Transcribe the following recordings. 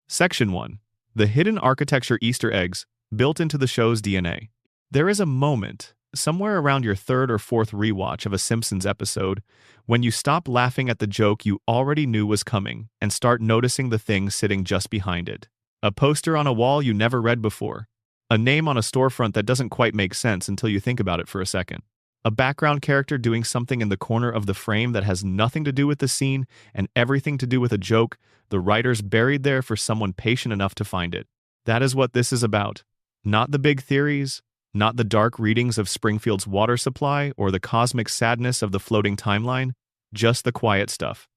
Section 1. The hidden architecture Easter eggs built into the show's DNA. There is a moment, somewhere around your third or fourth rewatch of a Simpsons episode, when you stop laughing at the joke you already knew was coming and start noticing the thing sitting just behind it. A poster on a wall you never read before. A name on a storefront that doesn't quite make sense until you think about it for a second. A background character doing something in the corner of the frame that has nothing to do with the scene and everything to do with a joke the writers buried there for someone patient enough to find it. That is what this is about. Not the big theories, not the dark readings of Springfield's water supply or the cosmic sadness of the floating timeline, just the quiet stuff.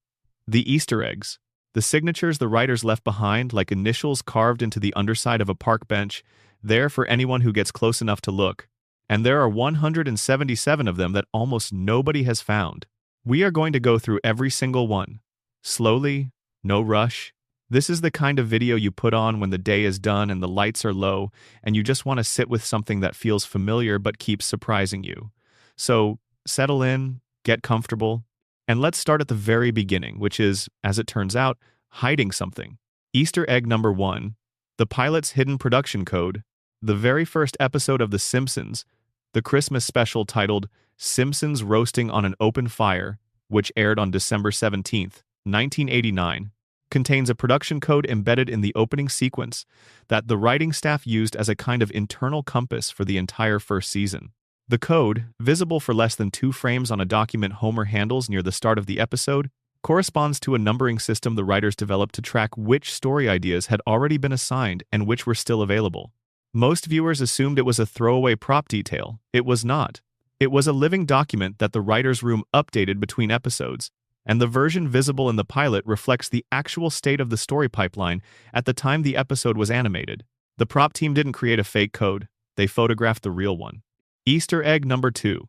The Easter eggs. The signatures the writers left behind like initials carved into the underside of a park bench, there for anyone who gets close enough to look. And there are 177 of them that almost nobody has found. We are going to go through every single one. Slowly, no rush. This is the kind of video you put on when the day is done and the lights are low and you just want to sit with something that feels familiar but keeps surprising you. So, settle in, get comfortable, and let's start at the very beginning, which is, as it turns out, hiding something. Easter egg number 1. The pilot's hidden production code. The very first episode of The Simpsons, the Christmas special titled Simpsons Roasting on an Open Fire, which aired on December 17th, 1989, contains a production code embedded in the opening sequence that the writing staff used as a kind of internal compass for the entire first season. The code, visible for less than 2 frames on a document Homer handles near the start of the episode, corresponds to a numbering system the writers developed to track which story ideas had already been assigned and which were still available. Most viewers assumed it was a throwaway prop detail. It was not. It was a living document that the writer's room updated between episodes, and the version visible in the pilot reflects the actual state of the story pipeline at the time the episode was animated. The prop team didn't create a fake code. They photographed the real one. Easter egg number 2.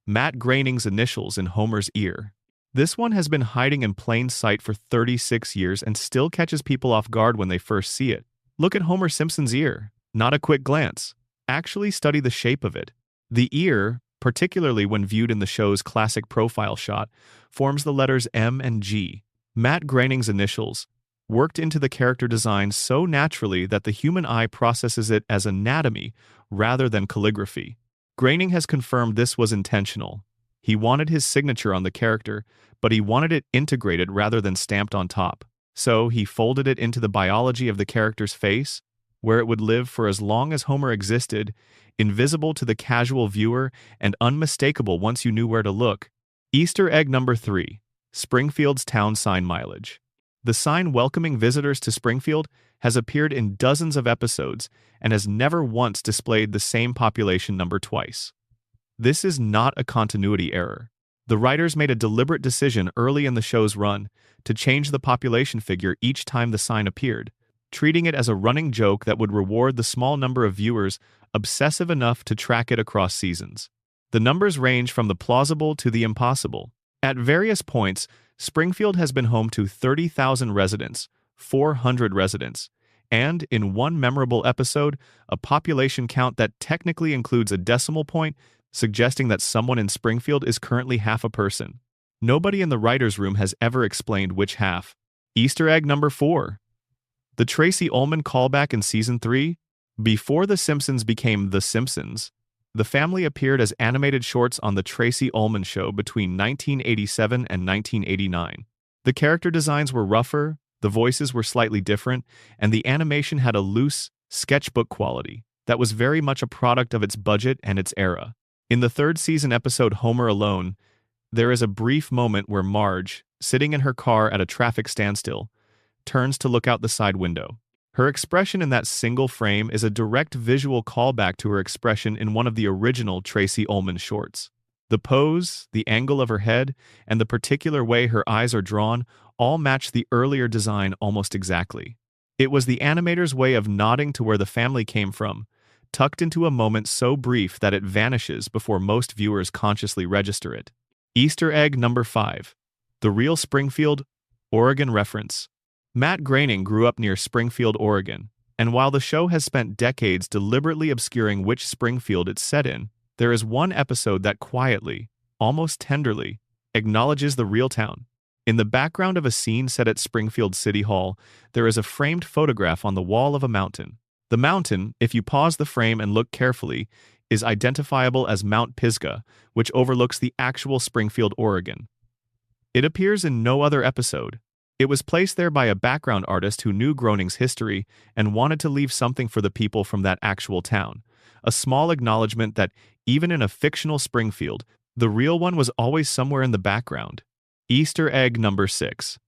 Matt Groening's initials in Homer's ear. This one has been hiding in plain sight for 36 years and still catches people off guard when they first see it. Look at Homer Simpson's ear. Not a quick glance. Actually study the shape of it. The ear, particularly when viewed in the show's classic profile shot, forms the letters M and G. Matt Groening's initials, worked into the character design so naturally that the human eye processes it as anatomy rather than calligraphy. Groening has confirmed this was intentional. He wanted his signature on the character, but he wanted it integrated rather than stamped on top. So he folded it into the biology of the character's face, where it would live for as long as Homer existed, invisible to the casual viewer and unmistakable once you knew where to look. Easter egg number 3. Springfield's town sign mileage. The sign welcoming visitors to Springfield has appeared in dozens of episodes and has never once displayed the same population number twice. This is not a continuity error. The writers made a deliberate decision early in the show's run to change the population figure each time the sign appeared, treating it as a running joke that would reward the small number of viewers obsessive enough to track it across seasons. The numbers range from the plausible to the impossible. At various points, Springfield has been home to 30,000 residents, 400 residents, and, in one memorable episode, a population count that technically includes a decimal point, suggesting that someone in Springfield is currently half a person. Nobody in the writer's room has ever explained which half. Easter egg number 4. The Tracy Ullman callback in Season 3? Before The Simpsons became The Simpsons, the family appeared as animated shorts on The Tracy Ullman Show between 1987 and 1989. The character designs were rougher, the voices were slightly different, and the animation had a loose, sketchbook quality that was very much a product of its budget and its era. In the third season episode Homer Alone, there is a brief moment where Marge, sitting in her car at a traffic standstill, turns to look out the side window. Her expression in that single frame is a direct visual callback to her expression in one of the original Tracy Ullman shorts. The pose, the angle of her head, and the particular way her eyes are drawn all match the earlier design almost exactly. It was the animator's way of nodding to where the family came from, tucked into a moment so brief that it vanishes before most viewers consciously register it. Easter egg number 5. The real Springfield, Oregon reference. Matt Groening grew up near Springfield, Oregon, and while the show has spent decades deliberately obscuring which Springfield it's set in, there is one episode that quietly, almost tenderly, acknowledges the real town. In the background of a scene set at Springfield City Hall, there is a framed photograph on the wall of a mountain. The mountain, if you pause the frame and look carefully, is identifiable as Mount Pisgah, which overlooks the actual Springfield, Oregon. It appears in no other episode. It was placed there by a background artist who knew Groening's history and wanted to leave something for the people from that actual town. A small acknowledgement that, even in a fictional Springfield, the real one was always somewhere in the background. Easter egg number 6.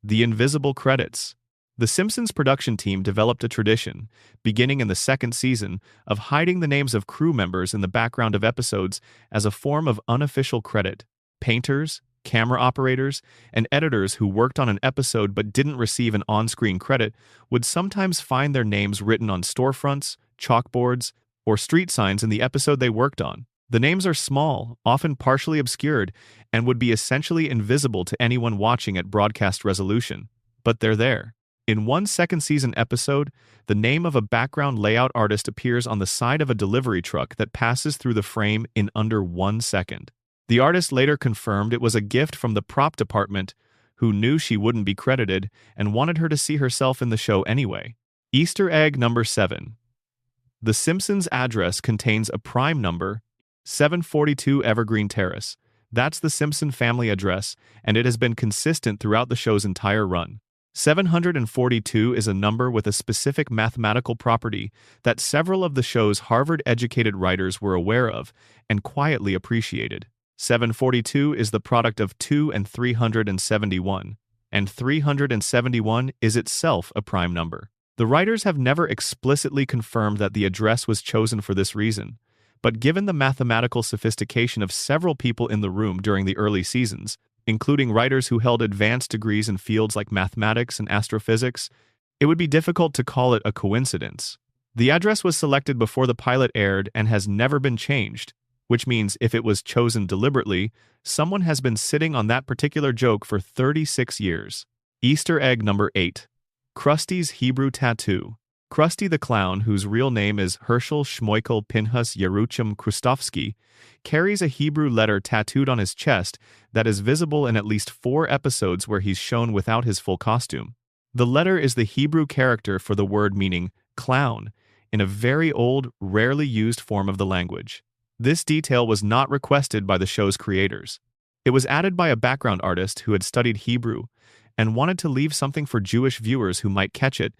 The invisible credits. The Simpsons production team developed a tradition, beginning in the second season, of hiding the names of crew members in the background of episodes as a form of unofficial credit. Painters, camera operators, and editors who worked on an episode but didn't receive an on-screen credit would sometimes find their names written on storefronts, chalkboards, or street signs in the episode they worked on. The names are small, often partially obscured, and would be essentially invisible to anyone watching at broadcast resolution. But they're there. In one second season episode, the name of a background layout artist appears on the side of a delivery truck that passes through the frame in under 1 second. The artist later confirmed it was a gift from the prop department, who knew she wouldn't be credited and wanted her to see herself in the show anyway. Easter egg number 7. The Simpsons address contains a prime number, 742 Evergreen Terrace. That's the Simpson family address, and it has been consistent throughout the show's entire run. 742 is a number with a specific mathematical property that several of the show's Harvard-educated writers were aware of and quietly appreciated. 742 is the product of 2 and 371, and 371 is itself a prime number. The writers have never explicitly confirmed that the address was chosen for this reason, but given the mathematical sophistication of several people in the room during the early seasons, including writers who held advanced degrees in fields like mathematics and astrophysics, it would be difficult to call it a coincidence. The address was selected before the pilot aired and has never been changed, which means if it was chosen deliberately, someone has been sitting on that particular joke for 36 years. Easter egg number 8. Krusty's Hebrew tattoo. Krusty the Clown, whose real name is Herschel Shmoykel Pinchas Yeruchim Krustofsky, carries a Hebrew letter tattooed on his chest that is visible in at least 4 episodes where he's shown without his full costume. The letter is the Hebrew character for the word meaning clown, in a very old, rarely used form of the language. This detail was not requested by the show's creators. It was added by a background artist who had studied Hebrew and wanted to leave something for Jewish viewers who might catch it,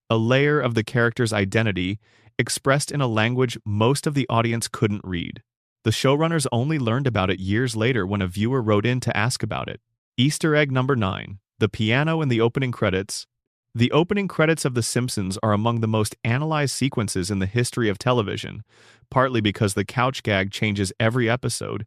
a layer of the character's identity expressed in a language most of the audience couldn't read. The showrunners only learned about it years later when a viewer wrote in to ask about it. Easter egg number 9. The piano in the opening credits. The opening credits of The Simpsons are among the most analyzed sequences in the history of television, partly because the couch gag changes every episode,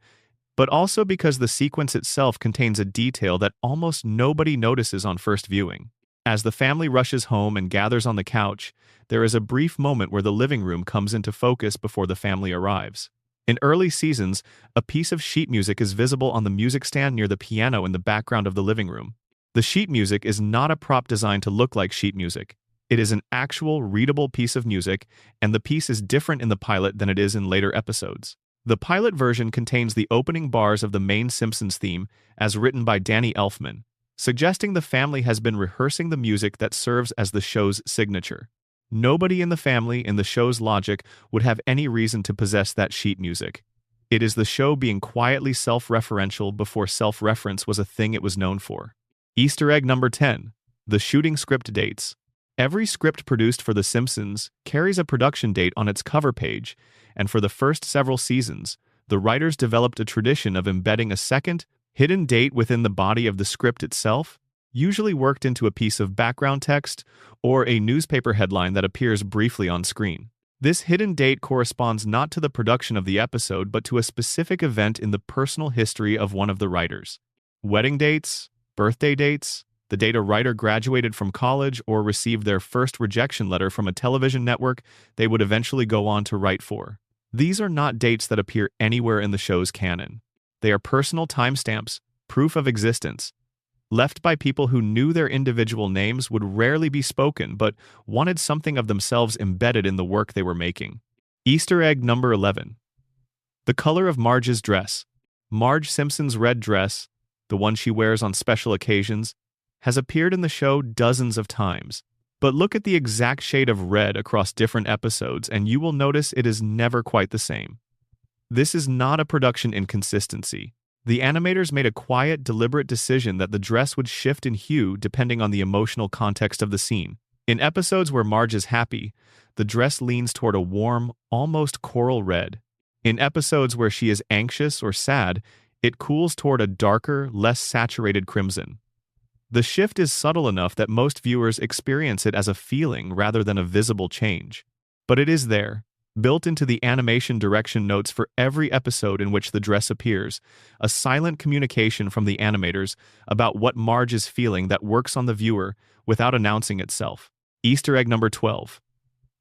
but also because the sequence itself contains a detail that almost nobody notices on first viewing. As the family rushes home and gathers on the couch, there is a brief moment where the living room comes into focus before the family arrives. In early seasons, a piece of sheet music is visible on the music stand near the piano in the background of the living room. The sheet music is not a prop designed to look like sheet music. It is an actual, readable piece of music, and the piece is different in the pilot than it is in later episodes. The pilot version contains the opening bars of the main Simpsons theme, as written by Danny Elfman, suggesting the family has been rehearsing the music that serves as the show's signature. Nobody in the family, in the show's logic, would have any reason to possess that sheet music. It is the show being quietly self-referential before self-reference was a thing it was known for. Easter egg number 10. The shooting script dates. Every script produced for The Simpsons carries a production date on its cover page, and for the first several seasons, the writers developed a tradition of embedding a second, hidden date within the body of the script itself, usually worked into a piece of background text or a newspaper headline that appears briefly on screen. This hidden date corresponds not to the production of the episode but to a specific event in the personal history of one of the writers. Wedding dates, birthday dates, the date a writer graduated from college or received their first rejection letter from a television network they would eventually go on to write for. These are not dates that appear anywhere in the show's canon. They are personal timestamps, proof of existence, left by people who knew their individual names would rarely be spoken but wanted something of themselves embedded in the work they were making. Easter egg number 11. The color of Marge's dress. Marge Simpson's red dress, the one she wears on special occasions, has appeared in the show dozens of times. But look at the exact shade of red across different episodes and you will notice it is never quite the same. This is not a production inconsistency. The animators made a quiet, deliberate decision that the dress would shift in hue depending on the emotional context of the scene. In episodes where Marge is happy, the dress leans toward a warm, almost coral red. In episodes where she is anxious or sad, it cools toward a darker, less saturated crimson. The shift is subtle enough that most viewers experience it as a feeling rather than a visible change. But it is there, built into the animation direction notes for every episode in which the dress appears, a silent communication from the animators about what Marge is feeling that works on the viewer without announcing itself. Easter egg number 12.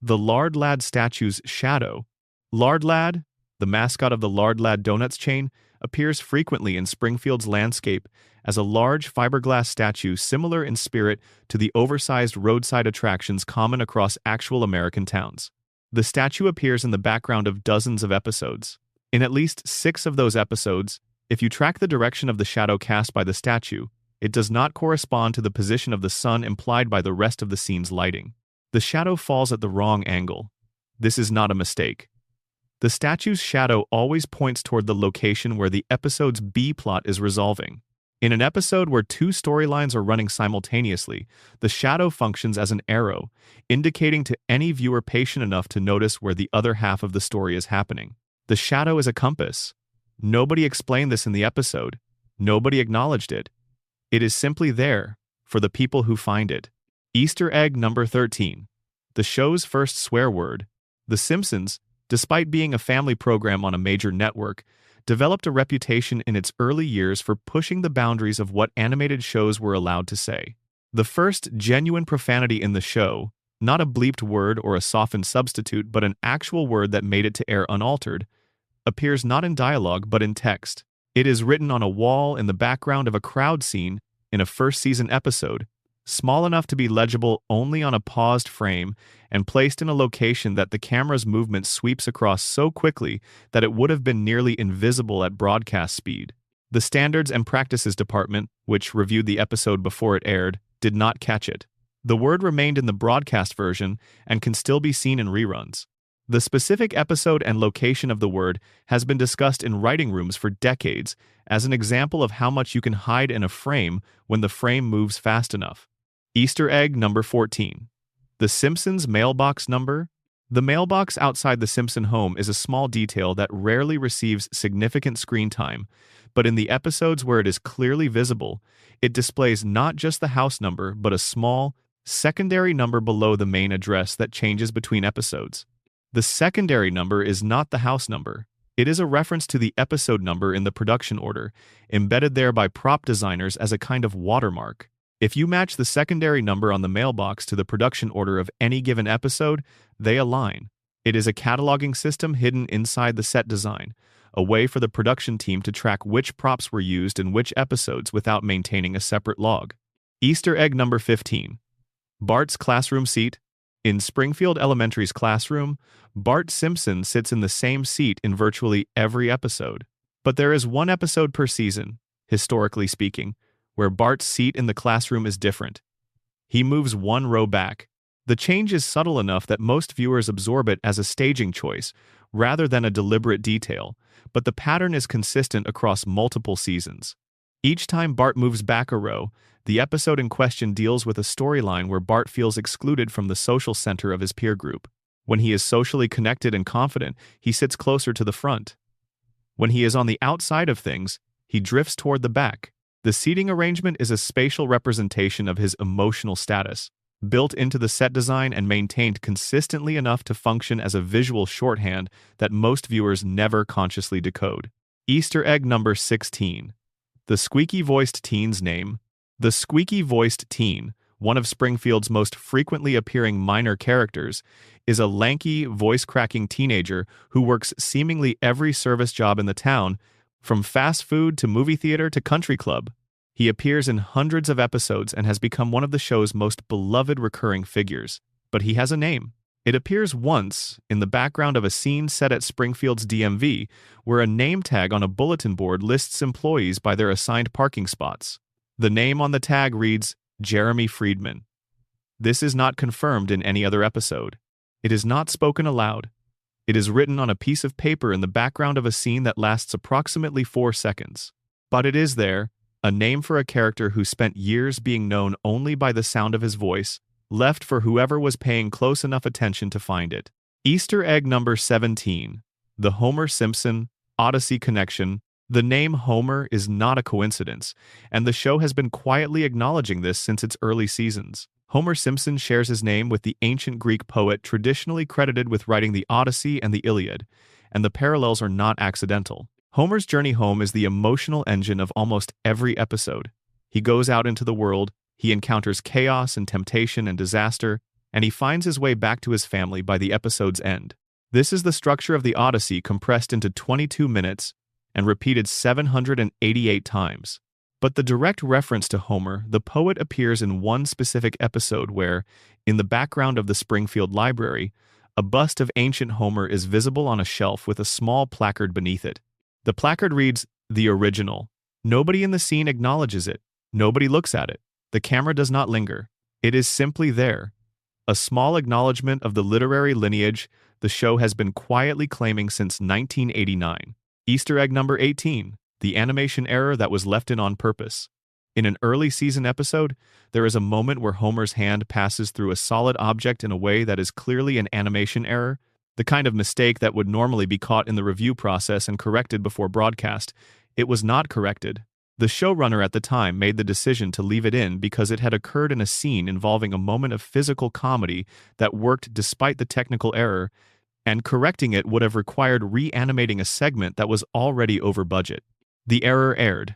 The Lard Lad statue's shadow. Lard Lad, the mascot of the Lard Lad Donuts chain, appears frequently in Springfield's landscape as a large fiberglass statue similar in spirit to the oversized roadside attractions common across actual American towns. The statue appears in the background of dozens of episodes. In at least 6 of those episodes, if you track the direction of the shadow cast by the statue, it does not correspond to the position of the sun implied by the rest of the scene's lighting. The shadow falls at the wrong angle. This is not a mistake. The statue's shadow always points toward the location where the episode's B-plot is resolving. In an episode where 2 storylines are running simultaneously, the shadow functions as an arrow, indicating to any viewer patient enough to notice where the other half of the story is happening. The shadow is a compass. Nobody explained this in the episode. Nobody acknowledged it. It is simply there, for the people who find it. Easter egg number 13. The show's first swear word. The Simpsons, despite being a family program on a major network, developed a reputation in its early years for pushing the boundaries of what animated shows were allowed to say. The first genuine profanity in the show, not a bleeped word or a softened substitute but an actual word that made it to air unaltered, appears not in dialogue but in text. It is written on a wall in the background of a crowd scene in a first-season episode, small enough to be legible only on a paused frame and placed in a location that the camera's movement sweeps across so quickly that it would have been nearly invisible at broadcast speed. The Standards and Practices Department, which reviewed the episode before it aired, did not catch it. The word remained in the broadcast version and can still be seen in reruns. The specific episode and location of the word has been discussed in writing rooms for decades as an example of how much you can hide in a frame when the frame moves fast enough. Easter egg number 14. The Simpsons mailbox number. The mailbox outside the Simpson home is a small detail that rarely receives significant screen time, but in the episodes where it is clearly visible, it displays not just the house number but a small, secondary number below the main address that changes between episodes. The secondary number is not the house number. It is a reference to the episode number in the production order, embedded there by prop designers as a kind of watermark. If you match the secondary number on the mailbox to the production order of any given episode, they align. It is a cataloging system hidden inside the set design, a way for the production team to track which props were used in which episodes without maintaining a separate log. Easter egg number 15. Bart's classroom seat. In Springfield Elementary's classroom, Bart Simpson sits in the same seat in virtually every episode. But there is one episode per season, historically speaking, where Bart's seat in the classroom is different. He moves 1 row back. The change is subtle enough that most viewers absorb it as a staging choice, rather than a deliberate detail, but the pattern is consistent across multiple seasons. Each time Bart moves back a row, the episode in question deals with a storyline where Bart feels excluded from the social center of his peer group. When he is socially connected and confident, he sits closer to the front. When he is on the outside of things, he drifts toward the back. The seating arrangement is a spatial representation of his emotional status, built into the set design and maintained consistently enough to function as a visual shorthand that most viewers never consciously decode. Easter egg number 16. The squeaky-voiced teen's name. The squeaky-voiced teen, one of Springfield's most frequently appearing minor characters, is a lanky, voice-cracking teenager who works seemingly every service job in the town, from fast food to movie theater to country club. He appears in hundreds of episodes and has become one of the show's most beloved recurring figures. But he has a name. It appears once in the background of a scene set at Springfield's DMV, where a name tag on a bulletin board lists employees by their assigned parking spots. The name on the tag reads Jeremy Friedman. This is not confirmed in any other episode. It is not spoken aloud. It is written on a piece of paper in the background of a scene that lasts approximately 4 seconds. But it is there, a name for a character who spent years being known only by the sound of his voice, left for whoever was paying close enough attention to find it. Easter egg number 17. The Homer Simpson Odyssey connection. The name Homer is not a coincidence, and the show has been quietly acknowledging this since its early seasons. Homer Simpson shares his name with the ancient Greek poet traditionally credited with writing the Odyssey and the Iliad, and the parallels are not accidental. Homer's journey home is the emotional engine of almost every episode. He goes out into the world, he encounters chaos and temptation and disaster, and he finds his way back to his family by the episode's end. This is the structure of the Odyssey compressed into 22 minutes and repeated 788 times. But the direct reference to Homer, the poet, appears in one specific episode where, in the background of the Springfield Library, a bust of ancient Homer is visible on a shelf with a small placard beneath it. The placard reads, "The Original." Nobody in the scene acknowledges it. Nobody looks at it. The camera does not linger. It is simply there. A small acknowledgement of the literary lineage the show has been quietly claiming since 1989. Easter egg number 18. The animation error that was left in on purpose. In an early season episode, there is a moment where Homer's hand passes through a solid object in a way that is clearly an animation error, the kind of mistake that would normally be caught in the review process and corrected before broadcast. It was not corrected. The showrunner at the time made the decision to leave it in because it had occurred in a scene involving a moment of physical comedy that worked despite the technical error, and correcting it would have required reanimating a segment that was already over budget. The error aired.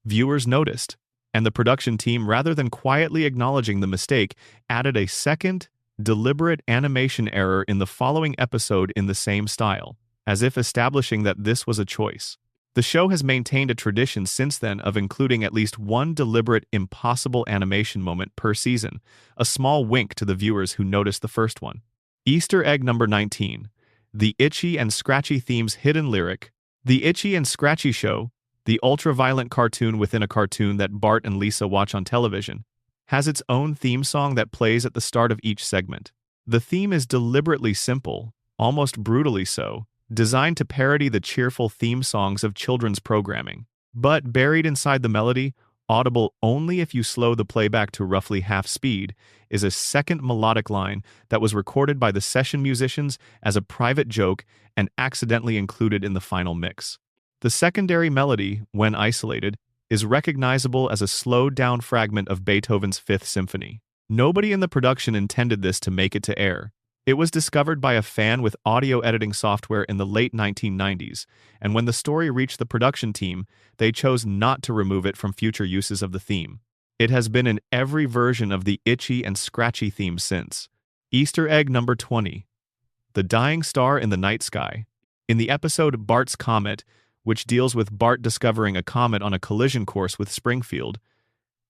Viewers noticed, and the production team, rather than quietly acknowledging the mistake, added a second, deliberate animation error in the following episode in the same style, as if establishing that this was a choice. The show has maintained a tradition since then of including at least one deliberate, impossible animation moment per season, a small wink to the viewers who noticed the first one. Easter egg number 19. The Itchy and Scratchy theme's hidden lyric. The Itchy and Scratchy Show, the ultra-violent cartoon within a cartoon that Bart and Lisa watch on television, has its own theme song that plays at the start of each segment. The theme is deliberately simple, almost brutally so, designed to parody the cheerful theme songs of children's programming. But buried inside the melody, audible only if you slow the playback to roughly half speed, is a second melodic line that was recorded by the session musicians as a private joke and accidentally included in the final mix. The secondary melody, when isolated, is recognizable as a slowed-down fragment of Beethoven's Fifth Symphony. Nobody in the production intended this to make it to air. It was discovered by a fan with audio editing software in the late 1990s, and when the story reached the production team, they chose not to remove it from future uses of the theme. It has been in every version of the Itchy and Scratchy theme since. Easter egg number 20. The Dying Star in the Night Sky. In the episode Bart's Comet, which deals with Bart discovering a comet on a collision course with Springfield,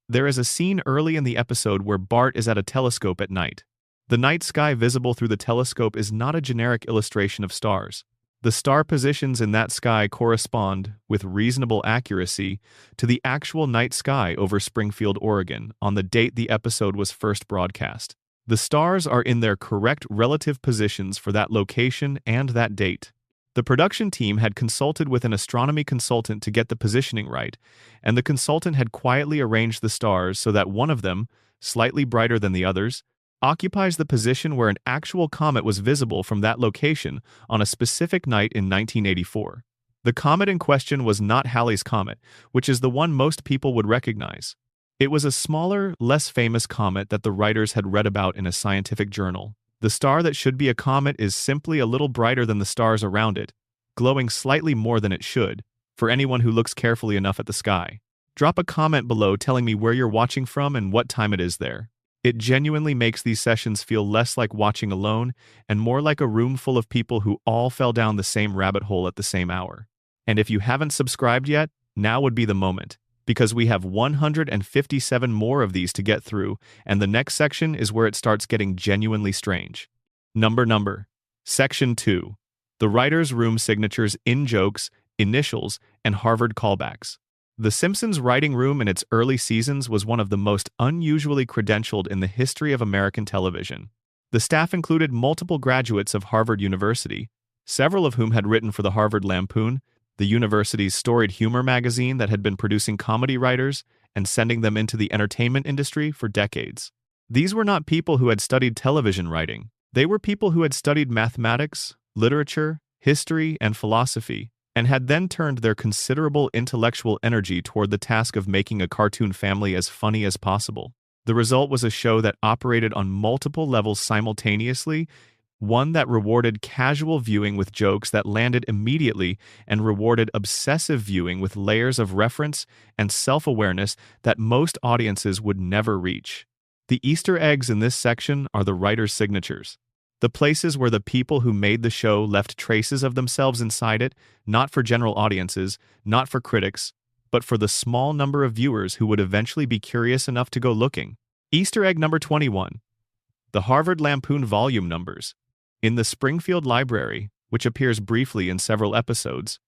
there is a scene early in the episode where Bart is at a telescope at night. The night sky visible through the telescope is not a generic illustration of stars. The star positions in that sky correspond, with reasonable accuracy, to the actual night sky over Springfield, Oregon, on the date the episode was first broadcast. The stars are in their correct relative positions for that location and that date. The production team had consulted with an astronomy consultant to get the positioning right, and the consultant had quietly arranged the stars so that one of them, slightly brighter than the others, occupies the position where an actual comet was visible from that location on a specific night in 1984. The comet in question was not Halley's Comet, which is the one most people would recognize. It was a smaller, less famous comet that the writers had read about in a scientific journal. The star that should be a comet is simply a little brighter than the stars around it, glowing slightly more than it should, for anyone who looks carefully enough at the sky. Drop a comment below telling me where you're watching from and what time it is there. It genuinely makes these sessions feel less like watching alone and more like a room full of people who all fell down the same rabbit hole at the same hour. And if you haven't subscribed yet, now would be the moment, because we have 157 more of these to get through, and the next section is where it starts getting genuinely strange. Number. Section 2. The writer's room signatures, in-jokes, initials, and Harvard callbacks. The Simpsons writing room in its early seasons was one of the most unusually credentialed in the history of American television. The staff included multiple graduates of Harvard University, several of whom had written for the Harvard Lampoon, the university's storied humor magazine that had been producing comedy writers and sending them into the entertainment industry for decades. These were not people who had studied television writing. They were people who had studied mathematics, literature, history, and philosophy, and had then turned their considerable intellectual energy toward the task of making a cartoon family as funny as possible. The result was a show that operated on multiple levels simultaneously, one that rewarded casual viewing with jokes that landed immediately and rewarded obsessive viewing with layers of reference and self-awareness that most audiences would never reach. The Easter eggs in this section are the writer's signatures. The places where the people who made the show left traces of themselves inside it, not for general audiences, not for critics, but for the small number of viewers who would eventually be curious enough to go looking. Easter egg number 21. The Harvard Lampoon volume numbers. In the Springfield Library, which appears briefly in several episodes,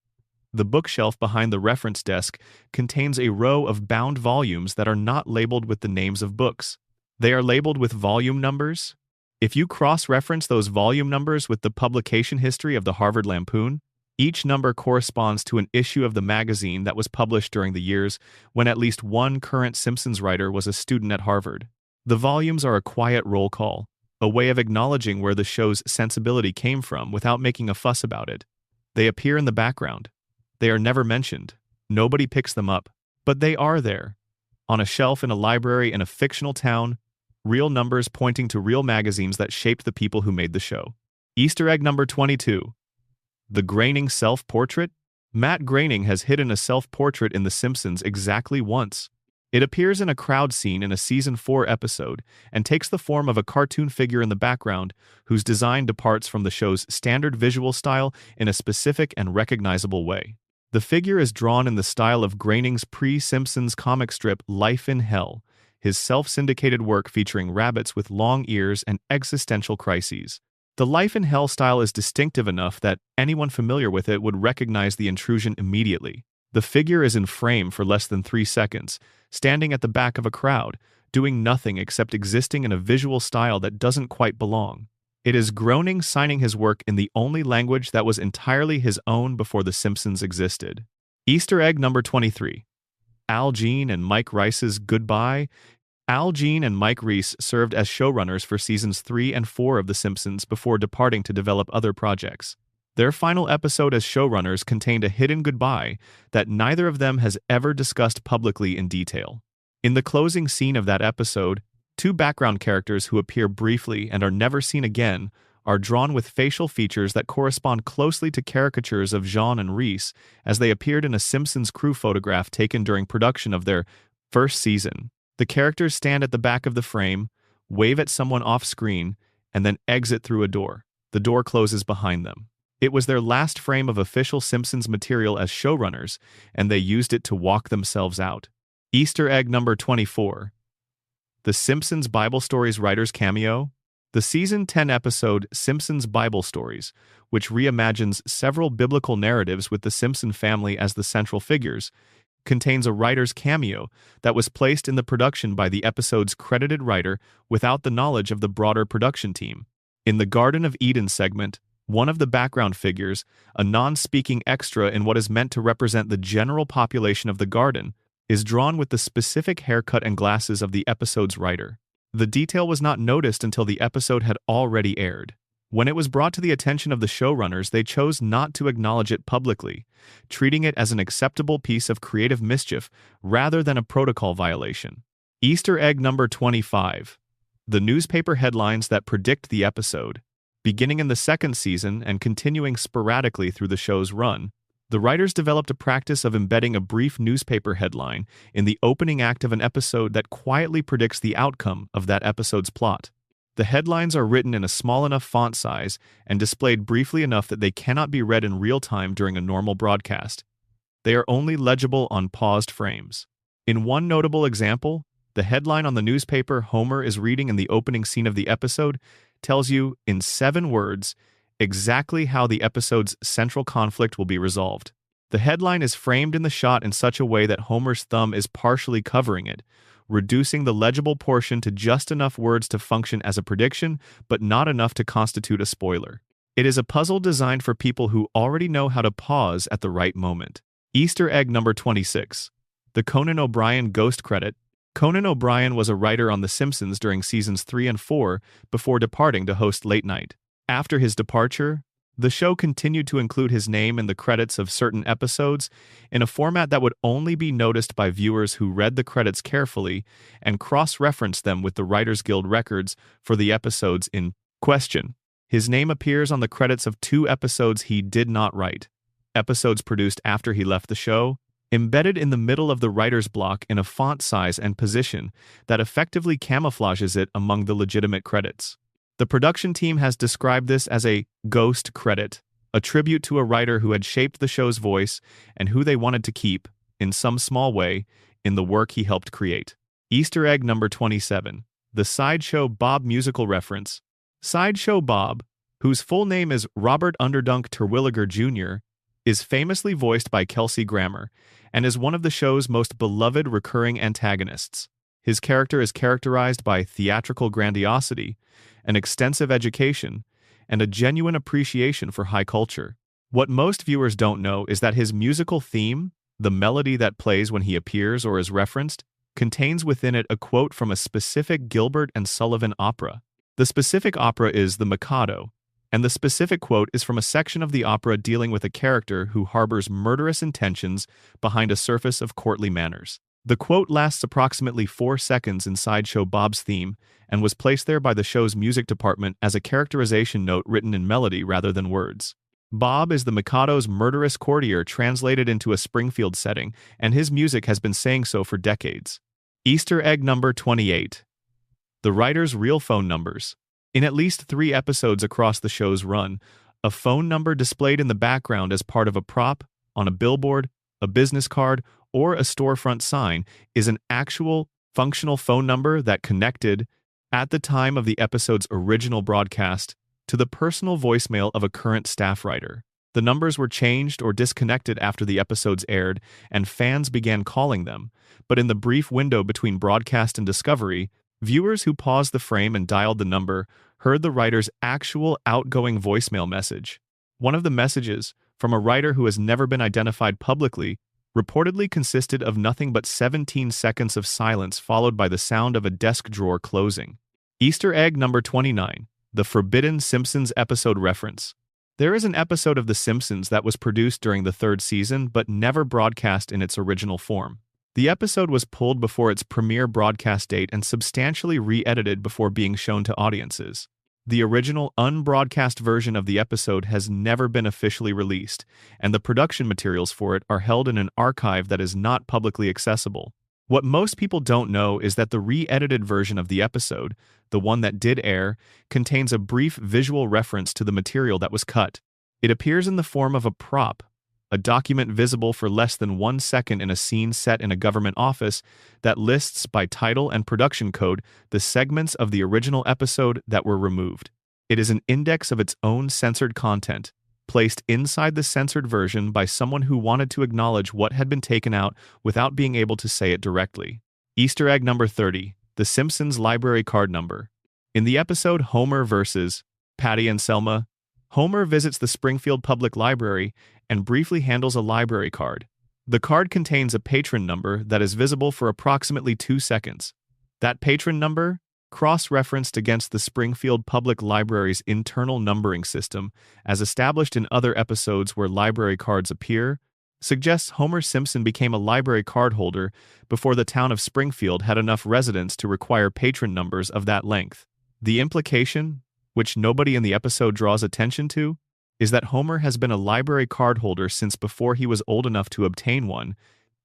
the bookshelf behind the reference desk contains a row of bound volumes that are not labeled with the names of books. They are labeled with volume numbers. If you cross-reference those volume numbers with the publication history of the Harvard Lampoon, each number corresponds to an issue of the magazine that was published during the years when at least one current Simpsons writer was a student at Harvard. The volumes are a quiet roll call, a way of acknowledging where the show's sensibility came from without making a fuss about it. They appear in the background. They are never mentioned. Nobody picks them up. But they are there. On a shelf in a library in a fictional town, real numbers pointing to real magazines that shaped the people who made the show. Easter egg number 22. The Groening self-portrait? Matt Groening has hidden a self-portrait in The Simpsons exactly once. It appears in a crowd scene in a Season 4 episode and takes the form of a cartoon figure in the background whose design departs from the show's standard visual style in a specific and recognizable way. The figure is drawn in the style of Groening's pre-Simpsons comic strip Life in Hell, his self-syndicated work featuring rabbits with long ears and existential crises. The Life in Hell style is distinctive enough that anyone familiar with it would recognize the intrusion immediately. The figure is in frame for less than 3 seconds, standing at the back of a crowd, doing nothing except existing in a visual style that doesn't quite belong. It is Groening signing his work in the only language that was entirely his own before The Simpsons existed. Easter egg number 23. Al Jean and Mike Rice's Goodbye. Al Jean and Mike Reiss served as showrunners for Seasons 3 and 4 of The Simpsons before departing to develop other projects. Their final episode as showrunners contained a hidden goodbye that neither of them has ever discussed publicly in detail. In the closing scene of that episode, 2 background characters who appear briefly and are never seen again are drawn with facial features that correspond closely to caricatures of Jean and Reiss as they appeared in a Simpsons crew photograph taken during production of their first season. The characters stand at the back of the frame, wave at someone off-screen, and then exit through a door. The door closes behind them. It was their last frame of official Simpsons material as showrunners, and they used it to walk themselves out. Easter egg number 24. The Simpsons Bible Stories writer's cameo. The Season 10 episode Simpsons Bible Stories, which reimagines several biblical narratives with the Simpson family as the central figures, contains a writer's cameo that was placed in the production by the episode's credited writer without the knowledge of the broader production team. In the Garden of Eden segment, one of the background figures, a non-speaking extra in what is meant to represent the general population of the garden, is drawn with the specific haircut and glasses of the episode's writer. The detail was not noticed until the episode had already aired. When it was brought to the attention of the showrunners, they chose not to acknowledge it publicly, treating it as an acceptable piece of creative mischief rather than a protocol violation. Easter egg number 25. The newspaper headlines that predict the episode. Beginning in the second season and continuing sporadically through the show's run, the writers developed a practice of embedding a brief newspaper headline in the opening act of an episode that quietly predicts the outcome of that episode's plot. The headlines are written in a small enough font size and displayed briefly enough that they cannot be read in real time during a normal broadcast. They are only legible on paused frames. In one notable example, the headline on the newspaper Homer is reading in the opening scene of the episode tells you, in 7 words, exactly how the episode's central conflict will be resolved. The headline is framed in the shot in such a way that Homer's thumb is partially covering it, reducing the legible portion to just enough words to function as a prediction, but not enough to constitute a spoiler. It is a puzzle designed for people who already know how to pause at the right moment. Easter egg number 26. The Conan O'Brien ghost credit. Conan O'Brien was a writer on The Simpsons during seasons 3 and 4 before departing to host Late Night. After his departure, the show continued to include his name in the credits of certain episodes in a format that would only be noticed by viewers who read the credits carefully and cross-referenced them with the Writers Guild records for the episodes in question. His name appears on the credits of 2 episodes he did not write, episodes produced after he left the show, embedded in the middle of the writer's block in a font size and position that effectively camouflages it among the legitimate credits. The production team has described this as a ghost credit, a tribute to a writer who had shaped the show's voice and who they wanted to keep, in some small way, in the work he helped create. Easter egg number 27. The Sideshow Bob musical reference. Sideshow Bob, whose full name is Robert Underdunk Terwilliger Jr., is famously voiced by Kelsey Grammer and is one of the show's most beloved recurring antagonists. His character is characterized by theatrical grandiosity, an extensive education, and a genuine appreciation for high culture. What most viewers don't know is that his musical theme, the melody that plays when he appears or is referenced, contains within it a quote from a specific Gilbert and Sullivan opera. The specific opera is The Mikado, and the specific quote is from a section of the opera dealing with a character who harbors murderous intentions behind a surface of courtly manners. The quote lasts approximately 4 seconds in Sideshow Bob's theme and was placed there by the show's music department as a characterization note written in melody rather than words. Bob is the Mikado's murderous courtier translated into a Springfield setting, and his music has been saying so for decades. Easter egg number 28. The writer's real phone numbers. In at least 3 episodes across the show's run, a phone number displayed in the background as part of a prop, on a billboard, a business card, or a storefront sign is an actual, functional phone number that connected, at the time of the episode's original broadcast, to the personal voicemail of a current staff writer. The numbers were changed or disconnected after the episodes aired, and fans began calling them, but in the brief window between broadcast and discovery, viewers who paused the frame and dialed the number heard the writer's actual outgoing voicemail message. One of the messages, from a writer who has never been identified publicly, reportedly consisted of nothing but 17 seconds of silence followed by the sound of a desk drawer closing. Easter egg number 29. The Forbidden Simpsons episode reference. There is an episode of The Simpsons that was produced during the 3rd season but never broadcast in its original form. The episode was pulled before its premiere broadcast date and substantially re-edited before being shown to audiences. The original unbroadcast version of the episode has never been officially released, and the production materials for it are held in an archive that is not publicly accessible. What most people don't know is that the re-edited version of the episode, the one that did air, contains a brief visual reference to the material that was cut. It appears in the form of a prop, a document visible for less than 1 second in a scene set in a government office that lists by title and production code the segments of the original episode that were removed. It is an index of its own censored content, placed inside the censored version by someone who wanted to acknowledge what had been taken out without being able to say it directly. Easter egg number 30. The Simpsons library card number. In the episode Homer vs. Patty and Selma, Homer visits the Springfield Public Library and briefly handles a library card. The card contains a patron number that is visible for approximately 2 seconds. That patron number, cross-referenced against the Springfield Public Library's internal numbering system, as established in other episodes where library cards appear, suggests Homer Simpson became a library card holder before the town of Springfield had enough residents to require patron numbers of that length. The implication, which nobody in the episode draws attention to, is that Homer has been a library card holder since before he was old enough to obtain one,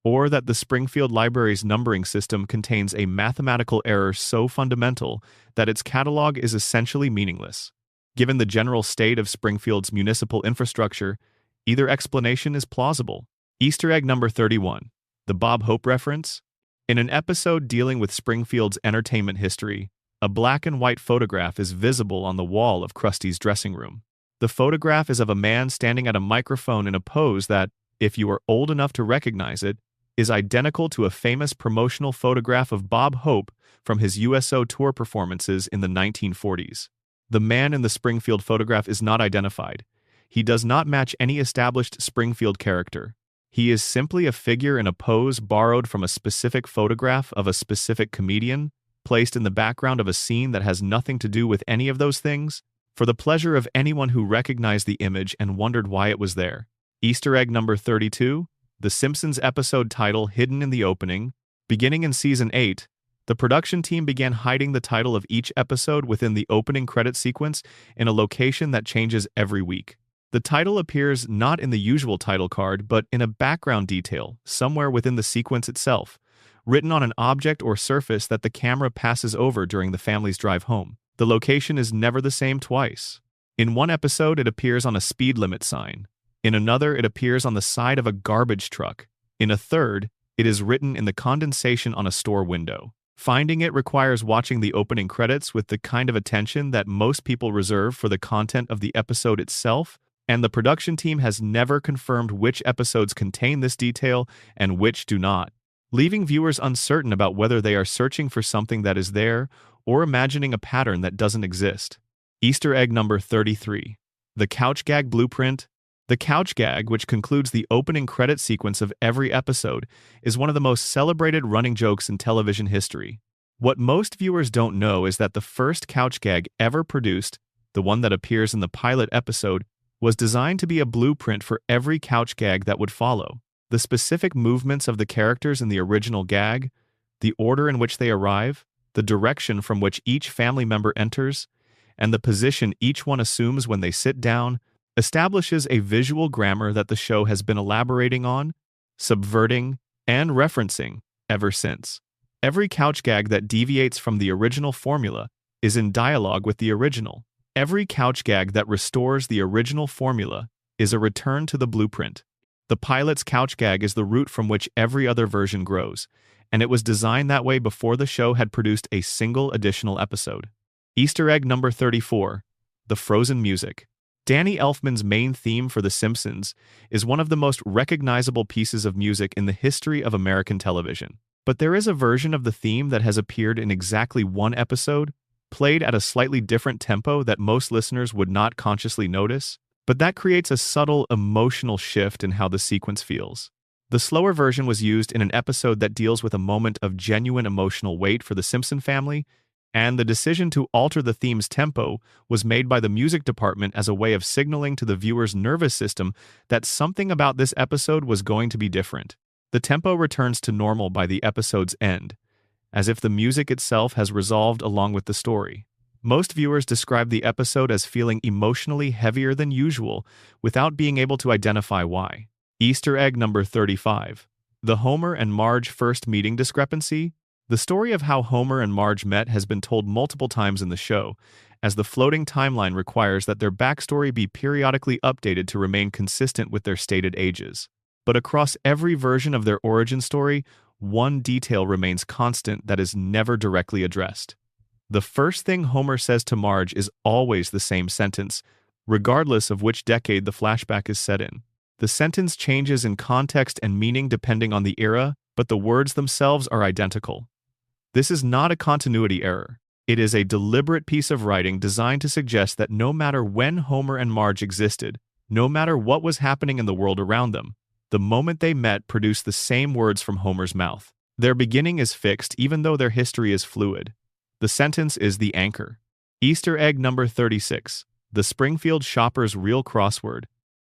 or that the Springfield Library's numbering system contains a mathematical error so fundamental that its catalog is essentially meaningless. Given the general state of Springfield's municipal infrastructure, either explanation is plausible. Easter egg number 31. The Bob Hope reference. In an episode dealing with Springfield's entertainment history, A black and white photograph is visible on the wall of Krusty's dressing room. The photograph is of a man standing at a microphone in a pose that, if you are old enough to recognize it, is identical to a famous promotional photograph of Bob Hope from his USO tour performances in the 1940s. The man in the Springfield photograph is not identified. He does not match any established Springfield character. He is simply a figure in a pose borrowed from a specific photograph of a specific comedian, placed in the background of a scene that has nothing to do with any of those things, for the pleasure of anyone who recognized the image and wondered why it was there. Easter egg number 32, The Simpsons episode title hidden in the opening. Beginning in Season 8, the production team began hiding the title of each episode within the opening credit sequence in a location that changes every week. The title appears not in the usual title card, but in a background detail somewhere within the sequence itself, written on an object or surface that the camera passes over during the family's drive home. The location is never the same twice. In one episode, it appears on a speed limit sign. In another, it appears on the side of a garbage truck. In a third, it is written in the condensation on a store window. Finding it requires watching the opening credits with the kind of attention that most people reserve for the content of the episode itself, and the production team has never confirmed which episodes contain this detail and which do not, leaving viewers uncertain about whether they are searching for something that is there or imagining a pattern that doesn't exist. Easter egg number 33. The couch gag blueprint. The couch gag, which concludes the opening credit sequence of every episode, is one of the most celebrated running jokes in television history. What most viewers don't know is that the first couch gag ever produced, the one that appears in the pilot episode, was designed to be a blueprint for every couch gag that would follow. The specific movements of the characters in the original gag, the order in which they arrive, the direction from which each family member enters, and the position each one assumes when they sit down, establishes a visual grammar that the show has been elaborating on, subverting, and referencing ever since. Every couch gag that deviates from the original formula is in dialogue with the original. Every couch gag that restores the original formula is a return to the blueprint. The pilot's couch gag is the root from which every other version grows, and it was designed that way before the show had produced a single additional episode. Easter egg number 34. The frozen music. Danny Elfman's main theme for The Simpsons is one of the most recognizable pieces of music in the history of American television. But there is a version of the theme that has appeared in exactly one episode, played at a slightly different tempo that most listeners would not consciously notice, but that creates a subtle emotional shift in how the sequence feels. The slower version was used in an episode that deals with a moment of genuine emotional weight for the Simpson family, and the decision to alter the theme's tempo was made by the music department as a way of signaling to the viewer's nervous system that something about this episode was going to be different. The tempo returns to normal by the episode's end, as if the music itself has resolved along with the story. Most viewers describe the episode as feeling emotionally heavier than usual without being able to identify why. Easter egg number 35. The Homer and Marge first meeting discrepancy. The story of how Homer and Marge met has been told multiple times in the show, as the floating timeline requires that their backstory be periodically updated to remain consistent with their stated ages. But across every version of their origin story, one detail remains constant that is never directly addressed. The first thing Homer says to Marge is always the same sentence, regardless of which decade the flashback is set in. The sentence changes in context and meaning depending on the era, but the words themselves are identical. This is not a continuity error. It is a deliberate piece of writing designed to suggest that no matter when Homer and Marge existed, no matter what was happening in the world around them, the moment they met produced the same words from Homer's mouth. Their beginning is fixed even though their history is fluid. The sentence is the anchor. Easter egg number 36. The Springfield Shopper's real crossword.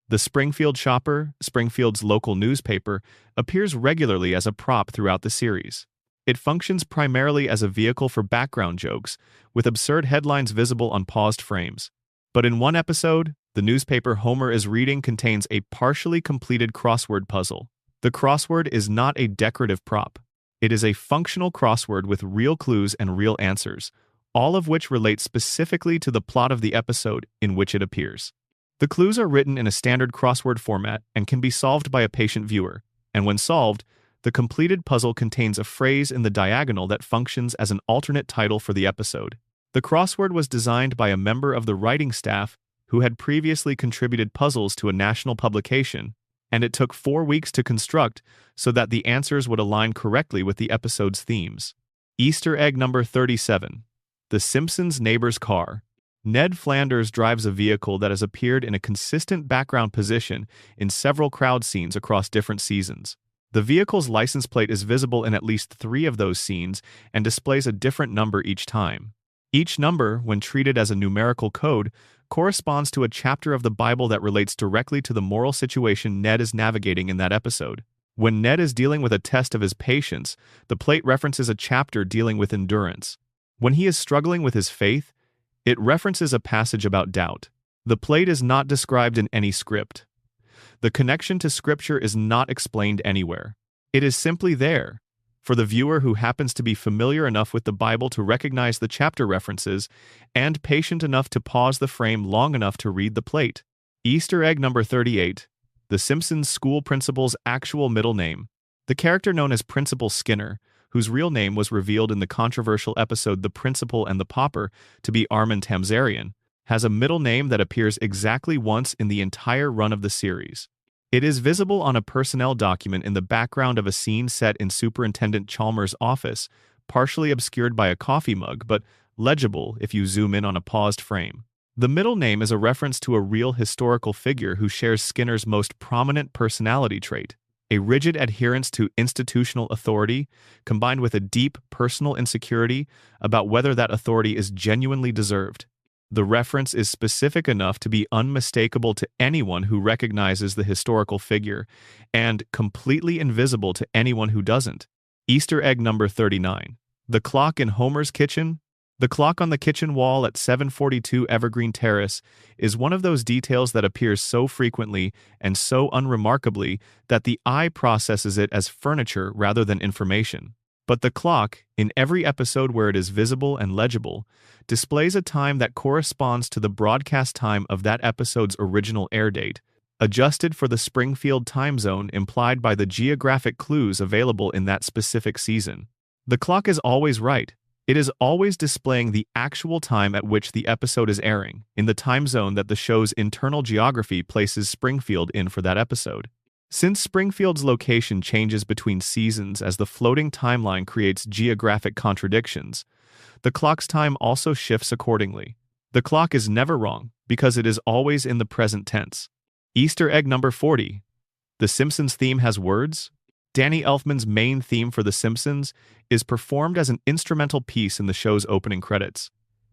The Springfield Shopper, Springfield's local newspaper, appears regularly as a prop throughout the series. It functions primarily as a vehicle for background jokes, with absurd headlines visible on paused frames. But in one episode, the newspaper Homer is reading contains a partially completed crossword puzzle. The crossword is not a decorative prop. It is a functional crossword with real clues and real answers, all of which relate specifically to the plot of the episode in which it appears. The clues are written in a standard crossword format and can be solved by a patient viewer, and when solved, the completed puzzle contains a phrase in the diagonal that functions as an alternate title for the episode. The crossword was designed by a member of the writing staff who had previously contributed puzzles to a national publication, and it took 4 weeks to construct so that the answers would align correctly with the episode's themes. Easter egg number 37. The Simpsons' neighbor's car. Ned Flanders drives a vehicle that has appeared in a consistent background position in several crowd scenes across different seasons. The vehicle's license plate is visible in at least 3 of those scenes and displays a different number each time. Each number, when treated as a numerical code, corresponds to a chapter of the Bible that relates directly to the moral situation Ned is navigating in that episode. When Ned is dealing with a test of his patience, the plate references a chapter dealing with endurance. When he is struggling with his faith, it references a passage about doubt. The plate is not described in any script. The connection to Scripture is not explained anywhere. It is simply there, for the viewer who happens to be familiar enough with the Bible to recognize the chapter references and patient enough to pause the frame long enough to read the plate. Easter egg number 38. The Simpsons school principal's actual middle name. The character known as Principal Skinner, whose real name was revealed in the controversial episode The Principal and the Pauper to be Armin Tamzarian, has a middle name that appears exactly once in the entire run of the series. It is visible on a personnel document in the background of a scene set in Superintendent Chalmers' office, partially obscured by a coffee mug, but legible if you zoom in on a paused frame. The middle name is a reference to a real historical figure who shares Skinner's most prominent personality trait, a rigid adherence to institutional authority, combined with a deep personal insecurity about whether that authority is genuinely deserved. The reference is specific enough to be unmistakable to anyone who recognizes the historical figure, and completely invisible to anyone who doesn't. Easter egg number 39. The clock in Homer's kitchen. The clock on the kitchen wall at 742 Evergreen Terrace is one of those details that appears so frequently and so unremarkably that the eye processes it as furniture rather than information. But the clock, in every episode where it is visible and legible, displays a time that corresponds to the broadcast time of that episode's original air date, adjusted for the Springfield time zone implied by the geographic clues available in that specific season. The clock is always right. It is always displaying the actual time at which the episode is airing, in the time zone that the show's internal geography places Springfield in for that episode. Since Springfield's location changes between seasons as the floating timeline creates geographic contradictions, the clock's time also shifts accordingly. The clock is never wrong because it is always in the present tense. Easter egg number 40. The Simpsons theme has words. Danny Elfman's main theme for The Simpsons is performed as an instrumental piece in the show's opening credits.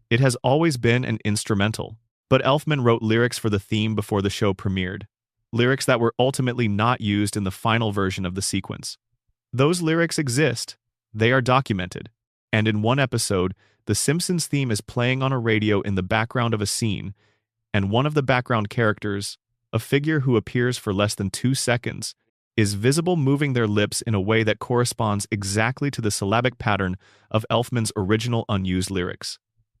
It has always been an instrumental, but Elfman wrote lyrics for the theme before the show premiered. Lyrics that were ultimately not used in the final version of the sequence. Those lyrics exist, they are documented, and in one episode, the Simpsons theme is playing on a radio in the background of a scene, and one of the background characters, a figure who appears for less than 2 seconds, is visible moving their lips in a way that corresponds exactly to the syllabic pattern of Elfman's original unused lyrics.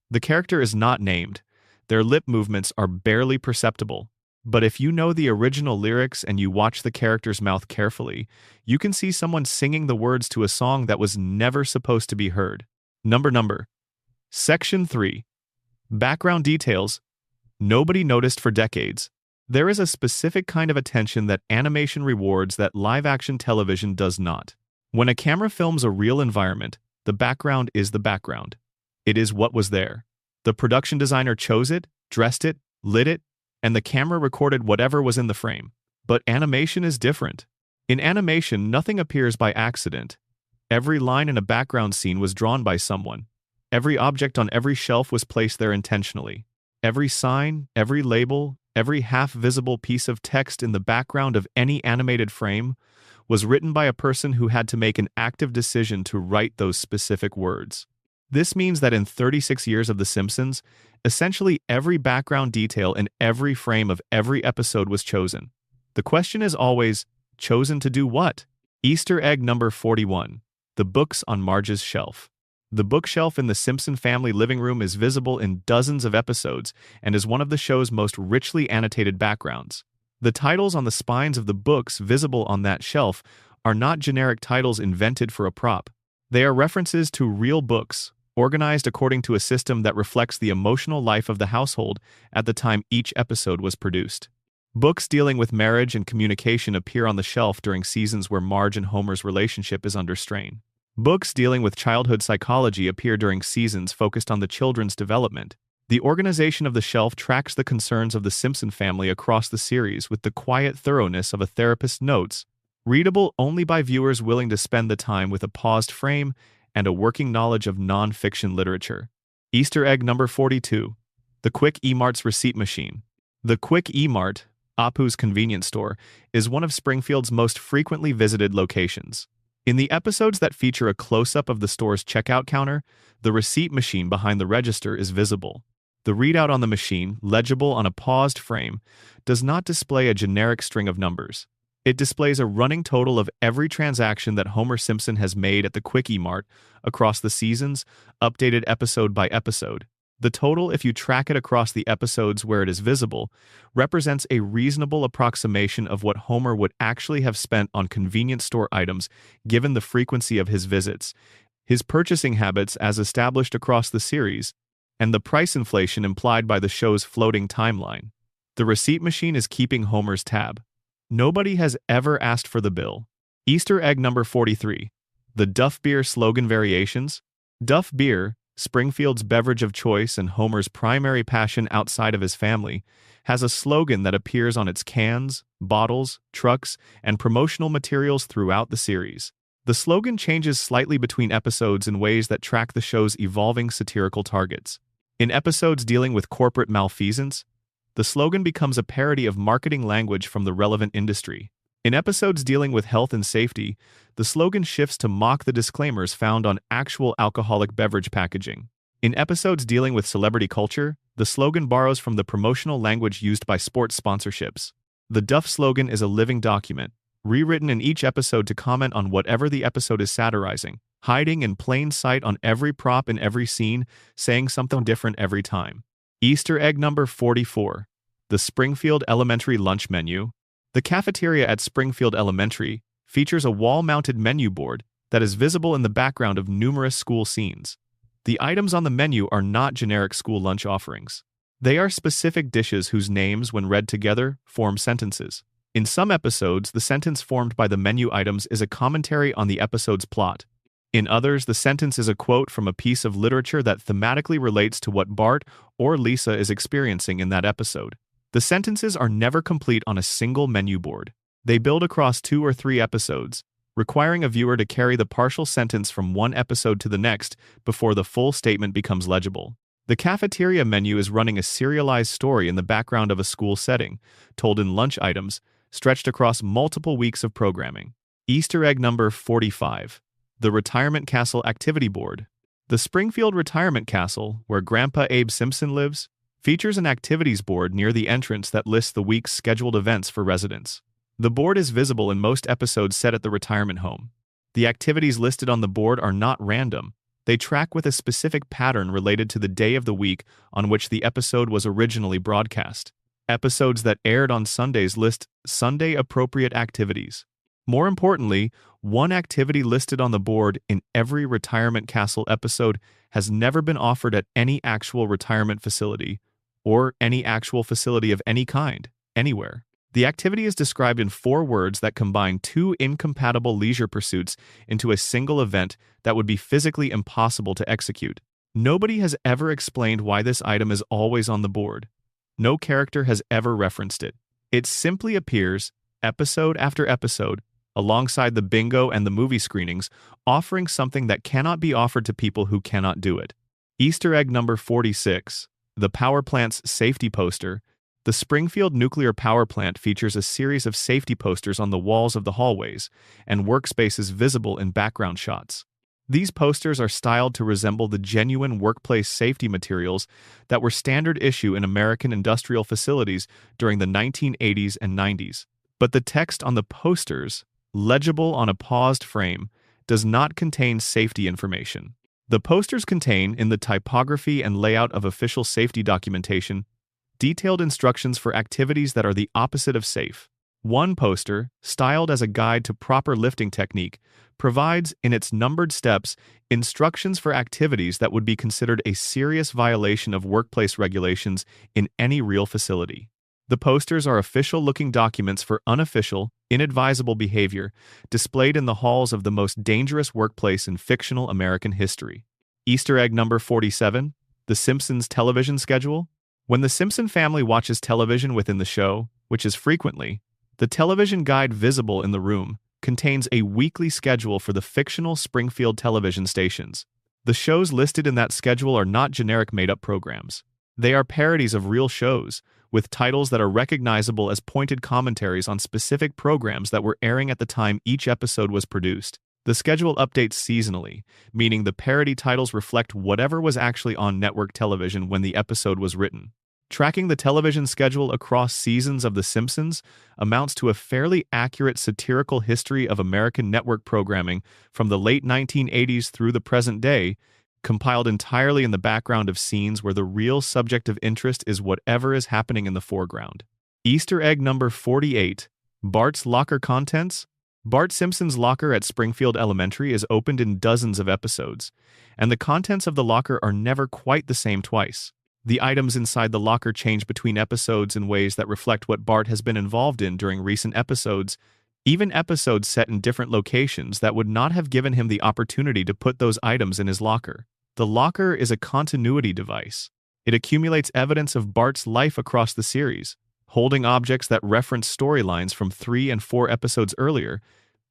The character is not named, their lip movements are barely perceptible. But if you know the original lyrics and you watch the character's mouth carefully, you can see someone singing the words to a song that was never supposed to be heard. Number. Section 3. Background details. Nobody noticed for decades. There is a specific kind of attention that animation rewards that live-action television does not. When a camera films a real environment, the background is the background. It is what was there. The production designer chose it, dressed it, lit it, and the camera recorded whatever was in the frame. But animation is different. In animation, nothing appears by accident. Every line in a background scene was drawn by someone. Every object on every shelf was placed there intentionally. Every sign, every label, every half-visible piece of text in the background of any animated frame was written by a person who had to make an active decision to write those specific words. This means that in 36 years of The Simpsons, essentially every background detail in every frame of every episode was chosen. The question is always, chosen to do what? Easter egg number 41. The books on Marge's shelf. The bookshelf in the Simpson family living room is visible in dozens of episodes and is one of the show's most richly annotated backgrounds. The titles on the spines of the books visible on that shelf are not generic titles invented for a prop. They are references to real books, organized according to a system that reflects the emotional life of the household at the time each episode was produced. Books dealing with marriage and communication appear on the shelf during seasons where Marge and Homer's relationship is under strain. Books dealing with childhood psychology appear during seasons focused on the children's development. The organization of the shelf tracks the concerns of the Simpson family across the series with the quiet thoroughness of a therapist's notes, readable only by viewers willing to spend the time with a paused frame and a working knowledge of non-fiction literature. Easter egg number 42. The Quick E-Mart's receipt machine. The Quick E-Mart, Apu's convenience store, is one of Springfield's most frequently visited locations. In the episodes that feature a close-up of the store's checkout counter, the receipt machine behind the register is visible. The readout on the machine, legible on a paused frame, does not display a generic string of numbers. It displays a running total of every transaction that Homer Simpson has made at the Quick E-Mart across the seasons, updated episode by episode. The total, if you track it across the episodes where it is visible, represents a reasonable approximation of what Homer would actually have spent on convenience store items given the frequency of his visits, his purchasing habits as established across the series, and the price inflation implied by the show's floating timeline. The receipt machine is keeping Homer's tab. Nobody has ever asked for the bill. Easter egg number 43. The Duff Beer slogan variations. Duff Beer, Springfield's beverage of choice and Homer's primary passion outside of his family, has a slogan that appears on its cans, bottles, trucks, and promotional materials throughout the series. The slogan changes slightly between episodes in ways that track the show's evolving satirical targets. In episodes dealing with corporate malfeasance, the slogan becomes a parody of marketing language from the relevant industry. In episodes dealing with health and safety, the slogan shifts to mock the disclaimers found on actual alcoholic beverage packaging. In episodes dealing with celebrity culture, the slogan borrows from the promotional language used by sports sponsorships. The Duff slogan is a living document, rewritten in each episode to comment on whatever the episode is satirizing, hiding in plain sight on every prop in every scene, saying something different every time. Easter egg number 44. The Springfield Elementary lunch menu. The cafeteria at Springfield Elementary features a wall-mounted menu board that is visible in the background of numerous school scenes. The items on the menu are not generic school lunch offerings. They are specific dishes whose names, when read together, form sentences. In some episodes, the sentence formed by the menu items is a commentary on the episode's plot. In others, the sentence is a quote from a piece of literature that thematically relates to what Bart or Lisa is experiencing in that episode. The sentences are never complete on a single menu board. They build across 2 or 3 episodes, requiring a viewer to carry the partial sentence from one episode to the next before the full statement becomes legible. The cafeteria menu is running a serialized story in the background of a school setting, told in lunch items, stretched across multiple weeks of programming. Easter egg number 45. The Retirement Castle Activity Board. The Springfield Retirement Castle, where Grandpa Abe Simpson lives, features an activities board near the entrance that lists the week's scheduled events for residents. The board is visible in most episodes set at the retirement home. The activities listed on the board are not random. They track with a specific pattern related to the day of the week on which the episode was originally broadcast. Episodes that aired on Sundays list Sunday-appropriate activities. More importantly, one activity listed on the board in every Retirement Castle episode has never been offered at any actual retirement facility or any actual facility of any kind, anywhere. The activity is described in 4 words that combine 2 incompatible leisure pursuits into a single event that would be physically impossible to execute. Nobody has ever explained why this item is always on the board. No character has ever referenced it. It simply appears, episode after episode, alongside the bingo and the movie screenings, offering something that cannot be offered to people who cannot do it. Easter egg number 46. The power plant's safety poster. The Springfield Nuclear Power Plant features a series of safety posters on the walls of the hallways and workspaces visible in background shots. These posters are styled to resemble the genuine workplace safety materials that were standard issue in American industrial facilities during the 1980s and 90s. But the text on the posters, legible on a paused frame, does not contain safety information. The posters contain, in the typography and layout of official safety documentation, detailed instructions for activities that are the opposite of safe. One poster, styled as a guide to proper lifting technique, provides, in its numbered steps, instructions for activities that would be considered a serious violation of workplace regulations in any real facility. The posters are official-looking documents for unofficial, inadvisable behavior displayed in the halls of the most dangerous workplace in fictional American history. Easter egg number 47, The Simpsons television schedule. When the Simpson family watches television within the show, which is frequently, the television guide visible in the room contains a weekly schedule for the fictional Springfield television stations. The shows listed in that schedule are not generic made-up programs. They are parodies of real shows, with titles that are recognizable as pointed commentaries on specific programs that were airing at the time each episode was produced. The schedule updates seasonally, meaning the parody titles reflect whatever was actually on network television when the episode was written. Tracking the television schedule across seasons of The Simpsons amounts to a fairly accurate satirical history of American network programming from the late 1980s through the present day, compiled entirely in the background of scenes where the real subject of interest is whatever is happening in the foreground. Easter egg number 48, Bart's locker contents. Bart Simpson's locker at Springfield Elementary is opened in dozens of episodes, and the contents of the locker are never quite the same twice. The items inside the locker change between episodes in ways that reflect what Bart has been involved in during recent episodes, even episodes set in different locations that would not have given him the opportunity to put those items in his locker. The locker is a continuity device. It accumulates evidence of Bart's life across the series, holding objects that reference storylines from 3 and 4 episodes earlier,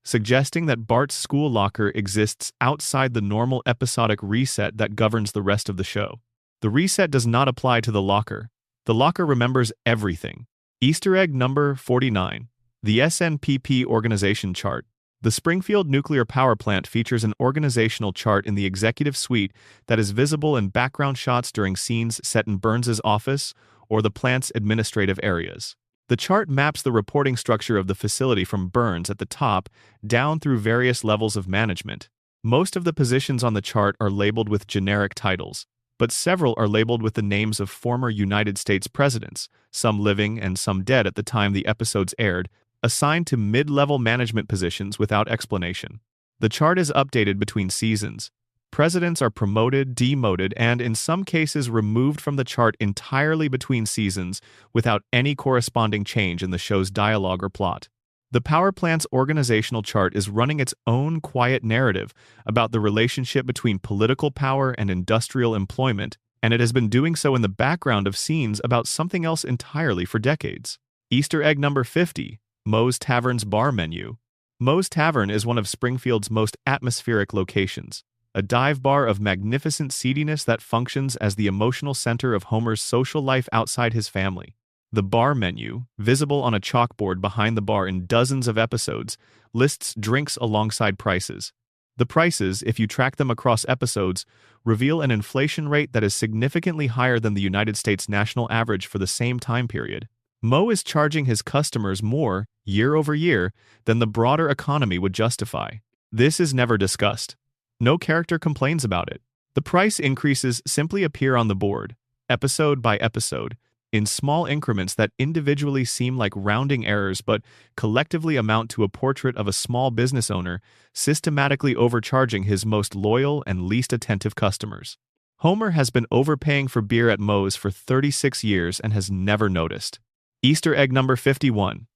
suggesting that Bart's school locker exists outside the normal episodic reset that governs the rest of the show. The reset does not apply to the locker. The locker remembers everything. Easter egg number 49, the SNPP organization chart. The Springfield nuclear power plant features an organizational chart in the executive suite that is visible in background shots during scenes set in Burns's office or the plant's administrative areas. The chart maps the reporting structure of the facility from Burns at the top down through various levels of management. Most of the positions on the chart are labeled with generic titles, but several are labeled with the names of former United States presidents, some living and some dead at the time the episodes aired, assigned to mid-level management positions without explanation. The chart is updated between seasons. Presidents are promoted, demoted, and in some cases removed from the chart entirely between seasons without any corresponding change in the show's dialogue or plot. The power plant's organizational chart is running its own quiet narrative about the relationship between political power and industrial employment, and it has been doing so in the background of scenes about something else entirely for decades. Easter egg number 50, Moe's Tavern's bar menu. Moe's Tavern is one of Springfield's most atmospheric locations, a dive bar of magnificent seediness that functions as the emotional center of Homer's social life outside his family. The bar menu, visible on a chalkboard behind the bar in dozens of episodes, lists drinks alongside prices. The prices, if you track them across episodes, reveal an inflation rate that is significantly higher than the United States national average for the same time period. Moe is charging his customers more, year over year, than the broader economy would justify. This is never discussed. No character complains about it. The price increases simply appear on the board, episode by episode, in small increments that individually seem like rounding errors but collectively amount to a portrait of a small business owner systematically overcharging his most loyal and least attentive customers. Homer has been overpaying for beer at Moe's for 36 years and has never noticed. Easter egg number 51.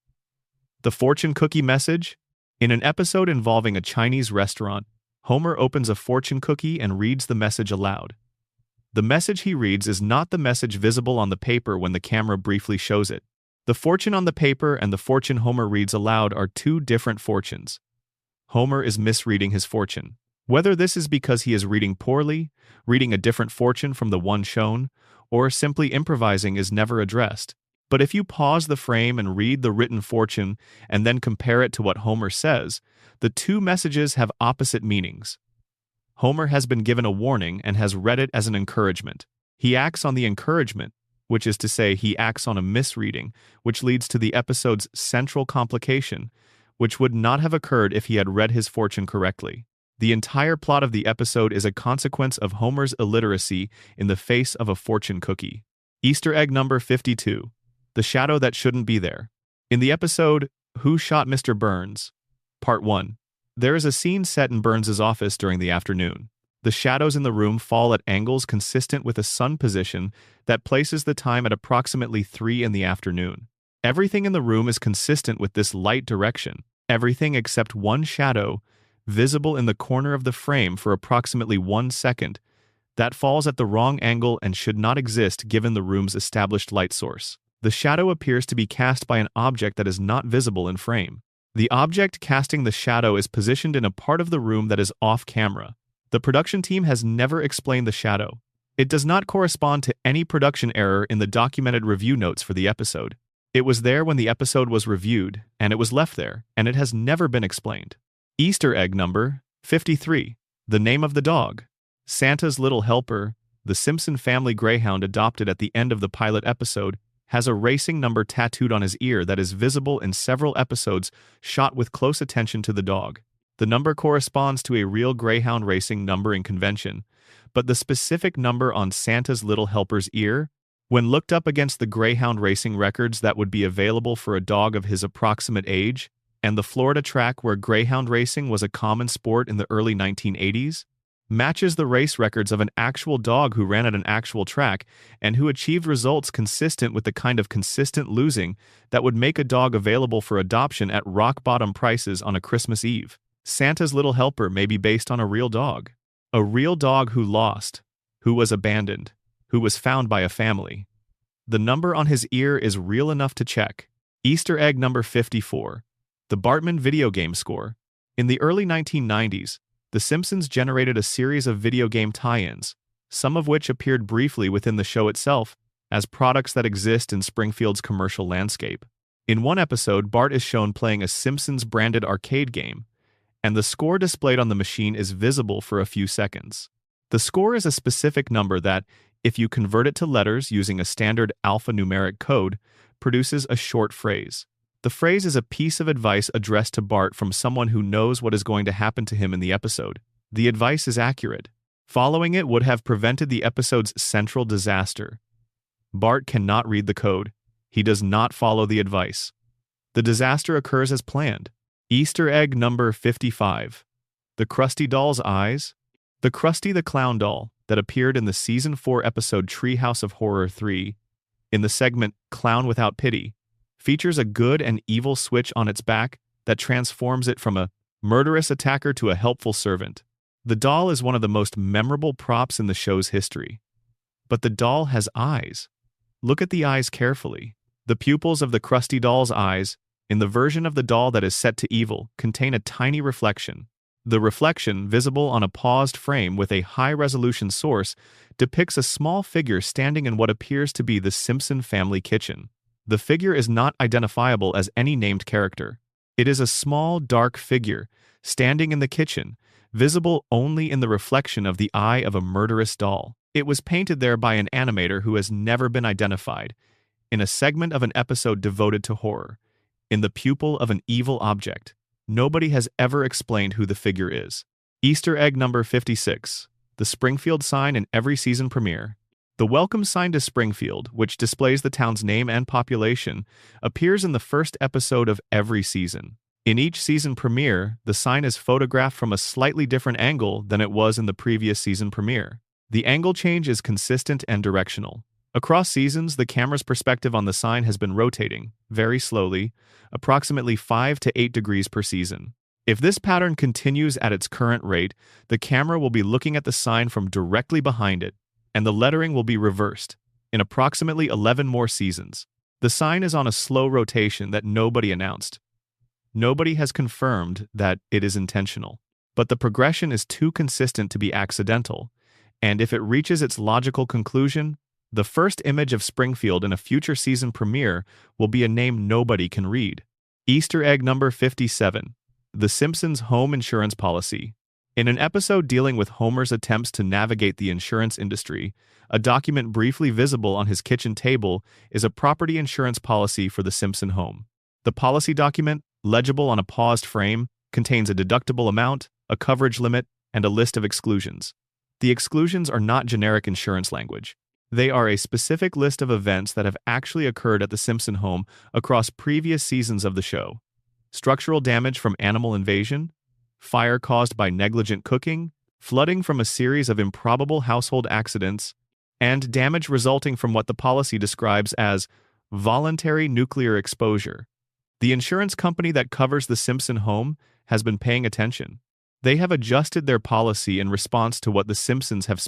The fortune cookie message? In an episode involving a Chinese restaurant, Homer opens a fortune cookie and reads the message aloud. The message he reads is not the message visible on the paper when the camera briefly shows it. The fortune on the paper and the fortune Homer reads aloud are two different fortunes. Homer is misreading his fortune. Whether this is because he is reading poorly, reading a different fortune from the one shown, or simply improvising is never addressed. But if you pause the frame and read the written fortune and then compare it to what Homer says, the two messages have opposite meanings. Homer has been given a warning and has read it as an encouragement. He acts on the encouragement, which is to say he acts on a misreading, which leads to the episode's central complication, which would not have occurred if he had read his fortune correctly. The entire plot of the episode is a consequence of Homer's illiteracy in the face of a fortune cookie. Easter egg number 52. The shadow that shouldn't be there. In the episode, Who Shot Mr. Burns? Part 1. There is a scene set in Burns's office during the afternoon. The shadows in the room fall at angles consistent with a sun position that places the time at approximately 3 in the afternoon. Everything in the room is consistent with this light direction, everything except one shadow, visible in the corner of the frame for approximately 1 second, that falls at the wrong angle and should not exist given the room's established light source. The shadow appears to be cast by an object that is not visible in frame. The object casting the shadow is positioned in a part of the room that is off camera. The production team has never explained the shadow. It does not correspond to any production error in the documented review notes for the episode. It was there when the episode was reviewed, and it was left there, and it has never been explained. Easter egg number 53. The name of the dog. Santa's Little Helper, the Simpson family greyhound adopted at the end of the pilot episode, has a racing number tattooed on his ear that is visible in several episodes shot with close attention to the dog. The number corresponds to a real greyhound racing numbering convention, but the specific number on Santa's Little Helper's ear, when looked up against the greyhound racing records that would be available for a dog of his approximate age, and the Florida track where greyhound racing was a common sport in the early 1980s, matches the race records of an actual dog who ran at an actual track and who achieved results consistent with the kind of consistent losing that would make a dog available for adoption at rock-bottom prices on a Christmas Eve. Santa's Little Helper may be based on a real dog who lost, who was abandoned, who was found by a family. The number on his ear is real enough to check. Easter egg number 54. The Bartman video game score. In the early 1990s, The Simpsons generated a series of video game tie-ins, some of which appeared briefly within the show itself as products that exist in Springfield's commercial landscape. In one episode, Bart is shown playing a Simpsons-branded arcade game, and the score displayed on the machine is visible for a few seconds. The score is a specific number that, if you convert it to letters using a standard alphanumeric code, produces a short phrase. The phrase is a piece of advice addressed to Bart from someone who knows what is going to happen to him in the episode. The advice is accurate. Following it would have prevented the episode's central disaster. Bart cannot read the code. He does not follow the advice. The disaster occurs as planned. Easter egg number 55. The Krusty Doll's eyes. The Krusty the Clown doll that appeared in the Season 4 episode Treehouse of Horror 3, in the segment Clown Without Pity, features a good and evil switch on its back that transforms it from a murderous attacker to a helpful servant. The doll is one of the most memorable props in the show's history. But the doll has eyes. Look at the eyes carefully. The pupils of the Krusty doll's eyes, in the version of the doll that is set to evil, contain a tiny reflection. The reflection, visible on a paused frame with a high-resolution source, depicts a small figure standing in what appears to be the Simpson family kitchen. The figure is not identifiable as any named character. It is a small, dark figure, standing in the kitchen, visible only in the reflection of the eye of a murderous doll. It was painted there by an animator who has never been identified, in a segment of an episode devoted to horror, in the pupil of an evil object. Nobody has ever explained who the figure is. Easter egg number 56. The Springfield sign in every season premiere. The welcome sign to Springfield, which displays the town's name and population, appears in the first episode of every season. In each season premiere, the sign is photographed from a slightly different angle than it was in the previous season premiere. The angle change is consistent and directional. Across seasons, the camera's perspective on the sign has been rotating, very slowly, approximately 5 to 8 degrees per season. If this pattern continues at its current rate, the camera will be looking at the sign from directly behind it, and the lettering will be reversed, in approximately 11 more seasons. The sign is on a slow rotation that nobody announced. Nobody has confirmed that it is intentional. But the progression is too consistent to be accidental, and if it reaches its logical conclusion, the first image of Springfield in a future season premiere will be a name nobody can read. Easter egg number 57. The Simpsons home insurance policy. In an episode dealing with Homer's attempts to navigate the insurance industry, a document briefly visible on his kitchen table is a property insurance policy for the Simpson home. The policy document, legible on a paused frame, contains a deductible amount, a coverage limit, and a list of exclusions. The exclusions are not generic insurance language. They are a specific list of events that have actually occurred at the Simpson home across previous seasons of the show. Structural damage from animal invasion, fire caused by negligent cooking, flooding from a series of improbable household accidents, and damage resulting from what the policy describes as voluntary nuclear exposure. The insurance company that covers the Simpson home has been paying attention. They have adjusted their policy in response to what the Simpsons have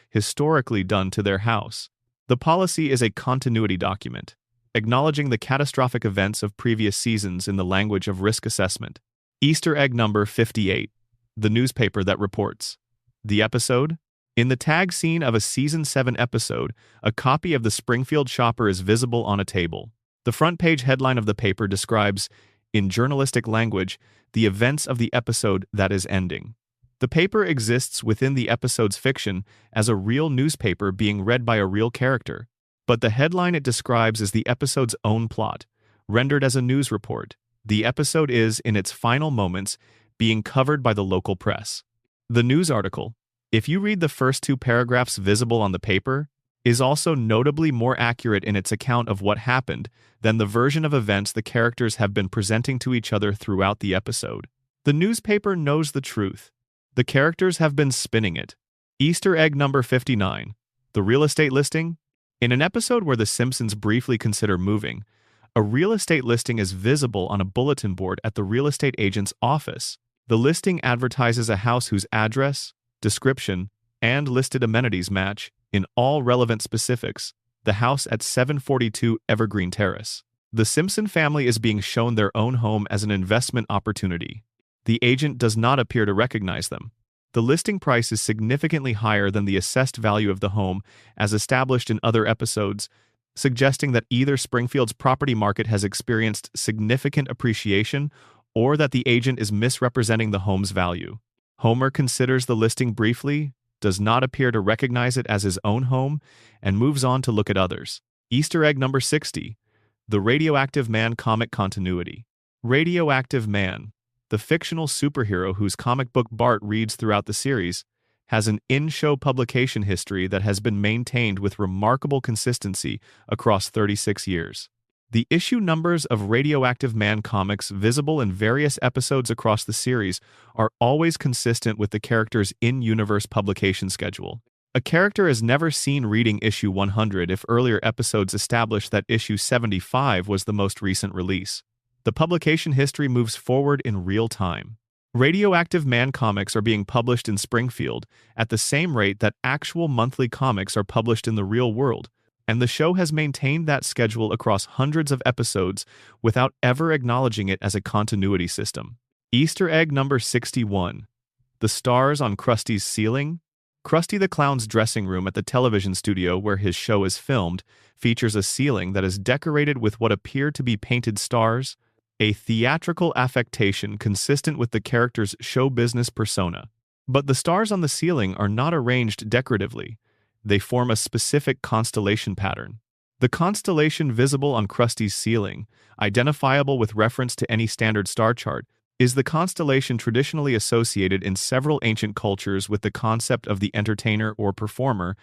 historically done to their house. The policy is a continuity document, acknowledging the catastrophic events of previous seasons in the language of risk assessment. Easter egg number 58. The newspaper that reports. The episode? In the tag scene of a Season 7 episode, a copy of the Springfield Shopper is visible on a table. The front page headline of the paper describes, in journalistic language, the events of the episode that is ending. The paper exists within the episode's fiction as a real newspaper being read by a real character, but the headline it describes is the episode's own plot, rendered as a news report. The episode is, in its final moments, being covered by the local press. The news article, if you read the first two paragraphs visible on the paper, is also notably more accurate in its account of what happened than the version of events the characters have been presenting to each other throughout the episode. The newspaper knows the truth. The characters have been spinning it. Easter egg number 59. The real estate listing? In an episode where the Simpsons briefly consider moving, a real estate listing is visible on a bulletin board at the real estate agent's office. The listing advertises a house whose address, description, and listed amenities match, in all relevant specifics, the house at 742 Evergreen Terrace. The Simpson family is being shown their own home as an investment opportunity. The agent does not appear to recognize them. The listing price is significantly higher than the assessed value of the home as established in other episodes, suggesting that either Springfield's property market has experienced significant appreciation or that the agent is misrepresenting the home's value. Homer considers the listing briefly, does not appear to recognize it as his own home, and moves on to look at others. Easter egg number 60. The Radioactive Man comic continuity. Radioactive Man, the fictional superhero whose comic book Bart reads throughout the series, has an in-show publication history that has been maintained with remarkable consistency across 36 years. The issue numbers of Radioactive Man comics visible in various episodes across the series are always consistent with the character's in-universe publication schedule. A character is never seen reading issue 100 if earlier episodes establish that issue 75 was the most recent release. The publication history moves forward in real time. Radioactive Man comics are being published in Springfield at the same rate that actual monthly comics are published in the real world, and the show has maintained that schedule across hundreds of episodes without ever acknowledging it as a continuity system. Easter egg number 61. The stars on Krusty's ceiling? Krusty the Clown's dressing room at the television studio where his show is filmed features a ceiling that is decorated with what appear to be painted stars, a theatrical affectation consistent with the character's show business persona. But the stars on the ceiling are not arranged decoratively. They form a specific constellation pattern. The constellation visible on Krusty's ceiling, identifiable with reference to any standard star chart, is the constellation traditionally associated in several ancient cultures with the concept of the entertainer or performer,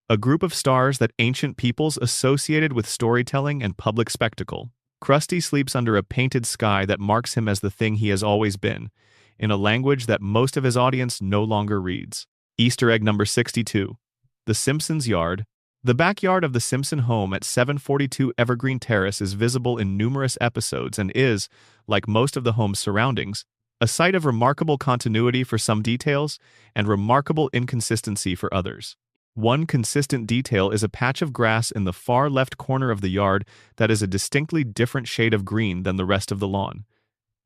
a group of stars that ancient peoples associated with storytelling and public spectacle. Krusty sleeps under a painted sky that marks him as the thing he has always been, in a language that most of his audience no longer reads. Easter egg number 62. The Simpsons' yard. The backyard of the Simpson home at 742 Evergreen Terrace is visible in numerous episodes and is, like most of the home's surroundings, a site of remarkable continuity for some details and remarkable inconsistency for others. One consistent detail is a patch of grass in the far left corner of the yard that is a distinctly different shade of green than the rest of the lawn.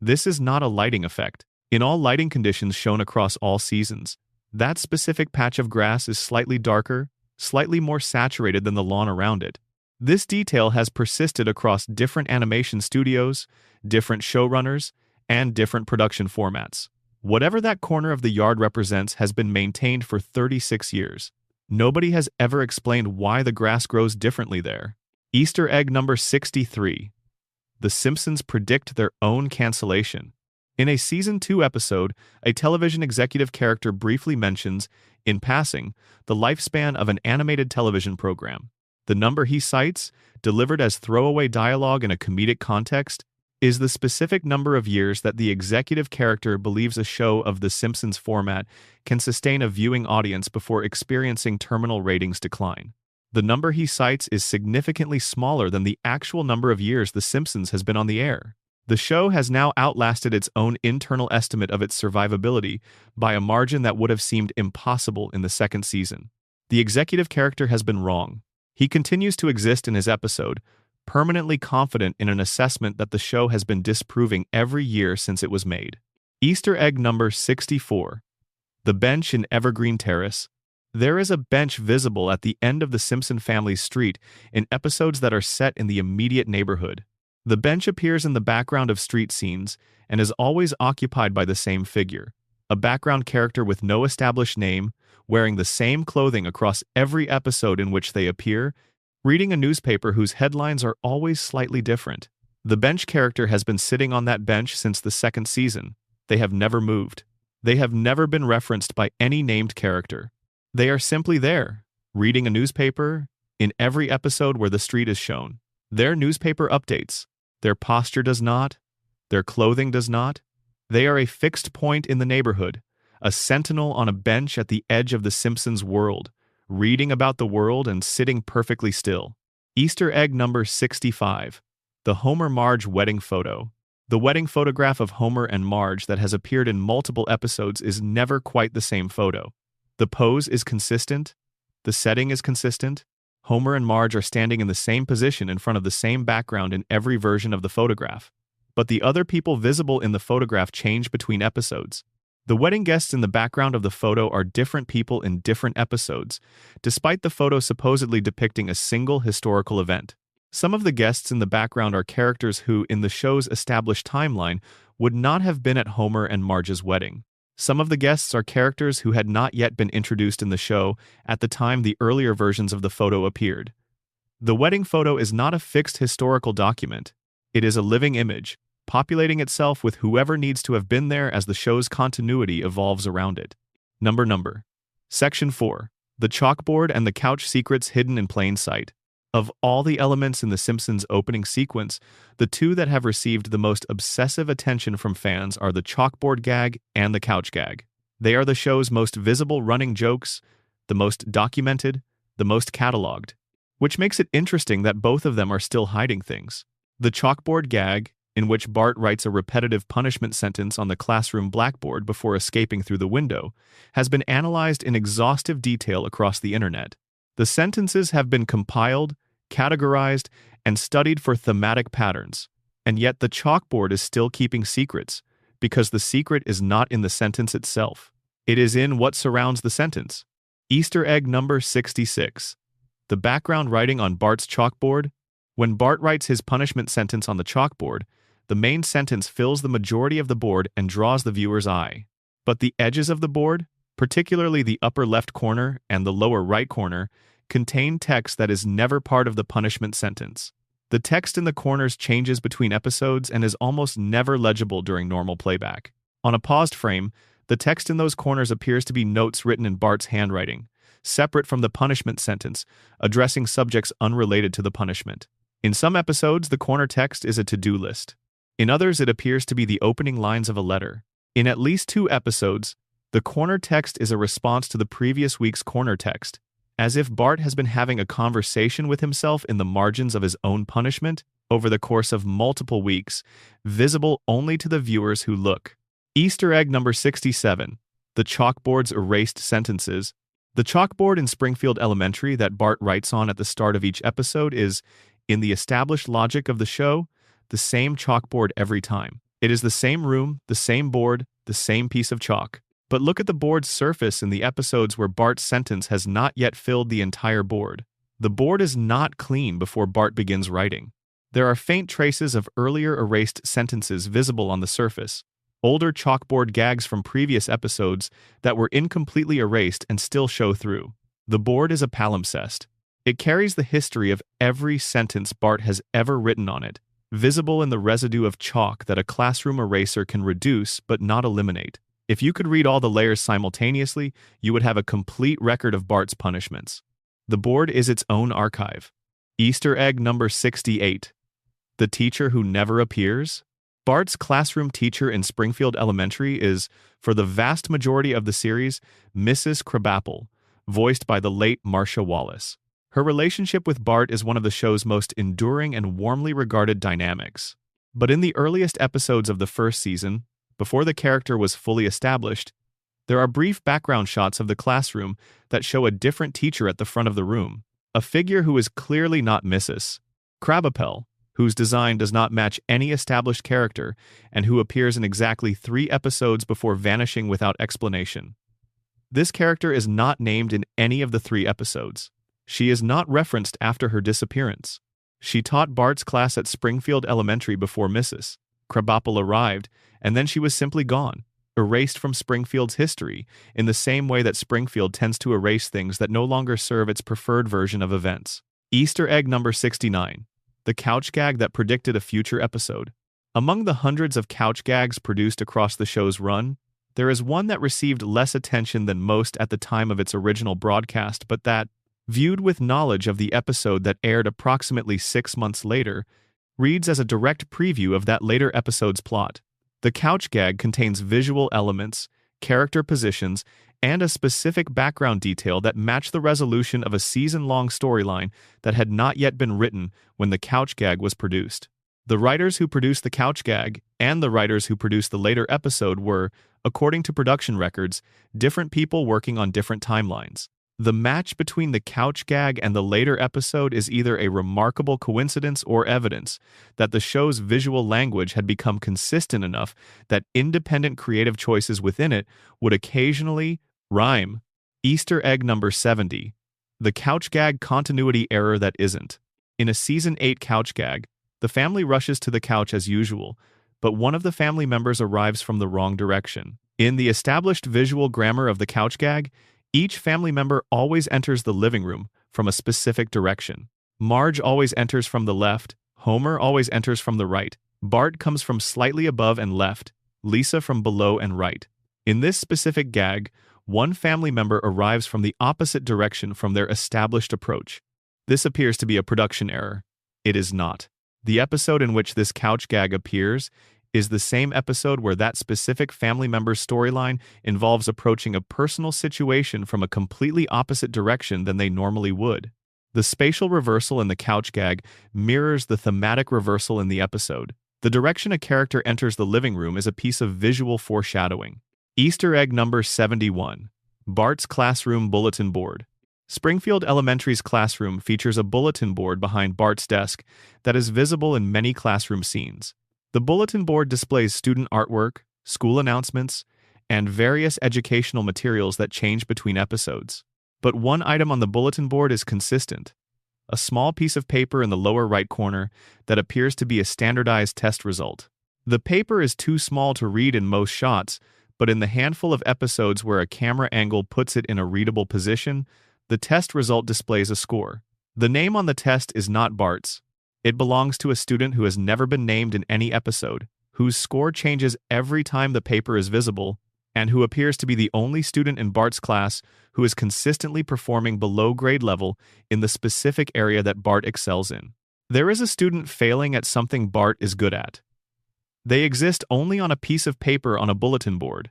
This is not a lighting effect. In all lighting conditions shown across all seasons, that specific patch of grass is slightly darker, slightly more saturated than the lawn around it. This detail has persisted across different animation studios, different showrunners, and different production formats. Whatever that corner of the yard represents has been maintained for 36 years. Nobody has ever explained why the grass grows differently there. Easter egg number 63. The Simpsons predict their own cancellation. In a Season 2 episode, a television executive character briefly mentions, in passing, the lifespan of an animated television program. The number he cites, delivered as throwaway dialogue in a comedic context, is the specific number of years that the executive character believes a show of The Simpsons format can sustain a viewing audience before experiencing terminal ratings decline. The number he cites is significantly smaller than the actual number of years The Simpsons has been on the air. The show has now outlasted its own internal estimate of its survivability by a margin that would have seemed impossible in the second season. The executive character has been wrong. He continues to exist in his episode, permanently confident in an assessment that the show has been disproving every year since it was made. Easter egg number 64. The bench in Evergreen Terrace. There is a bench visible at the end of the Simpson family's street in episodes that are set in the immediate neighborhood. The bench appears in the background of street scenes and is always occupied by the same figure, a background character with no established name, wearing the same clothing across every episode in which they appear, reading a newspaper whose headlines are always slightly different. The bench character has been sitting on that bench since the second season. They have never moved. They have never been referenced by any named character. They are simply there, reading a newspaper, in every episode where the street is shown. Their newspaper updates. Their posture does not. Their clothing does not. They are a fixed point in the neighborhood, a sentinel on a bench at the edge of the Simpsons world, reading about the world and sitting perfectly still. Easter egg number 65. The Homer-Marge wedding photo. The wedding photograph of Homer and Marge that has appeared in multiple episodes is never quite the same photo. The pose is consistent. The setting is consistent. Homer and Marge are standing in the same position in front of the same background in every version of the photograph. But the other people visible in the photograph change between episodes. The wedding guests in the background of the photo are different people in different episodes, despite the photo supposedly depicting a single historical event. Some of the guests in the background are characters who, in the show's established timeline, would not have been at Homer and Marge's wedding. Some of the guests are characters who had not yet been introduced in the show at the time the earlier versions of the photo appeared. The wedding photo is not a fixed historical document. It is a living image, populating itself with whoever needs to have been there as the show's continuity evolves around it. Number. Section 4. The chalkboard and the couch secrets hidden in plain sight. Of all the elements in The Simpsons opening sequence, the two that have received the most obsessive attention from fans are the chalkboard gag and the couch gag. They are the show's most visible running jokes, the most documented, the most cataloged, which makes it interesting that both of them are still hiding things. The chalkboard gag, in which Bart writes a repetitive punishment sentence on the classroom blackboard before escaping through the window, has been analyzed in exhaustive detail across the internet. The sentences have been compiled, categorized, and studied for thematic patterns, and yet the chalkboard is still keeping secrets, because the secret is not in the sentence itself. It is in what surrounds the sentence. Easter egg number 66. The background writing on Bart's chalkboard. When Bart writes his punishment sentence on the chalkboard, the main sentence fills the majority of the board and draws the viewer's eye. But the edges of the board, particularly the upper left corner and the lower right corner, contain text that is never part of the punishment sentence. The text in the corners changes between episodes and is almost never legible during normal playback. On a paused frame, the text in those corners appears to be notes written in Bart's handwriting, separate from the punishment sentence, addressing subjects unrelated to the punishment. In some episodes, the corner text is a to-do list. In others, it appears to be the opening lines of a letter. In at least 2 episodes, the corner text is a response to the previous week's corner text, as if Bart has been having a conversation with himself in the margins of his own punishment over the course of multiple weeks, visible only to the viewers who look. Easter egg number 67. The chalkboard's erased sentences. The chalkboard in Springfield Elementary that Bart writes on at the start of each episode is, in the established logic of the show, the same chalkboard every time. It is the same room, the same board, the same piece of chalk. But look at the board's surface in the episodes where Bart's sentence has not yet filled the entire board. The board is not clean before Bart begins writing. There are faint traces of earlier erased sentences visible on the surface, older chalkboard gags from previous episodes that were incompletely erased and still show through. The board is a palimpsest. It carries the history of every sentence Bart has ever written on it, visible in the residue of chalk that a classroom eraser can reduce but not eliminate. If you could read all the layers simultaneously, you would have a complete record of Bart's punishments. The board is its own archive. Easter egg number 68. The teacher who never appears. Bart's classroom teacher in Springfield Elementary is, for the vast majority of the series, Mrs. Krabappel, voiced by the late Marcia Wallace. Her relationship with Bart is one of the show's most enduring and warmly regarded dynamics. But in the earliest episodes of the first season, before the character was fully established, there are brief background shots of the classroom that show a different teacher at the front of the room, a figure who is clearly not Mrs. Krabappel, whose design does not match any established character and who appears in exactly 3 episodes before vanishing without explanation. This character is not named in any of the 3 episodes. She is not referenced after her disappearance. She taught Bart's class at Springfield Elementary before Mrs. Krabappel arrived, and then she was simply gone, erased from Springfield's history, in the same way that Springfield tends to erase things that no longer serve its preferred version of events. Easter egg number 69. The couch gag that predicted a future episode. Among the hundreds of couch gags produced across the show's run, there is one that received less attention than most at the time of its original broadcast, but that, viewed with knowledge of the episode that aired approximately 6 months later, reads as a direct preview of that later episode's plot. The couch gag contains visual elements, character positions, and a specific background detail that match the resolution of a season-long storyline that had not yet been written when the couch gag was produced. The writers who produced the couch gag and the writers who produced the later episode were, according to production records, different people working on different timelines. The match between the couch gag and the later episode is either a remarkable coincidence or evidence that the show's visual language had become consistent enough that independent creative choices within it would occasionally rhyme. Easter egg number 70. The couch gag continuity error that isn't. In a Season 8 couch gag, the family rushes to the couch as usual, but one of the family members arrives from the wrong direction. In the established visual grammar of the couch gag, each family member always enters the living room from a specific direction. Marge always enters from the left, Homer always enters from the right, Bart comes from slightly above and left, Lisa from below and right. In this specific gag, one family member arrives from the opposite direction from their established approach. This appears to be a production error. It is not. The episode in which this couch gag appears is the same episode where that specific family member's storyline involves approaching a personal situation from a completely opposite direction than they normally would. The spatial reversal in the couch gag mirrors the thematic reversal in the episode. The direction a character enters the living room is a piece of visual foreshadowing. Easter egg number 71. Bart's classroom bulletin board. Springfield Elementary's classroom features a bulletin board behind Bart's desk that is visible in many classroom scenes. The bulletin board displays student artwork, school announcements, and various educational materials that change between episodes. But one item on the bulletin board is consistent: a small piece of paper in the lower right corner that appears to be a standardized test result. The paper is too small to read in most shots, but in the handful of episodes where a camera angle puts it in a readable position, the test result displays a score. The name on the test is not Bart's. It belongs to a student who has never been named in any episode, whose score changes every time the paper is visible, and who appears to be the only student in Bart's class who is consistently performing below grade level in the specific area that Bart excels in. There is a student failing at something Bart is good at. They exist only on a piece of paper on a bulletin board.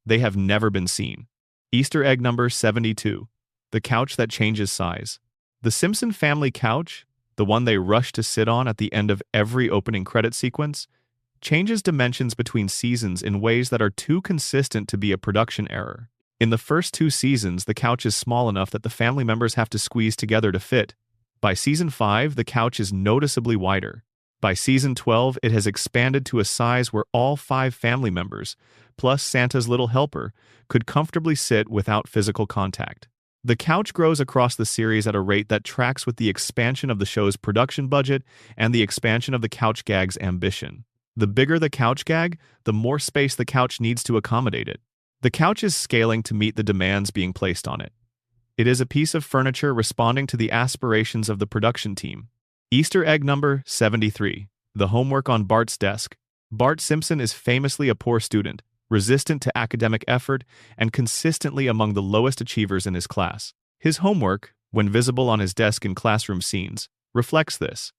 They have never been seen. Easter egg number 72. The couch that changes size. The Simpson family couch, the one they rush to sit on at the end of every opening credit sequence, changes dimensions between seasons in ways that are too consistent to be a production error. In the first 2 seasons, the couch is small enough that the family members have to squeeze together to fit. By season 5, the couch is noticeably wider. By season 12, it has expanded to a size where all 5 family members, plus Santa's little helper, could comfortably sit without physical contact. The couch grows across the series at a rate that tracks with the expansion of the show's production budget and the expansion of the couch gag's ambition. The bigger the couch gag, the more space the couch needs to accommodate it. The couch is scaling to meet the demands being placed on it. It is a piece of furniture responding to the aspirations of the production team. Easter egg number 73. The homework on Bart's desk. Bart Simpson is famously a poor student, resistant to academic effort, and consistently among the lowest achievers in his class. His homework, when visible on his desk in classroom scenes, reflects this.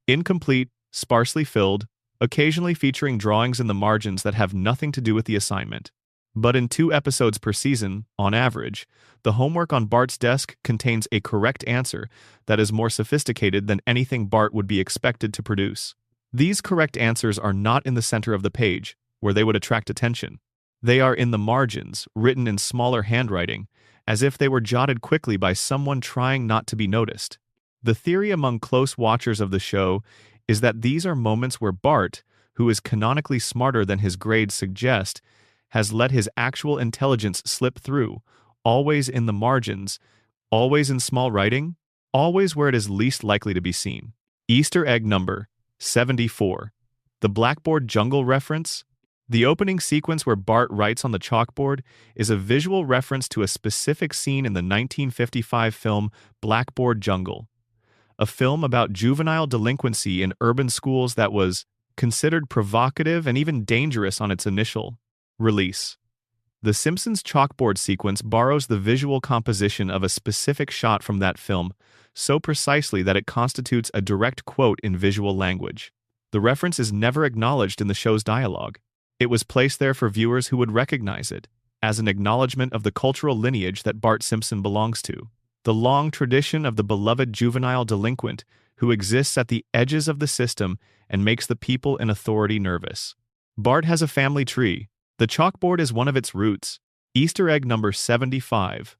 Incomplete, sparsely filled, occasionally featuring drawings in the margins that have nothing to do with the assignment. But in 2 episodes per season, on average, the homework on Bart's desk contains a correct answer that is more sophisticated than anything Bart would be expected to produce. These correct answers are not in the center of the page, where they would attract attention. They are in the margins, written in smaller handwriting, as if they were jotted quickly by someone trying not to be noticed. The theory among close watchers of the show is that these are moments where Bart, who is canonically smarter than his grades suggest, has let his actual intelligence slip through, always in the margins, always in small writing, always where it is least likely to be seen. Easter egg number 74. The blackboard jungle reference. The opening sequence where Bart writes on the chalkboard is a visual reference to a specific scene in the 1955 film Blackboard Jungle, a film about juvenile delinquency in urban schools that was considered provocative and even dangerous on its initial release. The Simpsons chalkboard sequence borrows the visual composition of a specific shot from that film so precisely that it constitutes a direct quote in visual language. The reference is never acknowledged in the show's dialogue. It was placed there for viewers who would recognize it, as an acknowledgement of the cultural lineage that Bart Simpson belongs to. The long tradition of the beloved juvenile delinquent who exists at the edges of the system and makes the people in authority nervous. Bart has a family tree. The chalkboard is one of its roots. Easter egg number 75.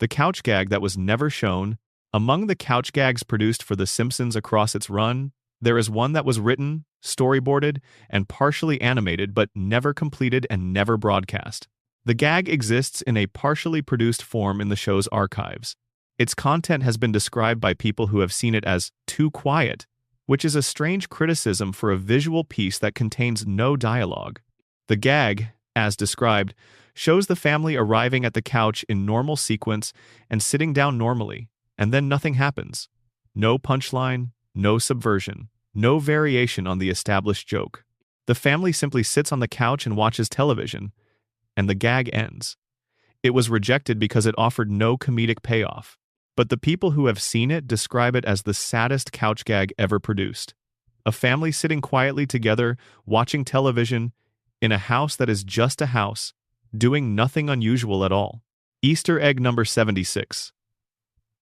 The couch gag that was never shown. Among the couch gags produced for The Simpsons across its run, there is one that was written, storyboarded, and partially animated but never completed and never broadcast. The gag exists in a partially produced form in the show's archives. Its content has been described by people who have seen it as too quiet, which is a strange criticism for a visual piece that contains no dialogue. The gag, as described, shows the family arriving at the couch in normal sequence and sitting down normally, and then nothing happens. No punchline, no subversion, no variation on the established joke. The family simply sits on the couch and watches television, and the gag ends. It was rejected because it offered no comedic payoff, but the people who have seen it describe it as the saddest couch gag ever produced. A family sitting quietly together, watching television, in a house that is just a house, doing nothing unusual at all. Easter egg number 76.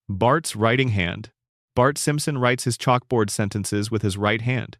Bart's writing hand. Bart Simpson writes his chalkboard sentences with his right hand.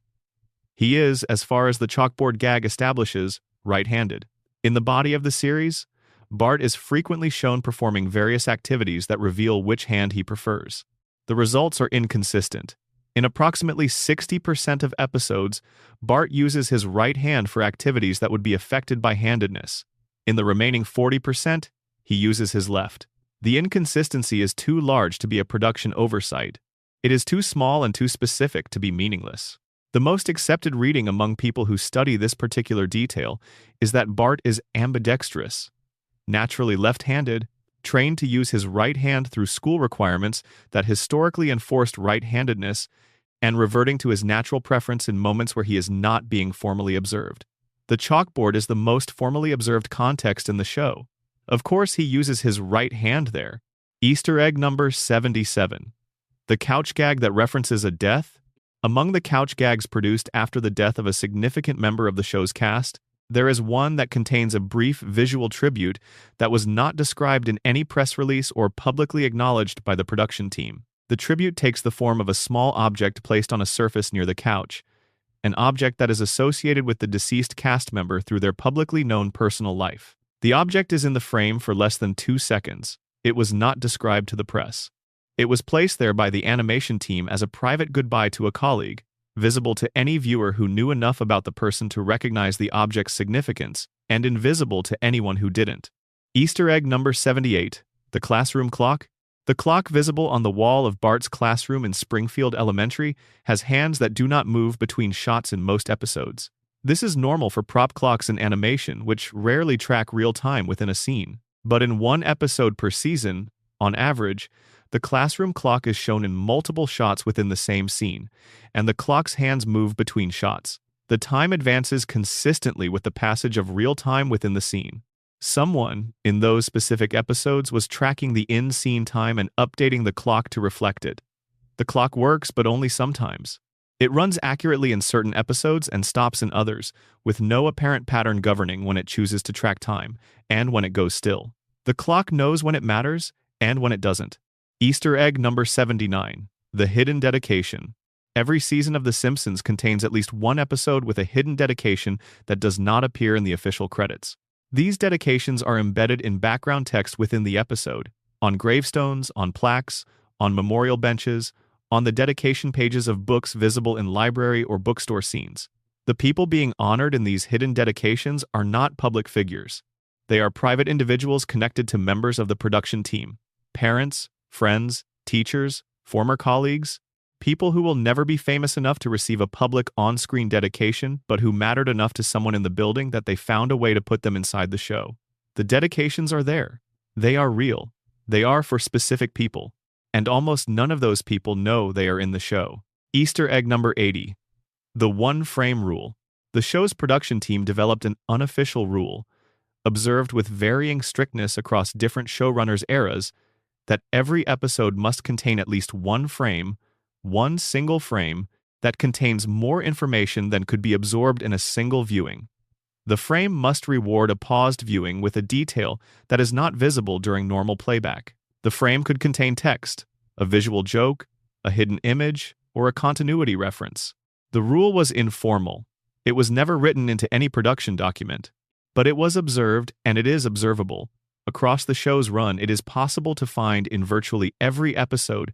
He is, as far as the chalkboard gag establishes, right-handed. In the body of the series, Bart is frequently shown performing various activities that reveal which hand he prefers. The results are inconsistent. In approximately 60% of episodes, Bart uses his right hand for activities that would be affected by handedness. In the remaining 40%, he uses his left. The inconsistency is too large to be a production oversight. It is too small and too specific to be meaningless. The most accepted reading among people who study this particular detail is that Bart is ambidextrous, naturally left-handed, trained to use his right hand through school requirements that historically enforced right-handedness, and reverting to his natural preference in moments where he is not being formally observed. The chalkboard is the most formally observed context in the show. Of course, he uses his right hand there. Easter egg number 77. The couch gag that references a death. Among the couch gags produced after the death of a significant member of the show's cast, there is one that contains a brief visual tribute that was not described in any press release or publicly acknowledged by the production team. The tribute takes the form of a small object placed on a surface near the couch, an object that is associated with the deceased cast member through their publicly known personal life. The object is in the frame for less than 2 seconds. It was not described to the press. It was placed there by the animation team as a private goodbye to a colleague, visible to any viewer who knew enough about the person to recognize the object's significance, and invisible to anyone who didn't. Easter egg number 78. The classroom clock. The clock visible on the wall of Bart's classroom in Springfield Elementary has hands that do not move between shots in most episodes. This is normal for prop clocks in animation, which rarely track real time within a scene. But in 1 episode per season, on average, the classroom clock is shown in multiple shots within the same scene, and the clock's hands move between shots. The time advances consistently with the passage of real time within the scene. Someone, in those specific episodes, was tracking the in-scene time and updating the clock to reflect it. The clock works, but only sometimes. It runs accurately in certain episodes and stops in others, with no apparent pattern governing when it chooses to track time and when it goes still. The clock knows when it matters and when it doesn't. Easter egg number 79. The hidden dedication. Every season of The Simpsons contains at least one episode with a hidden dedication that does not appear in the official credits. These dedications are embedded in background text within the episode, on gravestones, on plaques, on memorial benches, on the dedication pages of books visible in library or bookstore scenes. The people being honored in these hidden dedications are not public figures. They are private individuals connected to members of the production team, parents, friends, teachers, former colleagues, people who will never be famous enough to receive a public on-screen dedication, but who mattered enough to someone in the building that they found a way to put them inside the show. The dedications are there. They are real. They are for specific people. And almost none of those people know they are in the show. Easter egg number 80. The one-frame rule. The show's production team developed an unofficial rule, observed with varying strictness across different showrunners' eras, that every episode must contain at least one frame, one single frame, that contains more information than could be absorbed in a single viewing. The frame must reward a paused viewing with a detail that is not visible during normal playback. The frame could contain text, a visual joke, a hidden image, or a continuity reference. The rule was informal. It was never written into any production document, but it was observed and it is observable. Across the show's run, it is possible to find in virtually every episode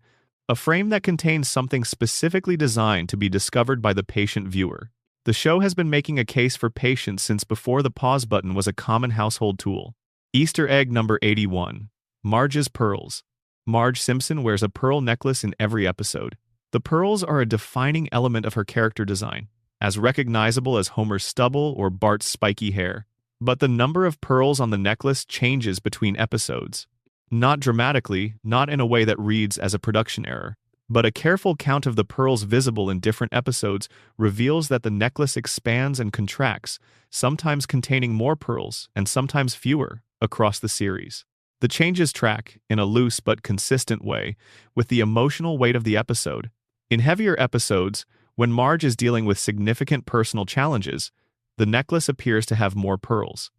a frame that contains something specifically designed to be discovered by the patient viewer. The show has been making a case for patience since before the pause button was a common household tool. Easter egg number 81. Marge's pearls. Marge Simpson wears a pearl necklace in every episode. The pearls are a defining element of her character design, as recognizable as Homer's stubble or Bart's spiky hair. But the number of pearls on the necklace changes between episodes. Not dramatically, not in a way that reads as a production error, but a careful count of the pearls visible in different episodes reveals that the necklace expands and contracts, sometimes containing more pearls and sometimes fewer, across the series. The changes track, in a loose but consistent way, with the emotional weight of the episode. In heavier episodes, when Marge is dealing with significant personal challenges, the necklace appears to have more pearls.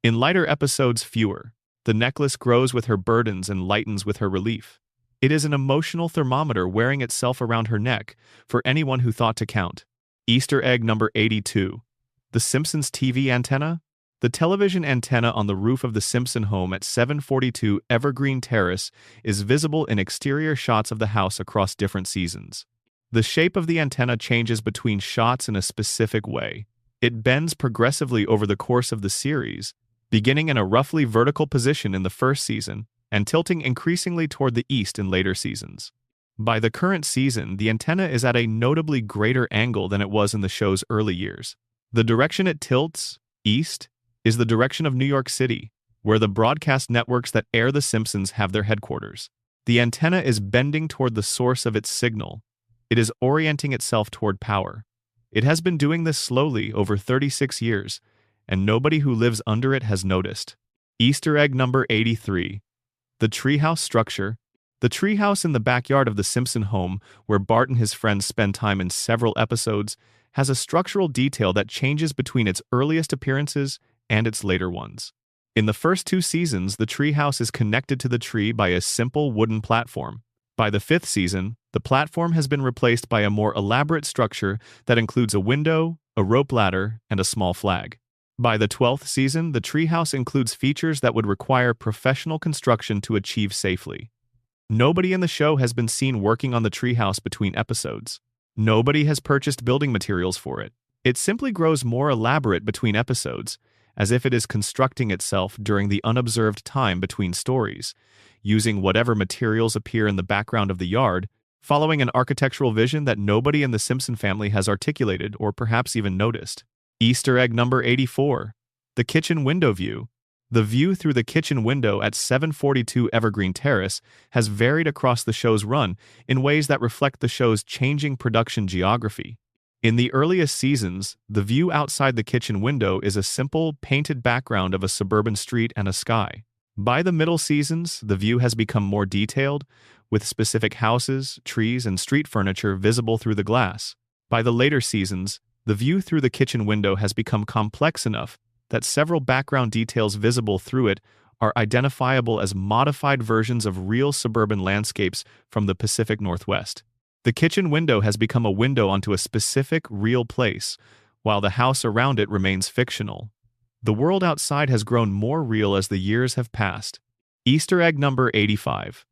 In lighter episodes, fewer. The necklace grows with her burdens and lightens with her relief. It is an emotional thermometer wearing itself around her neck for anyone who thought to count. Easter egg number 82. The Simpsons TV antenna? The television antenna on the roof of the Simpson home at 742 Evergreen Terrace is visible in exterior shots of the house across different seasons. The shape of the antenna changes between shots in a specific way. It bends progressively over the course of the series, beginning in a roughly vertical position in the first season and tilting increasingly toward the east in later seasons. By the current season, the antenna is at a notably greater angle than it was in the show's early years. The direction it tilts, east, is the direction of New York City, where the broadcast networks that air The Simpsons have their headquarters. The antenna is bending toward the source of its signal. It is orienting itself toward power. It has been doing this slowly over 36 years, and nobody who lives under it has noticed. Easter egg number 83. The treehouse structure. The treehouse in the backyard of the Simpson home, where Bart and his friends spend time in several episodes, has a structural detail that changes between its earliest appearances and its later ones. In the first 2 seasons, the treehouse is connected to the tree by a simple wooden platform. By the 5th season, the platform has been replaced by a more elaborate structure that includes a window, a rope ladder, and a small flag. By the 12th season, the treehouse includes features that would require professional construction to achieve safely. Nobody in the show has been seen working on the treehouse between episodes. Nobody has purchased building materials for it. It simply grows more elaborate between episodes, as if it is constructing itself during the unobserved time between stories, using whatever materials appear in the background of the yard, following an architectural vision that nobody in the Simpson family has articulated or perhaps even noticed. Easter egg number 84. The kitchen window view. The view through the kitchen window at 742 Evergreen Terrace has varied across the show's run in ways that reflect the show's changing production geography. In the earliest seasons, the view outside the kitchen window is a simple, painted background of a suburban street and a sky. By the middle seasons, the view has become more detailed, with specific houses, trees, and street furniture visible through the glass. By the later seasons, the view through the kitchen window has become complex enough that several background details visible through it are identifiable as modified versions of real suburban landscapes from the Pacific Northwest. The kitchen window has become a window onto a specific, real place, while the house around it remains fictional. The world outside has grown more real as the years have passed. Easter egg number 85.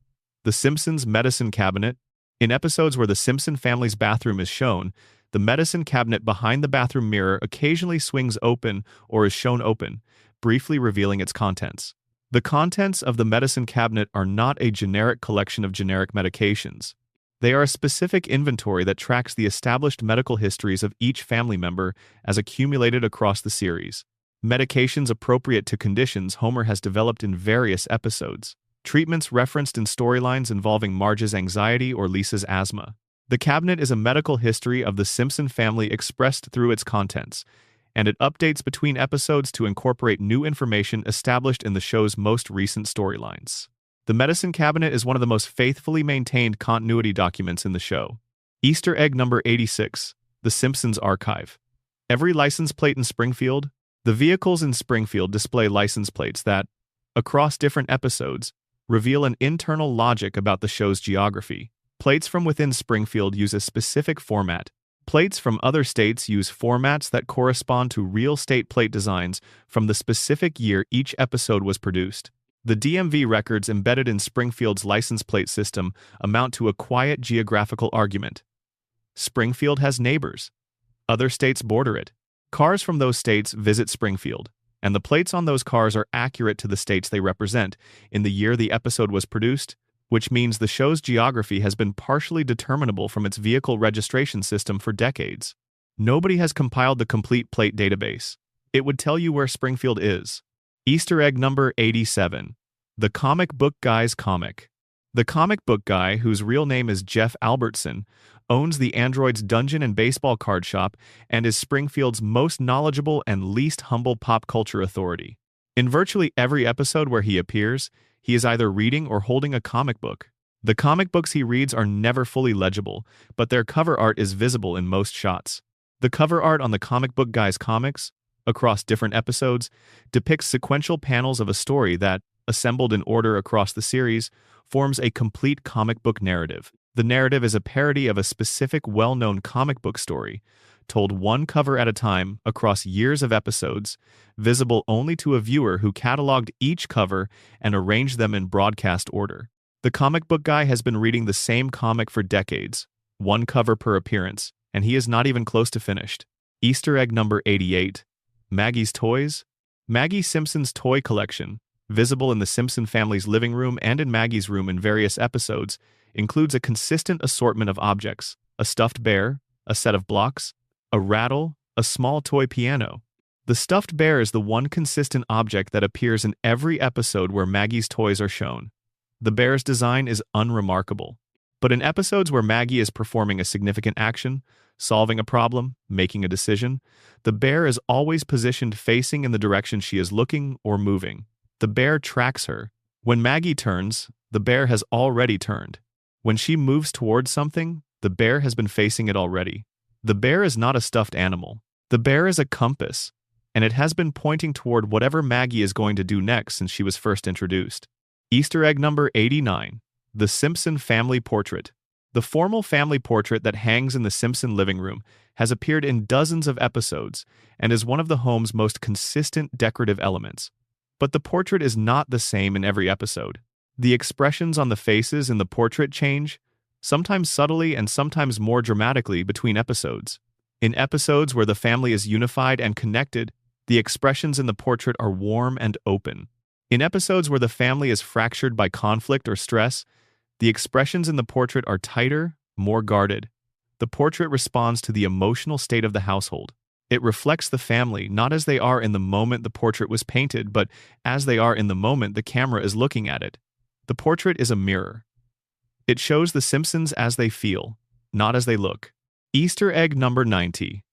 The Simpsons medicine cabinet. In episodes where the Simpson family's bathroom is shown, the medicine cabinet behind the bathroom mirror occasionally swings open or is shown open, briefly revealing its contents. The contents of the medicine cabinet are not a generic collection of generic medications. They are a specific inventory that tracks the established medical histories of each family member as accumulated across the series. Medications appropriate to conditions Homer has developed in various episodes. Treatments referenced in storylines involving Marge's anxiety or Lisa's asthma. The cabinet is a medical history of the Simpson family expressed through its contents, and it updates between episodes to incorporate new information established in the show's most recent storylines. The medicine cabinet is one of the most faithfully maintained continuity documents in the show. Easter egg number 86. The Simpsons archive. Every license plate in Springfield. The vehicles in Springfield display license plates that, across different episodes, reveal an internal logic about the show's geography. Plates from within Springfield use a specific format. Plates from other states use formats that correspond to real state plate designs from the specific year each episode was produced. The DMV records embedded in Springfield's license plate system amount to a quiet geographical argument. Springfield has neighbors. Other states border it. Cars from those states visit Springfield, and the plates on those cars are accurate to the states they represent in the year the episode was produced, which means the show's geography has been partially determinable from its vehicle registration system for decades. Nobody has compiled the complete plate database. It would tell you where Springfield is. Easter egg number 87. The Comic Book Guy's comic. The comic book guy, whose real name is Jeff Albertson, owns the Android's Dungeon and Baseball card shop and is Springfield's most knowledgeable and least humble pop culture authority. In virtually every episode where he appears, he is either reading or holding a comic book. The comic books he reads are never fully legible, but their cover art is visible in most shots. The cover art on the Comic Book Guy's comics, across different episodes, depicts sequential panels of a story that, assembled in order across the series, forms a complete comic book narrative. The narrative is a parody of a specific well-known comic book story, told one cover at a time across years of episodes, visible only to a viewer who cataloged each cover and arranged them in broadcast order. The comic book guy has been reading the same comic for decades, one cover per appearance, and he is not even close to finished. Easter egg number 88. Maggie's toys. Maggie Simpson's toy collection, visible in the Simpson family's living room and in Maggie's room in various episodes, includes a consistent assortment of objects: a stuffed bear, a set of blocks, a rattle, a small toy piano. The stuffed bear is the one consistent object that appears in every episode where Maggie's toys are shown. The bear's design is unremarkable, but in episodes where Maggie is performing a significant action, solving a problem, making a decision, the bear is always positioned facing in the direction she is looking or moving. The bear tracks her. When Maggie turns, the bear has already turned. When she moves towards something, the bear has been facing it already. The bear is not a stuffed animal. The bear is a compass, and it has been pointing toward whatever Maggie is going to do next since she was first introduced. Easter egg number 89. The Simpson family portrait. The formal family portrait that hangs in the Simpson living room has appeared in dozens of episodes and is one of the home's most consistent decorative elements. But the portrait is not the same in every episode. The expressions on the faces in the portrait change, sometimes subtly and sometimes more dramatically between episodes. In episodes where the family is unified and connected, the expressions in the portrait are warm and open. In episodes where the family is fractured by conflict or stress, the expressions in the portrait are tighter, more guarded. The portrait responds to the emotional state of the household. It reflects the family not as they are in the moment the portrait was painted, but as they are in the moment the camera is looking at it. The portrait is a mirror. It shows the Simpsons as they feel, not as they look. Easter egg number 90.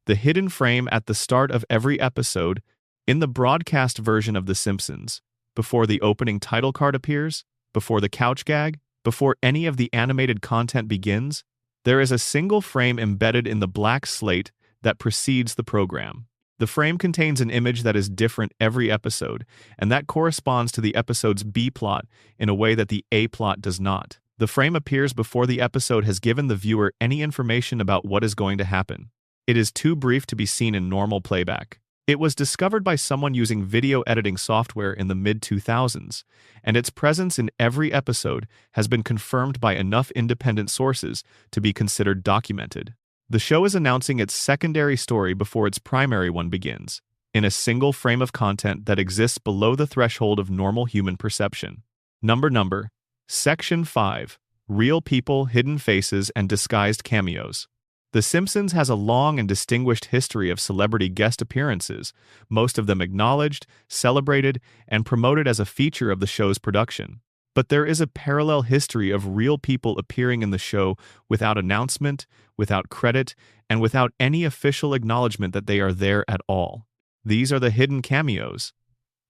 The hidden frame at the start of every episode, in the broadcast version of The Simpsons, before the opening title card appears, before the couch gag, before any of the animated content begins, There is a single frame embedded in the black slate that precedes the program. The frame contains an image that is different every episode, and that corresponds to the episode's B plot in a way that the A plot does not. The frame appears before the episode has given the viewer any information about what is going to happen. It is too brief to be seen in normal playback. It was discovered by someone using video editing software in the mid-2000s, and its presence in every episode has been confirmed by enough independent sources to be considered documented. The show is announcing its secondary story before its primary one begins, in a single frame of content that exists below the threshold of normal human perception. Number. Section 5. Real people, hidden faces, and disguised cameos. The Simpsons has a long and distinguished history of celebrity guest appearances, most of them acknowledged, celebrated, and promoted as a feature of the show's production. But there is a parallel history of real people appearing in the show without announcement, without credit, and without any official acknowledgement that they are there at all. These are the hidden cameos.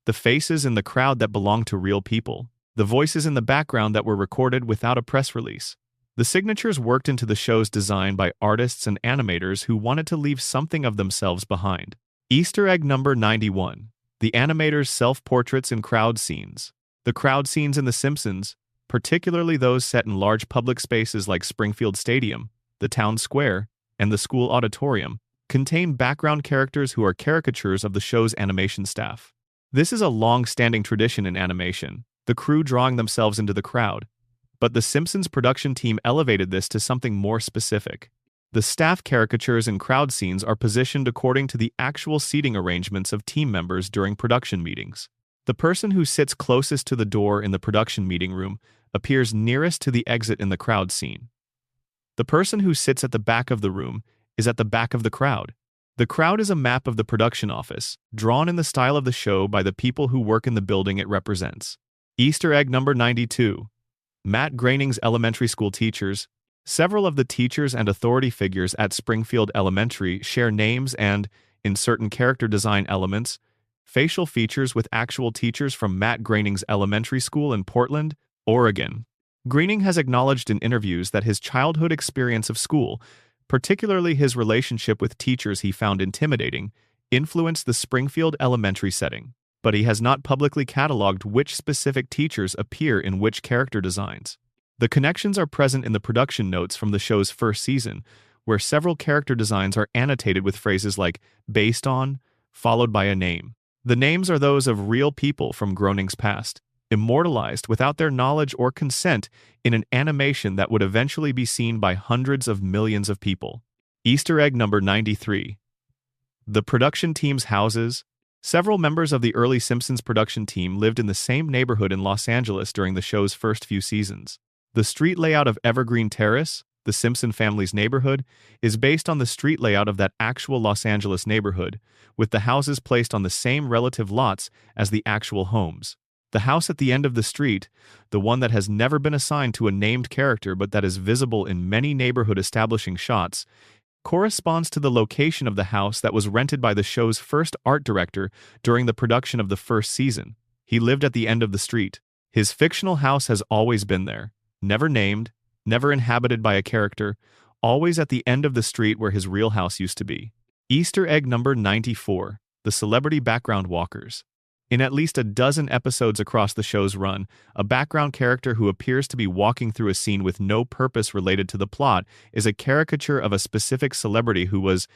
The faces in the crowd that belong to real people. The voices in the background that were recorded without a press release. The signatures worked into the show's design by artists and animators who wanted to leave something of themselves behind. Easter egg number 91. The animators' self-portraits in crowd scenes. The crowd scenes in The Simpsons, particularly those set in large public spaces like Springfield Stadium, the town square, and the school auditorium, contain background characters who are caricatures of the show's animation staff. This is a long-standing tradition in animation, the crew drawing themselves into the crowd. But the Simpsons production team elevated this to something more specific. The staff caricatures and crowd scenes are positioned according to the actual seating arrangements of team members during production meetings. The person who sits closest to the door in the production meeting room appears nearest to the exit in the crowd scene. The person who sits at the back of the room is at the back of the crowd. The crowd is a map of the production office, drawn in the style of the show by the people who work in the building it represents. Easter egg number 92. Matt Groening's elementary school teachers. Several of the teachers and authority figures at Springfield Elementary share names and, in certain character design elements, facial features with actual teachers from Matt Groening's elementary school in Portland, Oregon. Groening has acknowledged in interviews that his childhood experience of school, particularly his relationship with teachers he found intimidating, influenced the Springfield Elementary setting. But he has not publicly cataloged which specific teachers appear in which character designs. The connections are present in the production notes from the show's first season, where several character designs are annotated with phrases like "based on," followed by a name. The names are those of real people from Groening's past, immortalized without their knowledge or consent in an animation that would eventually be seen by hundreds of millions of people. Easter egg number 93. The production team's houses. Several members of the early Simpsons production team lived in the same neighborhood in Los Angeles during the show's first few seasons. The street layout of Evergreen Terrace, the Simpson family's neighborhood, is based on the street layout of that actual Los Angeles neighborhood, with the houses placed on the same relative lots as the actual homes. The house at the end of the street, the one that has never been assigned to a named character but that is visible in many neighborhood establishing shots, corresponds to the location of the house that was rented by the show's first art director during the production of the first season. He lived at the end of the street. His fictional house has always been there, never named, never inhabited by a character, always at the end of the street where his real house used to be. Easter egg number 94. The celebrity background walkers. In at least a dozen episodes across the show's run, a background character who appears to be walking through a scene with no purpose related to the plot is a caricature of a specific celebrity who was,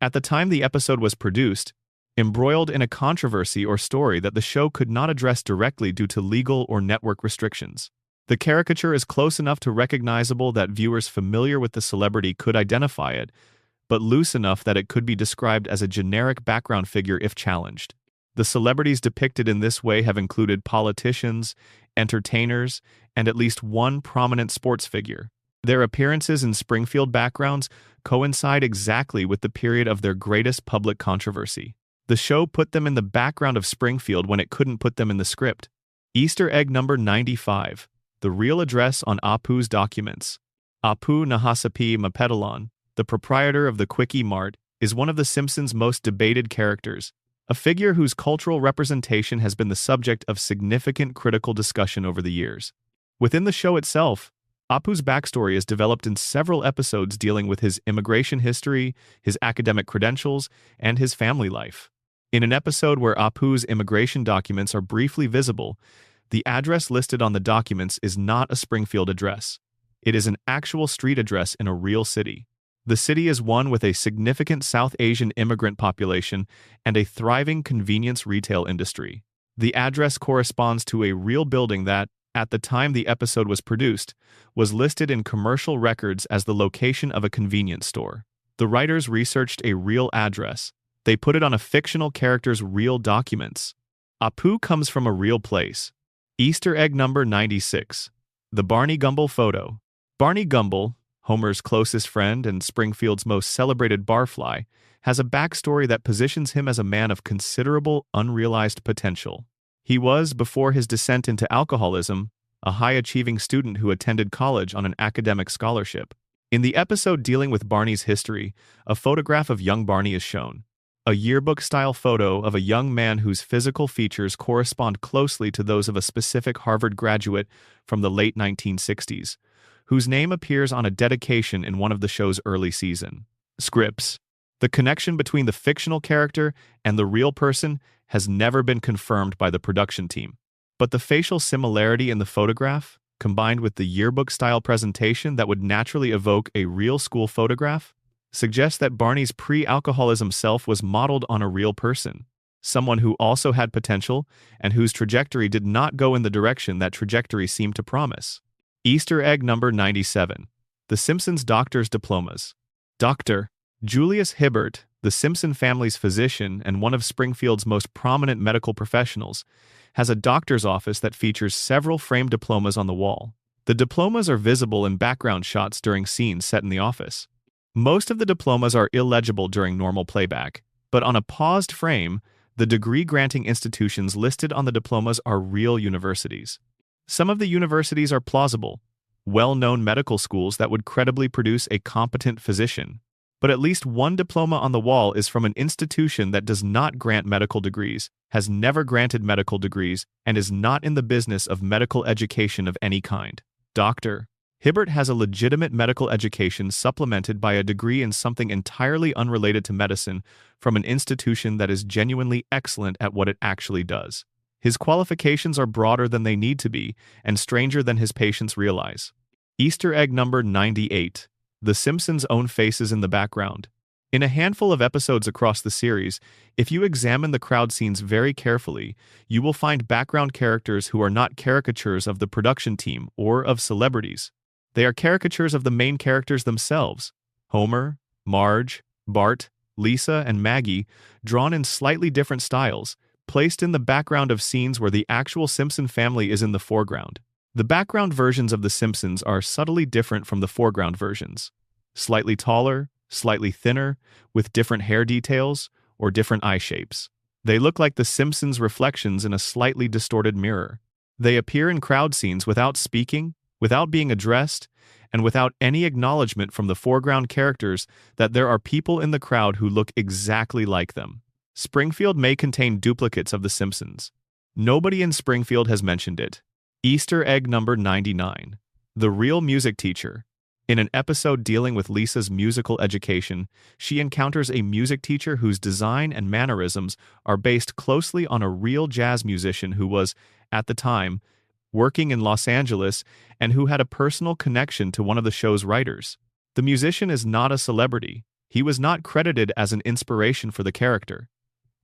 at the time the episode was produced, embroiled in a controversy or story that the show could not address directly due to legal or network restrictions. The caricature is close enough to recognizable that viewers familiar with the celebrity could identify it, but loose enough that it could be described as a generic background figure if challenged. The celebrities depicted in this way have included politicians, entertainers, and at least one prominent sports figure. Their appearances in Springfield backgrounds coincide exactly with the period of their greatest public controversy. The show put them in the background of Springfield when it couldn't put them in the script. Easter egg number 95. The real address on Apu's documents. Apu Nahasapi Mapetalon, the proprietor of the Quickie Mart, is one of The Simpsons' most debated characters, a figure whose cultural representation has been the subject of significant critical discussion over the years. Within the show itself, Apu's backstory is developed in several episodes dealing with his immigration history, his academic credentials, and his family life. In an episode where Apu's immigration documents are briefly visible, the address listed on the documents is not a Springfield address. It is an actual street address in a real city. The city is one with a significant South Asian immigrant population and a thriving convenience retail industry. The address corresponds to a real building that, at the time the episode was produced, was listed in commercial records as the location of a convenience store. The writers researched a real address. They put it on a fictional character's real documents. Apu comes from a real place. Easter egg number 96. The Barney Gumble photo. Barney Gumble, Homer's closest friend and Springfield's most celebrated barfly, has a backstory that positions him as a man of considerable unrealized potential. He was, before his descent into alcoholism, a high-achieving student who attended college on an academic scholarship. In the episode dealing with Barney's history, a photograph of young Barney is shown. A yearbook-style photo of a young man whose physical features correspond closely to those of a specific Harvard graduate from the late 1960s, whose name appears on a dedication in one of the show's early season scripts. The connection between the fictional character and the real person has never been confirmed by the production team. But the facial similarity in the photograph, combined with the yearbook-style presentation that would naturally evoke a real school photograph, suggests that Barney's pre-alcoholism self was modeled on a real person, someone who also had potential and whose trajectory did not go in the direction that trajectory seemed to promise. Easter egg number 97. The Simpsons doctor's diplomas. Dr. Julius Hibbert, the Simpson family's physician and one of Springfield's most prominent medical professionals, has a doctor's office that features several framed diplomas on the wall. The diplomas are visible in background shots during scenes set in the office. Most of the diplomas are illegible during normal playback, but on a paused frame, the degree-granting institutions listed on the diplomas are real universities. Some of the universities are plausible, well-known medical schools that would credibly produce a competent physician. But at least one diploma on the wall is from an institution that does not grant medical degrees, has never granted medical degrees, and is not in the business of medical education of any kind. Dr. Hibbert has a legitimate medical education supplemented by a degree in something entirely unrelated to medicine from an institution that is genuinely excellent at what it actually does. His qualifications are broader than they need to be and stranger than his patients realize. Easter egg number 98. The Simpsons' own faces in the background. In a handful of episodes across the series, if you examine the crowd scenes very carefully, you will find background characters who are not caricatures of the production team or of celebrities. They are caricatures of the main characters themselves: Homer, Marge, Bart, Lisa, and Maggie, drawn in slightly different styles, placed in the background of scenes where the actual Simpson family is in the foreground. The background versions of The Simpsons are subtly different from the foreground versions. Slightly taller, slightly thinner, with different hair details, or different eye shapes. They look like The Simpsons' reflections in a slightly distorted mirror. They appear in crowd scenes without speaking, without being addressed, and without any acknowledgement from the foreground characters that there are people in the crowd who look exactly like them. Springfield may contain duplicates of The Simpsons. Nobody in Springfield has mentioned it. Easter egg number 99. The real music teacher. In an episode dealing with Lisa's musical education, she encounters a music teacher whose design and mannerisms are based closely on a real jazz musician who was, at the time, working in Los Angeles and who had a personal connection to one of the show's writers. The musician is not a celebrity. He was not credited as an inspiration for the character.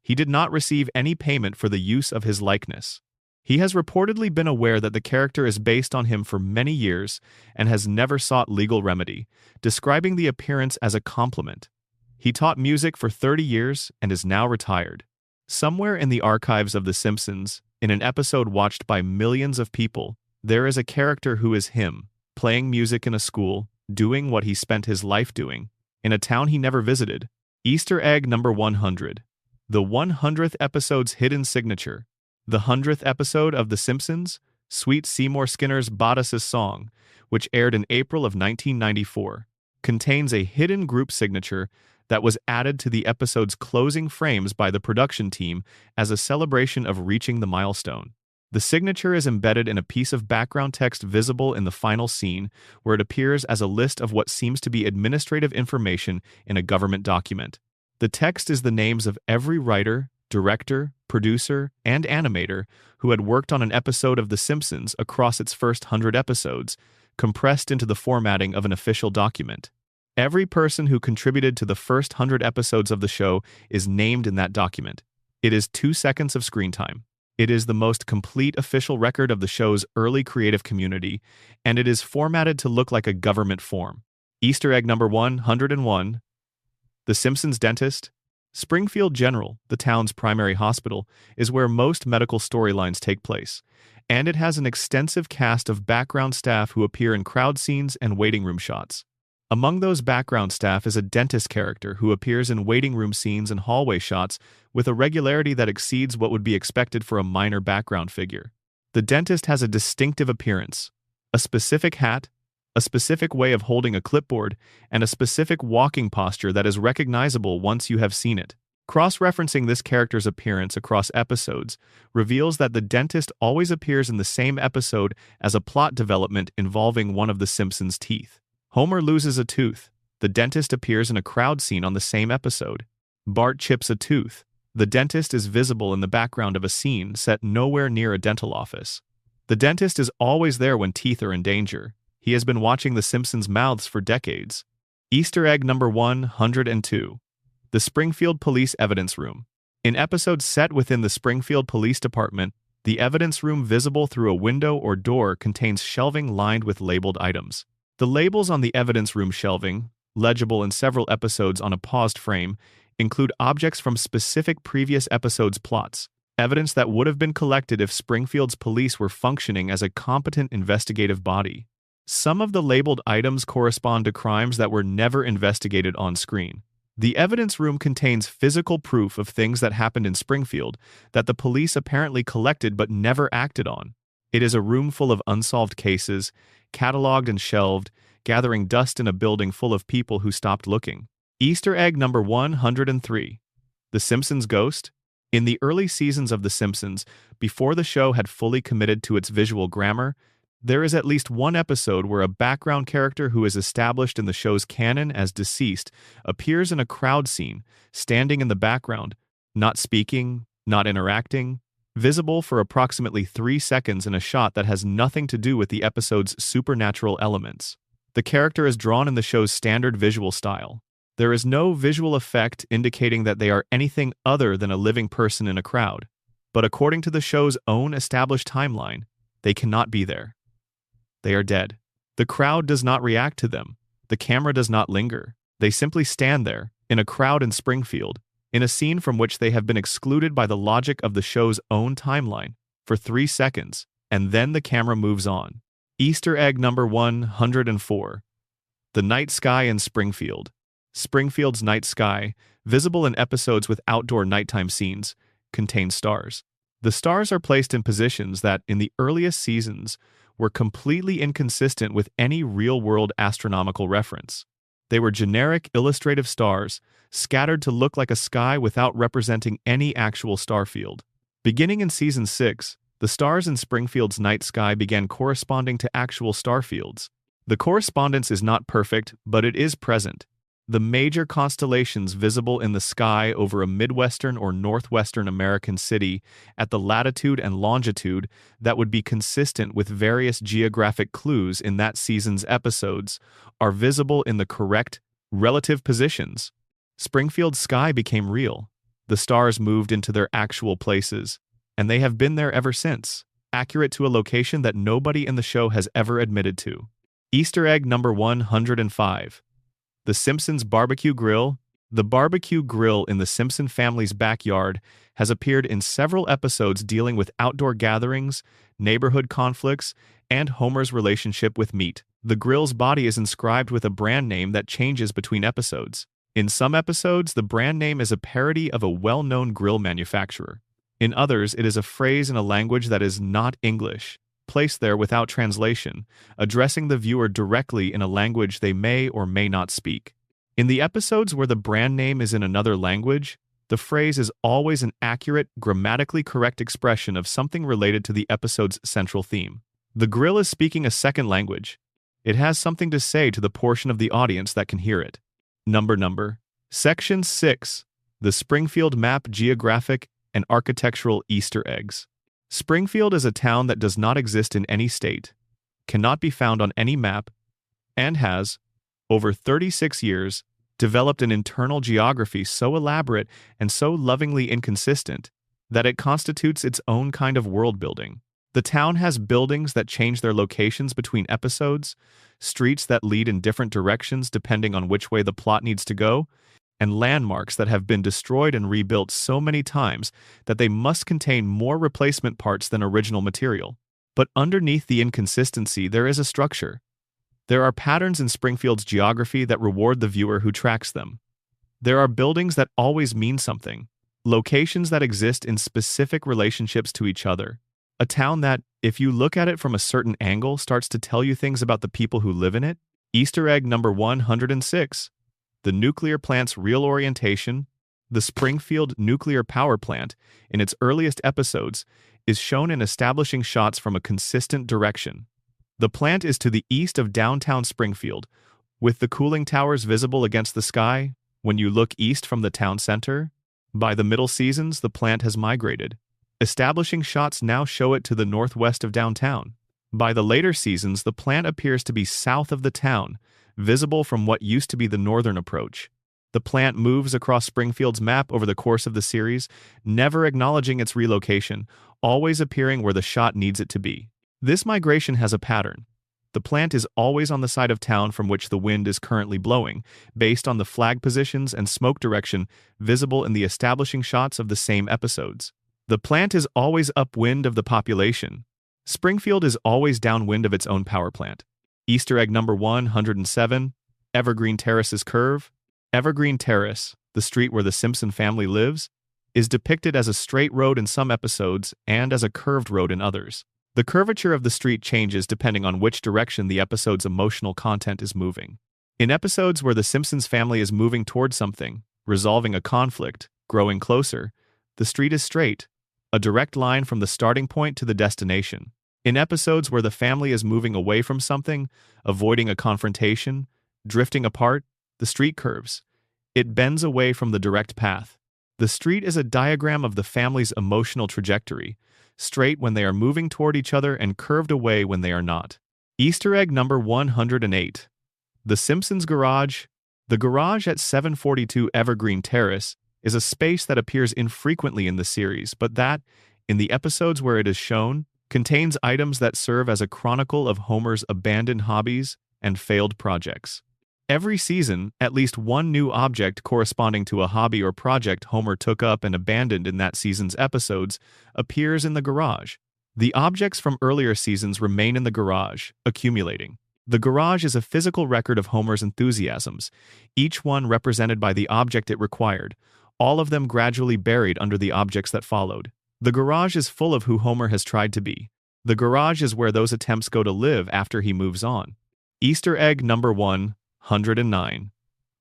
He did not receive any payment for the use of his likeness. He has reportedly been aware that the character is based on him for many years and has never sought legal remedy, describing the appearance as a compliment. He taught music for 30 years and is now retired. Somewhere in the archives of The Simpsons, in an episode watched by millions of people, there is a character who is him, playing music in a school, doing what he spent his life doing, in a town he never visited. Easter egg number 100. The 100th episode's hidden signature. The 100th episode of The Simpsons, Sweet Seymour Skinner's Bodice's Song, which aired in April of 1994, contains a hidden group signature that was added to the episode's closing frames by the production team as a celebration of reaching the milestone. The signature is embedded in a piece of background text visible in the final scene, where it appears as a list of what seems to be administrative information in a government document. The text is the names of every writer, director, producer, and animator who had worked on an episode of The Simpsons across its first 100 episodes, compressed into the formatting of an official document. Every person who contributed to the first 100 episodes of the show is named in that document. It is 2 seconds of screen time. It is the most complete official record of the show's early creative community, and it is formatted to look like a government form. Easter egg number 101. The Simpsons dentist. Springfield General, the town's primary hospital, is where most medical storylines take place, and it has an extensive cast of background staff who appear in crowd scenes and waiting room shots. Among those background staff is a dentist character who appears in waiting room scenes and hallway shots with a regularity that exceeds what would be expected for a minor background figure. The dentist has a distinctive appearance, a specific hat, a specific way of holding a clipboard, and a specific walking posture that is recognizable once you have seen it. Cross-referencing this character's appearance across episodes reveals that the dentist always appears in the same episode as a plot development involving one of the Simpsons' teeth. Homer loses a tooth. The dentist appears in a crowd scene on the same episode. Bart chips a tooth. The dentist is visible in the background of a scene set nowhere near a dental office. The dentist is always there when teeth are in danger. He has been watching the Simpsons' mouths for decades. Easter egg number 102. The Springfield Police Evidence Room. In episodes set within the Springfield Police Department, the evidence room visible through a window or door contains shelving lined with labeled items. The labels on the evidence room shelving, legible in several episodes on a paused frame, include objects from specific previous episodes' plots, evidence that would have been collected if Springfield's police were functioning as a competent investigative body. Some of the labeled items correspond to crimes that were never investigated on screen. The evidence room contains physical proof of things that happened in Springfield that the police apparently collected but never acted on. It is a room full of unsolved cases, cataloged and shelved, gathering dust in a building full of people who stopped looking. Easter egg number 103. The Simpsons ghost. In the early seasons of The Simpsons, before the show had fully committed to its visual grammar, there is at least one episode where a background character who is established in the show's canon as deceased appears in a crowd scene, standing in the background, not speaking, not interacting, visible for approximately 3 seconds in a shot that has nothing to do with the episode's supernatural elements. The character is drawn in the show's standard visual style. There is no visual effect indicating that they are anything other than a living person in a crowd. But according to the show's own established timeline, they cannot be there. They are dead. The crowd does not react to them. The camera does not linger. They simply stand there, in a crowd in Springfield, in a scene from which they have been excluded by the logic of the show's own timeline, for 3 seconds, and then the camera moves on. Easter egg number 104. The night sky in Springfield. Springfield's night sky, visible in episodes with outdoor nighttime scenes, contains stars. The stars are placed in positions that, in the earliest seasons, were completely inconsistent with any real-world astronomical reference. They were generic illustrative stars, scattered to look like a sky without representing any actual star field. Beginning in Season 6, the stars in Springfield's night sky began corresponding to actual star fields. The correspondence is not perfect, but it is present. The major constellations visible in the sky over a Midwestern or Northwestern American city at the latitude and longitude that would be consistent with various geographic clues in that season's episodes are visible in the correct, relative positions. Springfield's sky became real. The stars moved into their actual places, and they have been there ever since, accurate to a location that nobody in the show has ever admitted to. Easter egg number 105. The Simpsons barbecue grill. The barbecue grill in the Simpson family's backyard has appeared in several episodes dealing with outdoor gatherings, neighborhood conflicts, and Homer's relationship with meat. The grill's body is inscribed with a brand name that changes between episodes. In some episodes, the brand name is a parody of a well-known grill manufacturer. In others, it is a phrase in a language that is not English, placed there without translation, addressing the viewer directly in a language they may or may not speak. In the episodes where the brand name is in another language, The phrase is always an accurate, grammatically correct expression of something related to the episode's central theme. The grill is speaking a second language. It has something to say to the portion of the audience that can hear it. Number. Section 6. The Springfield Map Geographic and Architectural Easter Eggs. Springfield is a town that does not exist in any state, cannot be found on any map, and has, over 36 years, developed an internal geography so elaborate and so lovingly inconsistent that it constitutes its own kind of world building. The town has buildings that change their locations between episodes, streets that lead in different directions depending on which way the plot needs to go, and landmarks that have been destroyed and rebuilt so many times that they must contain more replacement parts than original material. But underneath the inconsistency, there is a structure. There are patterns in Springfield's geography that reward the viewer who tracks them. There are buildings that always mean something, locations that exist in specific relationships to each other. A town that, if you look at it from a certain angle, starts to tell you things about the people who live in it. Easter egg number 106. The nuclear plant's real orientation. The Springfield nuclear power plant, in its earliest episodes, is shown in establishing shots from a consistent direction. The plant is to the east of downtown Springfield, with the cooling towers visible against the sky when you look east from the town center. By the middle seasons, the plant has migrated. Establishing shots now show it to the northwest of downtown. By the later seasons, the plant appears to be south of the town, visible from what used to be the northern approach. The plant moves across Springfield's map over the course of the series, never acknowledging its relocation, always appearing where the shot needs it to be. This migration has a pattern. The plant is always on the side of town from which the wind is currently blowing, based on the flag positions and smoke direction visible in the establishing shots of the same episodes. The plant is always upwind of the population. Springfield is always downwind of its own power plant. Easter egg number 107, Evergreen Terrace's curve. Evergreen Terrace, the street where the Simpson family lives, is depicted as a straight road in some episodes and as a curved road in others. The curvature of the street changes depending on which direction the episode's emotional content is moving. In episodes where the Simpsons family is moving toward something, resolving a conflict, growing closer, the street is straight, a direct line from the starting point to the destination. In episodes where the family is moving away from something, avoiding a confrontation, drifting apart, the street curves. It bends away from the direct path. The street is a diagram of the family's emotional trajectory, straight when they are moving toward each other and curved away when they are not. Easter egg number 108. The Simpsons garage. The garage at 742 Evergreen Terrace is a space that appears infrequently in the series, but that, in the episodes where it is shown, contains items that serve as a chronicle of Homer's abandoned hobbies and failed projects. Every season, at least one new object corresponding to a hobby or project Homer took up and abandoned in that season's episodes appears in the garage. The objects from earlier seasons remain in the garage, accumulating. The garage is a physical record of Homer's enthusiasms, each one represented by the object it required, all of them gradually buried under the objects that followed. The garage is full of who Homer has tried to be. The garage is where those attempts go to live after he moves on. Easter egg number 109.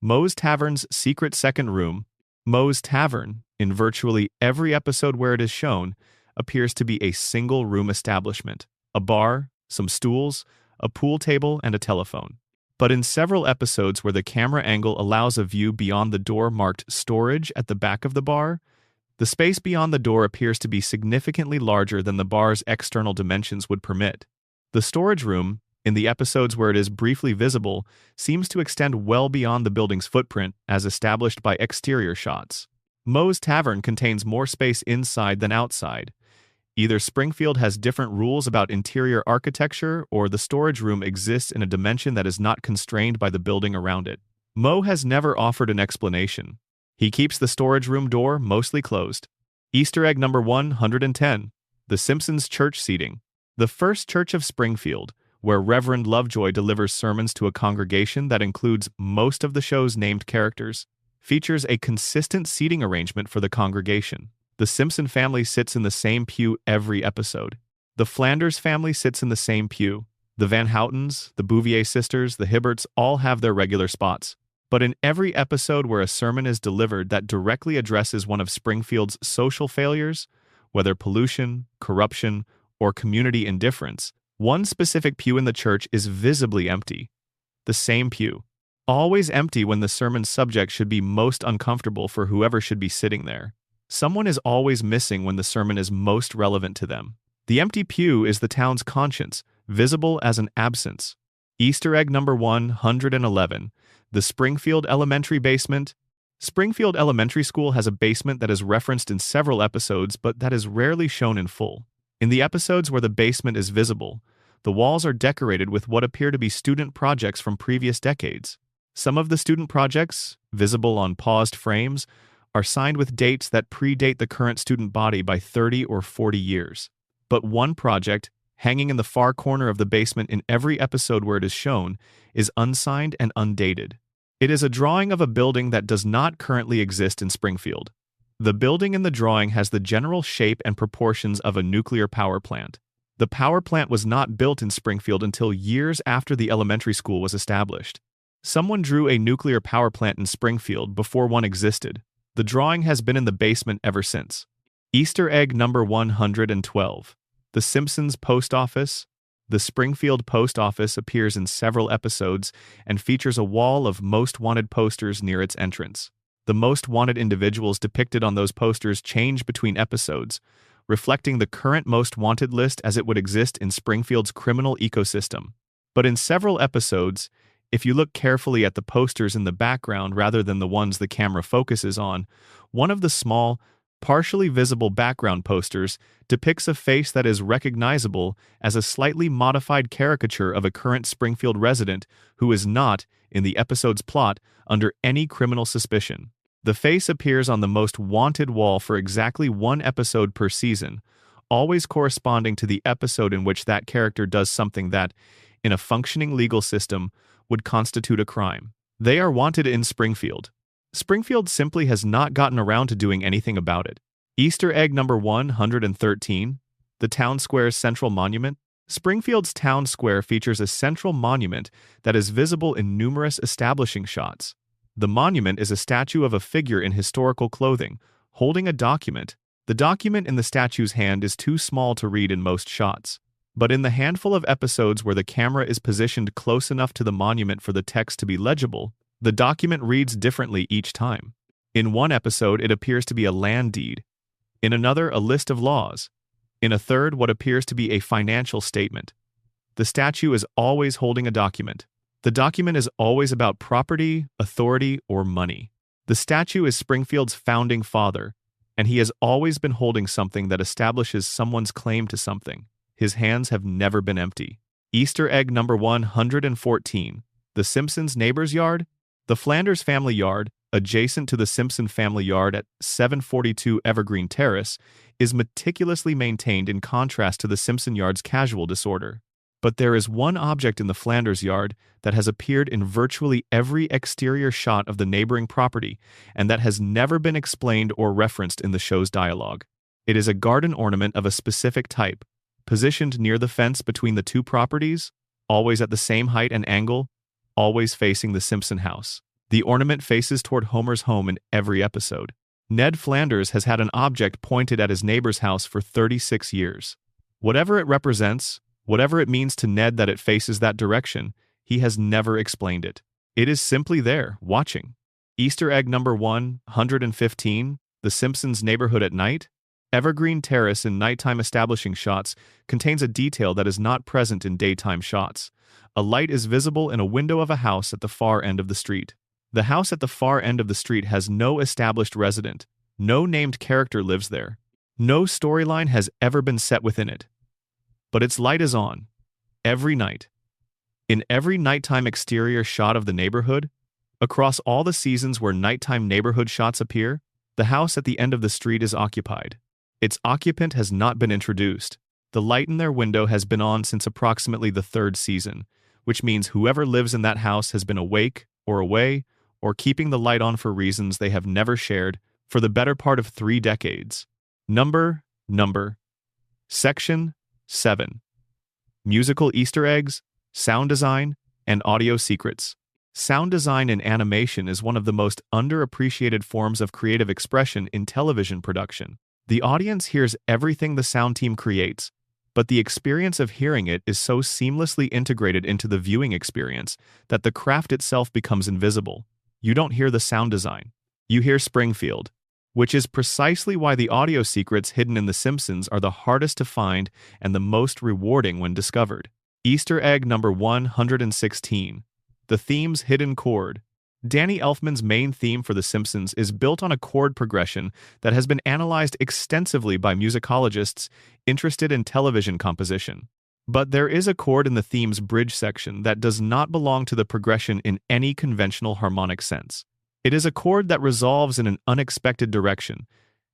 Moe's Tavern's secret second room. Moe's Tavern, in virtually every episode where it is shown, appears to be a single-room establishment. A bar, some stools, a pool table, and a telephone. But in several episodes where the camera angle allows a view beyond the door marked storage at the back of the bar, the space beyond the door appears to be significantly larger than the bar's external dimensions would permit. The storage room, in the episodes where it is briefly visible, seems to extend well beyond the building's footprint as established by exterior shots. Moe's Tavern contains more space inside than outside. Either Springfield has different rules about interior architecture, or the storage room exists in a dimension that is not constrained by the building around it. Moe has never offered an explanation. He keeps the storage room door mostly closed. Easter egg number 110. The Simpsons church seating. The First Church of Springfield, where Reverend Lovejoy delivers sermons to a congregation that includes most of the show's named characters, features a consistent seating arrangement for the congregation. The Simpson family sits in the same pew every episode. The Flanders family sits in the same pew. The Van Houtens, the Bouvier sisters, the Hibberts all have their regular spots. But in every episode where a sermon is delivered that directly addresses one of Springfield's social failures, whether pollution, corruption, or community indifference, one specific pew in the church is visibly empty. The same pew. Always empty when the sermon's subject should be most uncomfortable for whoever should be sitting there. Someone is always missing when the sermon is most relevant to them. The empty pew is the town's conscience, visible as an absence. Easter egg number 111. The Springfield Elementary basement. Springfield Elementary School has a basement that is referenced in several episodes, but that is rarely shown in full. In the episodes where the basement is visible, the walls are decorated with what appear to be student projects from previous decades. Some of the student projects, visible on paused frames, are signed with dates that predate the current student body by 30 or 40 years. But one project, hanging in the far corner of the basement in every episode where it is shown, is unsigned and undated. It is a drawing of a building that does not currently exist in Springfield. The building in the drawing has the general shape and proportions of a nuclear power plant. The power plant was not built in Springfield until years after the elementary school was established. Someone drew a nuclear power plant in Springfield before one existed. The drawing has been in the basement ever since. Easter egg number 112. The Simpsons post office. The Springfield post office appears in several episodes and features a wall of most wanted posters near its entrance. The most wanted individuals depicted on those posters change between episodes, reflecting the current most wanted list as it would exist in Springfield's criminal ecosystem. But in several episodes, if you look carefully at the posters in the background rather than the ones the camera focuses on, one of the small, partially visible background posters depicts a face that is recognizable as a slightly modified caricature of a current Springfield resident who is not, in the episode's plot, under any criminal suspicion. The face appears on the most wanted wall for exactly one episode per season, always corresponding to the episode in which that character does something that, in a functioning legal system, would constitute a crime. They are wanted in Springfield. Springfield simply has not gotten around to doing anything about it. Easter egg number 113. The town square's central monument. Springfield's town square features a central monument that is visible in numerous establishing shots. The monument is a statue of a figure in historical clothing, holding a document. The document in the statue's hand is too small to read in most shots. But in the handful of episodes where the camera is positioned close enough to the monument for the text to be legible, the document reads differently each time. In one episode, it appears to be a land deed. In another, a list of laws. In a third, what appears to be a financial statement. The statue is always holding a document. The document is always about property, authority, or money. The statue is Springfield's founding father, and he has always been holding something that establishes someone's claim to something. His hands have never been empty. Easter egg number 114. The Simpsons' neighbor's yard. The Flanders family yard, adjacent to the Simpson family yard at 742 Evergreen Terrace, is meticulously maintained in contrast to the Simpson yard's casual disorder. But there is one object in the Flanders yard that has appeared in virtually every exterior shot of the neighboring property and that has never been explained or referenced in the show's dialogue. It is a garden ornament of a specific type, positioned near the fence between the two properties, always at the same height and angle, always facing the Simpson house. The ornament faces toward Homer's home in every episode. Ned Flanders has had an object pointed at his neighbor's house for 36 years. Whatever it represents, whatever it means to Ned that it faces that direction, he has never explained it. It is simply there, watching. Easter egg number 115, The Simpsons' neighborhood at night. Evergreen Terrace in nighttime establishing shots contains a detail that is not present in daytime shots. A light is visible in a window of a house at the far end of the street. The house at the far end of the street has no established resident. No named character lives there. No storyline has ever been set within it. But its light is on. Every night. In every nighttime exterior shot of the neighborhood, across all the seasons where nighttime neighborhood shots appear, the house at the end of the street is occupied. Its occupant has not been introduced. The light in their window has been on since approximately the third season, which means whoever lives in that house has been awake or away or keeping the light on for reasons they have never shared for the better part of 3 decades. Number. Section 7. Musical Easter eggs, sound design, and audio secrets. Sound design in animation is one of the most underappreciated forms of creative expression in television production. The audience hears everything the sound team creates, but the experience of hearing it is so seamlessly integrated into the viewing experience that the craft itself becomes invisible. You don't hear the sound design. You hear Springfield, which is precisely why the audio secrets hidden in The Simpsons are the hardest to find and the most rewarding when discovered. Easter egg number 116. The theme's hidden chord. Danny Elfman's main theme for The Simpsons is built on a chord progression that has been analyzed extensively by musicologists interested in television composition. But there is a chord in the theme's bridge section that does not belong to the progression in any conventional harmonic sense. It is a chord that resolves in an unexpected direction,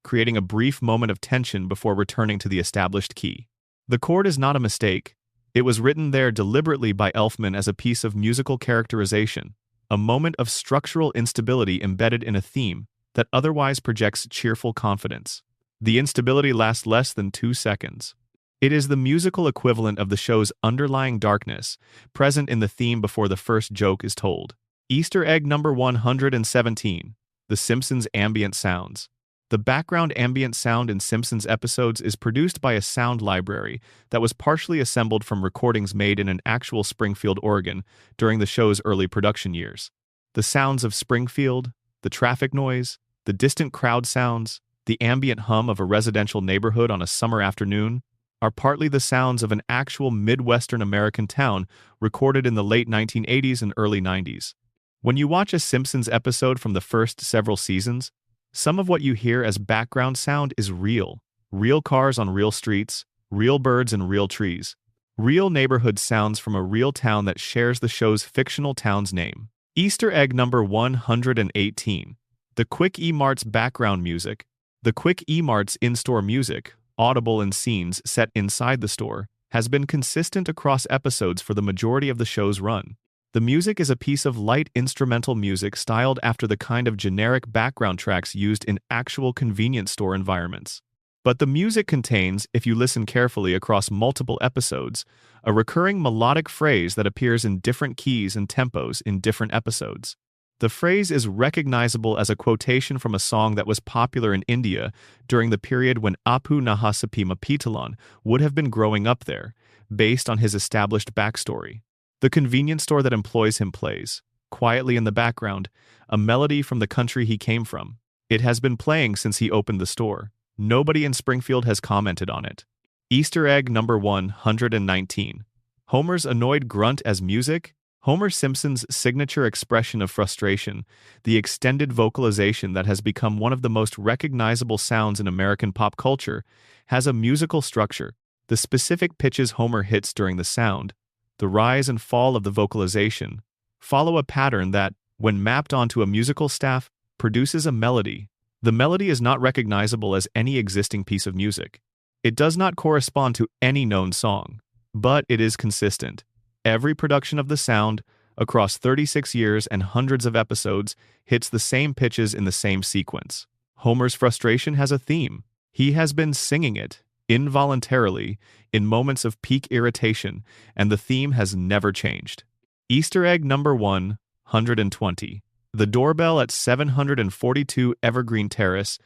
creating a brief moment of tension before returning to the established key. The chord is not a mistake. It was written there deliberately by Elfman as a piece of musical characterization, a moment of structural instability embedded in a theme that otherwise projects cheerful confidence. The instability lasts less than 2 seconds. It is the musical equivalent of the show's underlying darkness, present in the theme before the first joke is told. Easter egg number 117. The Simpsons ambient sounds. The background ambient sound in Simpsons episodes is produced by a sound library that was partially assembled from recordings made in an actual Springfield, Oregon, during the show's early production years. The sounds of Springfield, the traffic noise, the distant crowd sounds, the ambient hum of a residential neighborhood on a summer afternoon are partly the sounds of an actual Midwestern American town recorded in the late 1980s and early 90s. When you watch a Simpsons episode from the first several seasons, some of what you hear as background sound is real. Real cars on real streets, real birds and real trees. Real neighborhood sounds from a real town that shares the show's fictional town's name. Easter egg number 118. The Quick E-Mart's background music. The Quick E-Mart's in-store music, audible in scenes set inside the store, has been consistent across episodes for the majority of the show's run. The music is a piece of light instrumental music styled after the kind of generic background tracks used in actual convenience store environments. But the music contains, if you listen carefully across multiple episodes, a recurring melodic phrase that appears in different keys and tempos in different episodes. The phrase is recognizable as a quotation from a song that was popular in India during the period when Apu Nahasapima Pitalan would have been growing up there, based on his established backstory. The convenience store that employs him plays, quietly in the background, a melody from the country he came from. It has been playing since he opened the store. Nobody in Springfield has commented on it. Easter egg number 119. Homer's annoyed grunt as music. Homer Simpson's signature expression of frustration, the extended vocalization that has become one of the most recognizable sounds in American pop culture, has a musical structure. The specific pitches Homer hits during the sound, the rise and fall of the vocalization, follow a pattern that, when mapped onto a musical staff, produces a melody. The melody is not recognizable as any existing piece of music. It does not correspond to any known song, but it is consistent. Every production of the sound, across 36 years and hundreds of episodes, hits the same pitches in the same sequence. Homer's frustration has a theme. He has been singing it, involuntarily, in moments of peak irritation, and the theme has never changed. Easter egg number 120. The doorbell at 742 Evergreen Terrace.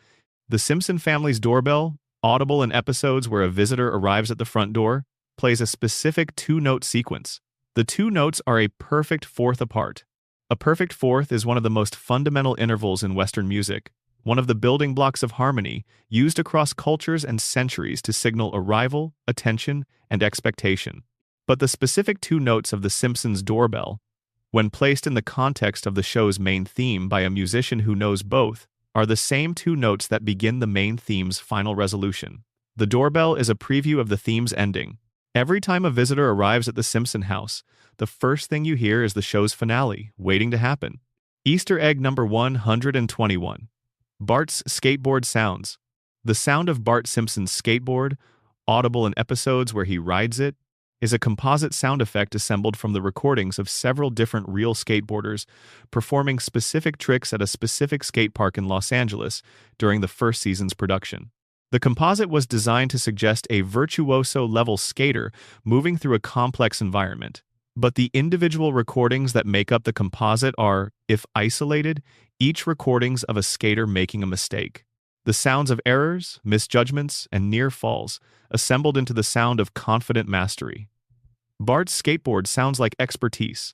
The Simpson family's doorbell, audible in episodes where a visitor arrives at the front door, plays a specific 2-note sequence. The 2 notes are a perfect fourth apart. A perfect fourth is one of the most fundamental intervals in Western music, one of the building blocks of harmony used across cultures and centuries to signal arrival, attention, and expectation. But the specific 2 notes of The Simpsons' doorbell, when placed in the context of the show's main theme by a musician who knows both, are the same 2 notes that begin the main theme's final resolution. The doorbell is a preview of the theme's ending. Every time a visitor arrives at the Simpson house, the first thing you hear is the show's finale, waiting to happen. Easter egg number 121. Bart's skateboard sounds. The sound of Bart Simpson's skateboard, audible in episodes where he rides it, is a composite sound effect assembled from the recordings of several different real skateboarders performing specific tricks at a specific skate park in Los Angeles during the first season's production. The composite was designed to suggest a virtuoso-level skater moving through a complex environment. But the individual recordings that make up the composite are, if isolated, each recordings of a skater making a mistake. The sounds of errors, misjudgments, and near falls, assembled into the sound of confident mastery. Bart's skateboard sounds like expertise.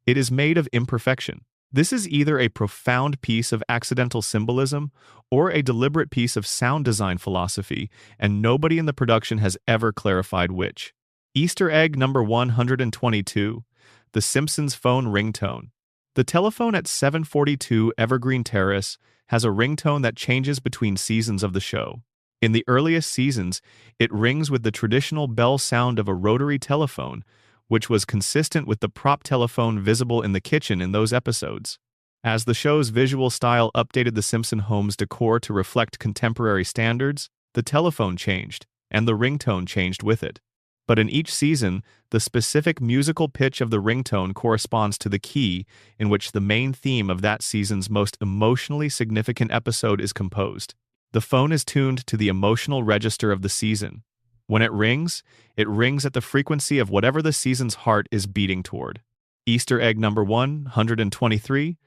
It is made of imperfection. This is either a profound piece of accidental symbolism or a deliberate piece of sound design philosophy, and nobody in the production has ever clarified which. Easter egg number 122, the Simpsons phone ringtone. The telephone at 742 Evergreen Terrace has a ringtone that changes between seasons of the show. In the earliest seasons, it rings with the traditional bell sound of a rotary telephone, which was consistent with the prop telephone visible in the kitchen in those episodes. As the show's visual style updated the Simpson home's decor to reflect contemporary standards, the telephone changed, and the ringtone changed with it. But in each season, the specific musical pitch of the ringtone corresponds to the key in which the main theme of that season's most emotionally significant episode is composed. The phone is tuned to the emotional register of the season. When it rings at the frequency of whatever the season's heart is beating toward. Easter egg number 123,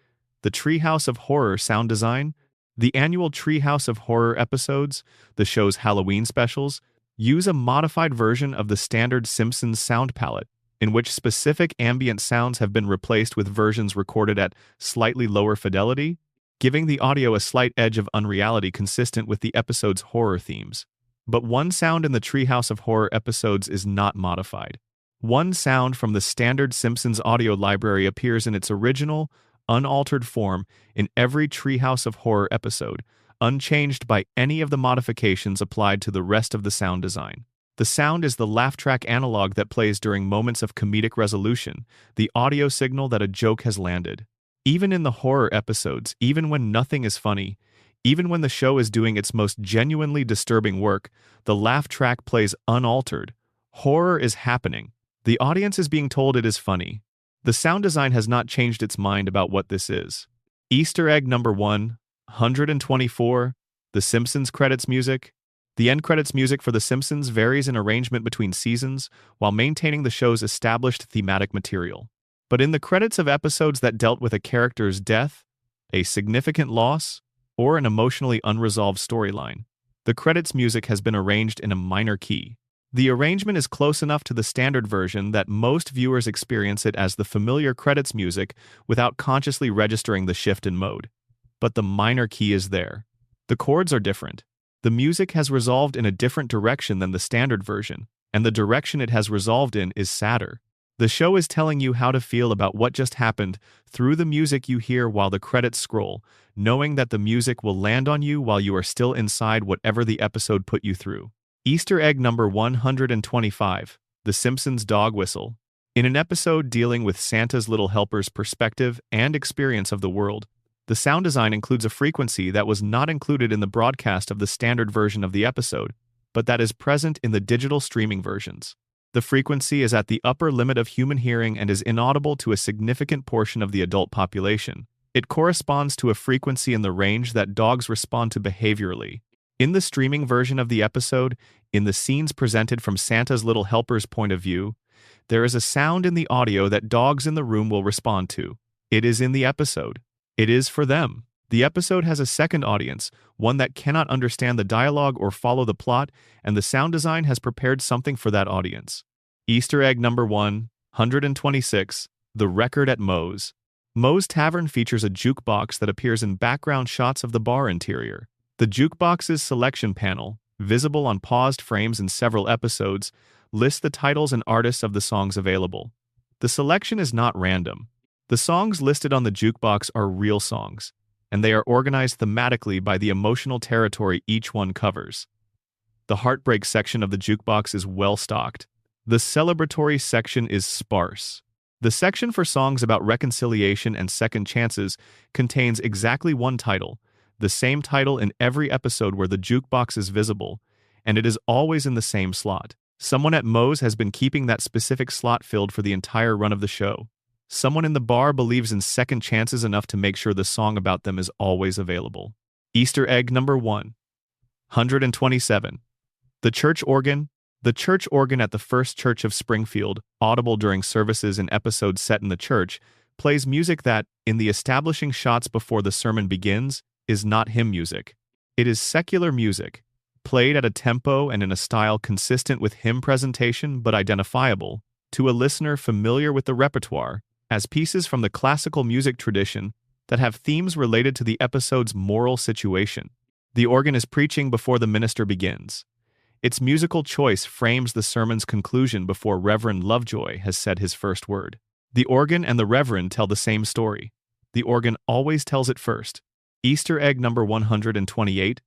the Treehouse of Horror sound design. The annual Treehouse of Horror episodes, the show's Halloween specials, use a modified version of the standard Simpsons sound palette, in which specific ambient sounds have been replaced with versions recorded at slightly lower fidelity, giving the audio a slight edge of unreality consistent with the episode's horror themes. But one sound in the Treehouse of Horror episodes is not modified. One sound from the standard Simpsons audio library appears in its original, unaltered form in every Treehouse of Horror episode, unchanged by any of the modifications applied to the rest of the sound design. The sound is the laugh track analog that plays during moments of comedic resolution, the audio signal that a joke has landed. Even in the horror episodes, even when nothing is funny, even when the show is doing its most genuinely disturbing work, the laugh track plays unaltered. Horror is happening. The audience is being told it is funny. The sound design has not changed its mind about what this is. Easter egg number 124, The Simpsons credits music. The end credits music for The Simpsons varies in arrangement between seasons while maintaining the show's established thematic material. But in the credits of episodes that dealt with a character's death, a significant loss, or an emotionally unresolved storyline, the credits music has been arranged in a minor key. The arrangement is close enough to the standard version that most viewers experience it as the familiar credits music without consciously registering the shift in mode. But the minor key is there. The chords are different. The music has resolved in a different direction than the standard version, and the direction it has resolved in is sadder. The show is telling you how to feel about what just happened through the music you hear while the credits scroll, knowing that the music will land on you while you are still inside whatever the episode put you through. Easter egg number 125, The Simpsons dog whistle. In an episode dealing with Santa's little helper's perspective and experience of the world, the sound design includes a frequency that was not included in the broadcast of the standard version of the episode, but that is present in the digital streaming versions. The frequency is at the upper limit of human hearing and is inaudible to a significant portion of the adult population. It corresponds to a frequency in the range that dogs respond to behaviorally. In the streaming version of the episode, in the scenes presented from Santa's little helper's point of view, there is a sound in the audio that dogs in the room will respond to. It is in the episode. It is for them. The episode has a second audience, one that cannot understand the dialogue or follow the plot, and the sound design has prepared something for that audience. Easter egg number 126, The Record at Moe's. Moe's Tavern features a jukebox that appears in background shots of the bar interior. The jukebox's selection panel, visible on paused frames in several episodes, lists the titles and artists of the songs available. The selection is not random. The songs listed on the jukebox are real songs, and they are organized thematically by the emotional territory each one covers. The heartbreak section of the jukebox is well-stocked. The celebratory section is sparse. The section for songs about reconciliation and second chances contains exactly one title, the same title in every episode where the jukebox is visible, and it is always in the same slot. Someone at Moe's has been keeping that specific slot filled for the entire run of the show. Someone in the bar believes in second chances enough to make sure the song about them is always available. Easter egg number 127. The church organ. The church organ at the First Church of Springfield, audible during services in episodes set in the church, plays music that, in the establishing shots before the sermon begins, is not hymn music. It is secular music, played at a tempo and in a style consistent with hymn presentation but identifiable, to a listener familiar with the repertoire, as pieces from the classical music tradition that have themes related to the episode's moral situation. The organ is preaching before the minister begins. Its musical choice frames the sermon's conclusion before Reverend Lovejoy has said his first word. The organ and the Reverend tell the same story. The organ always tells it first. Easter egg number 128,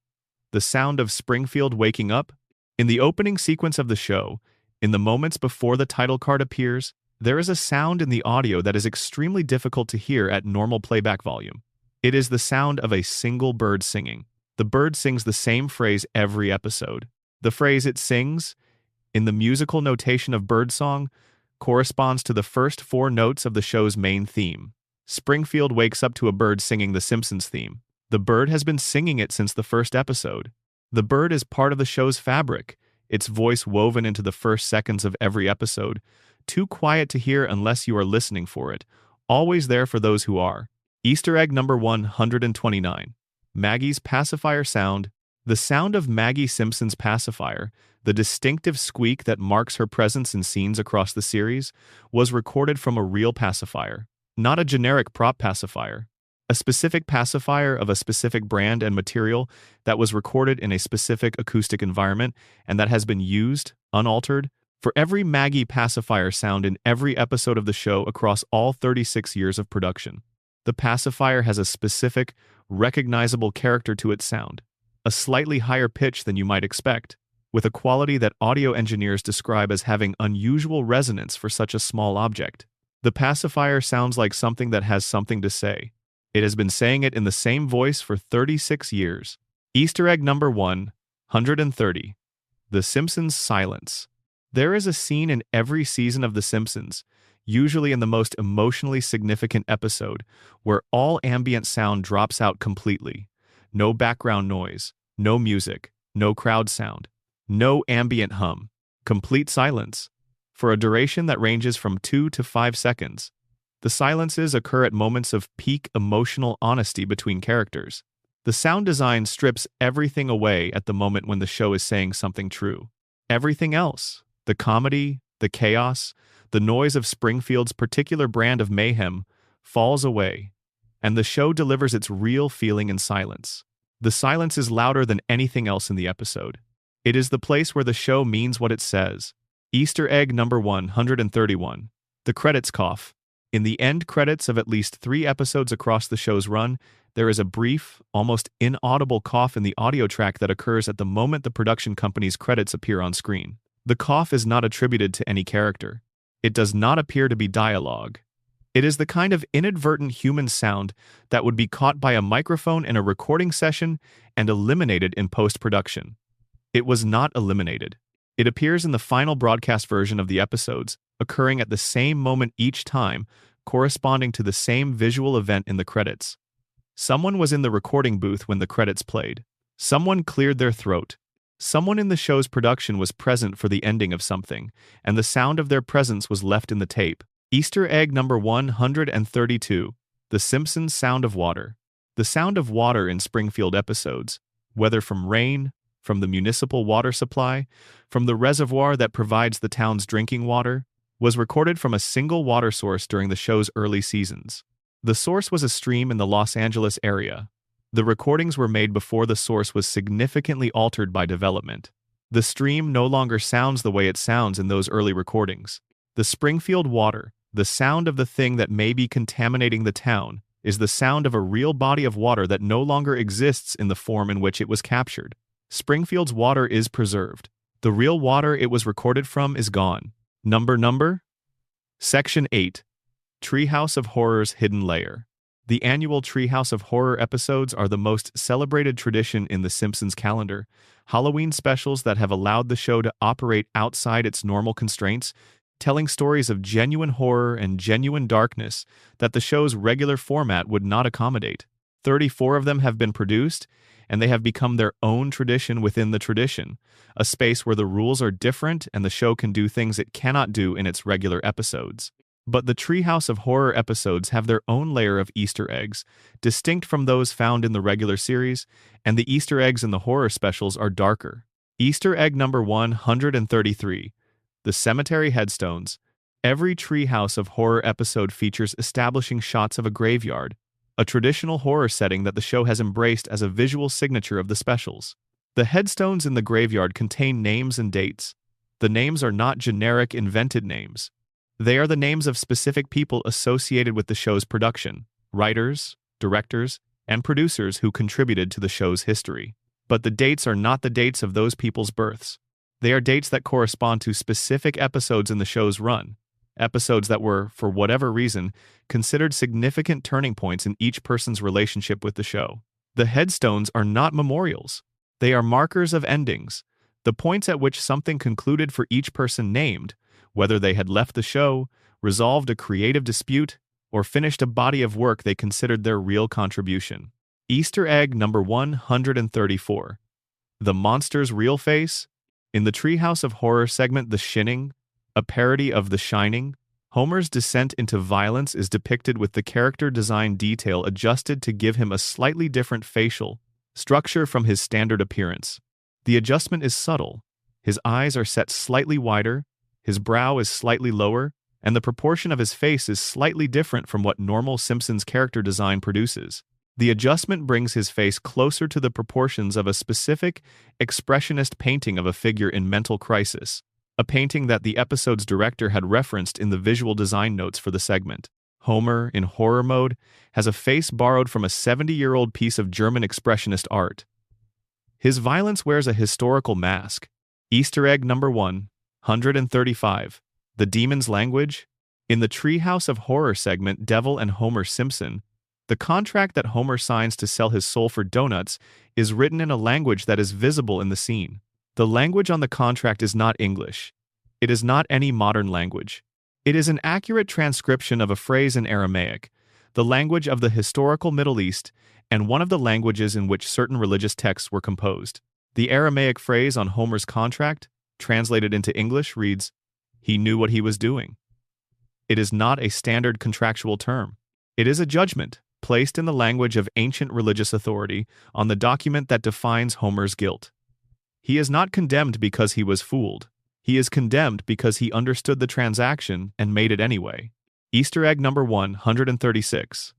the sound of Springfield waking up. In the opening sequence of the show, in the moments before the title card appears, there is a sound in the audio that is extremely difficult to hear at normal playback volume. It is the sound of a single bird singing. The bird sings the same phrase every episode. The phrase it sings, in the musical notation of birdsong, corresponds to the first 4 notes of the show's main theme. Springfield wakes up to a bird singing the Simpsons theme. The bird has been singing it since the first episode. The bird is part of the show's fabric, its voice woven into the first seconds of every episode, too quiet to hear unless you are listening for it, always there for those who are. Easter egg number 129. Maggie's pacifier sound. The sound of Maggie Simpson's pacifier, the distinctive squeak that marks her presence in scenes across the series, was recorded from a real pacifier, not a generic prop pacifier. A specific pacifier of a specific brand and material that was recorded in a specific acoustic environment and that has been used, unaltered, for every Maggie pacifier sound in every episode of the show across all 36 years of production. The pacifier has a specific, recognizable character to its sound, a slightly higher pitch than you might expect, with a quality that audio engineers describe as having unusual resonance for such a small object. The pacifier sounds like something that has something to say. It has been saying it in the same voice for 36 years. Easter egg number 130. The Simpsons silence. There is a scene in every season of The Simpsons, usually in the most emotionally significant episode, where all ambient sound drops out completely. No background noise, no music, no crowd sound, no ambient hum. Complete silence, for a duration that ranges from 2 to 5 seconds. The silences occur at moments of peak emotional honesty between characters. The sound design strips everything away at the moment when the show is saying something true. Everything else, the comedy, the chaos, the noise of Springfield's particular brand of mayhem, falls away, and the show delivers its real feeling in silence. The silence is louder than anything else in the episode. It is the place where the show means what it says. Easter egg number 131. The credits cough. In the end credits of at least 3 episodes across the show's run, there is a brief, almost inaudible cough in the audio track that occurs at the moment the production company's credits appear on screen. The cough is not attributed to any character. It does not appear to be dialogue. It is the kind of inadvertent human sound that would be caught by a microphone in a recording session and eliminated in post-production. It was not eliminated. It appears in the final broadcast version of the episodes, occurring at the same moment each time, corresponding to the same visual event in the credits. Someone was in the recording booth when the credits played. Someone cleared their throat. Someone in the show's production was present for the ending of something, and the sound of their presence was left in the tape. Easter egg number 132. The Simpsons sound of water. The sound of water in Springfield episodes, whether from rain, from the municipal water supply, from the reservoir that provides the town's drinking water, was recorded from a single water source during the show's early seasons. The source was a stream in the Los Angeles area. The recordings were made before the source was significantly altered by development. The stream no longer sounds the way it sounds in those early recordings. The Springfield water, the sound of the thing that may be contaminating the town, is the sound of a real body of water that no longer exists in the form in which it was captured. Springfield's water is preserved. The real water it was recorded from is gone. Number? Section 8. Treehouse of Horror's Hidden Layer. The annual Treehouse of Horror episodes are the most celebrated tradition in The Simpsons calendar, Halloween specials that have allowed the show to operate outside its normal constraints, telling stories of genuine horror and genuine darkness that the show's regular format would not accommodate. 34 of them have been produced, and they have become their own tradition within the tradition, a space where the rules are different and the show can do things it cannot do in its regular episodes. But the Treehouse of Horror episodes have their own layer of Easter eggs, distinct from those found in the regular series, and the Easter eggs in the horror specials are darker. Easter egg number 133. The Cemetery Headstones. Every Treehouse of Horror episode features establishing shots of a graveyard, a traditional horror setting that the show has embraced as a visual signature of the specials. The headstones in the graveyard contain names and dates. The names are not generic invented names. They are the names of specific people associated with the show's production, writers, directors, and producers who contributed to the show's history. But the dates are not the dates of those people's births. They are dates that correspond to specific episodes in the show's run, episodes that were, for whatever reason, considered significant turning points in each person's relationship with the show. The headstones are not memorials. They are markers of endings, the points at which something concluded for each person named, whether they had left the show, resolved a creative dispute, or finished a body of work they considered their real contribution. Easter egg number 134. The monster's real face? In the Treehouse of Horror segment The Shining, a parody of The Shining, Homer's descent into violence is depicted with the character design detail adjusted to give him a slightly different facial structure from his standard appearance. The adjustment is subtle. His eyes are set slightly wider, his brow is slightly lower, and the proportion of his face is slightly different from what normal Simpsons character design produces. The adjustment brings his face closer to the proportions of a specific, expressionist painting of a figure in mental crisis, a painting that the episode's director had referenced in the visual design notes for the segment. Homer, in horror mode, has a face borrowed from a 70-year-old piece of German expressionist art. His violence wears a historical mask. Easter egg number 135. The Demon's Language? In the Treehouse of Horror segment Devil and Homer Simpson, the contract that Homer signs to sell his soul for donuts is written in a language that is visible in the scene. The language on the contract is not English. It is not any modern language. It is an accurate transcription of a phrase in Aramaic, the language of the historical Middle East, and one of the languages in which certain religious texts were composed. The Aramaic phrase on Homer's contract, translated into English, reads, "He knew what he was doing." It is not a standard contractual term. It is a judgment, placed in the language of ancient religious authority, on the document that defines Homer's guilt. He is not condemned because he was fooled. He is condemned because he understood the transaction and made it anyway. Easter egg number 136.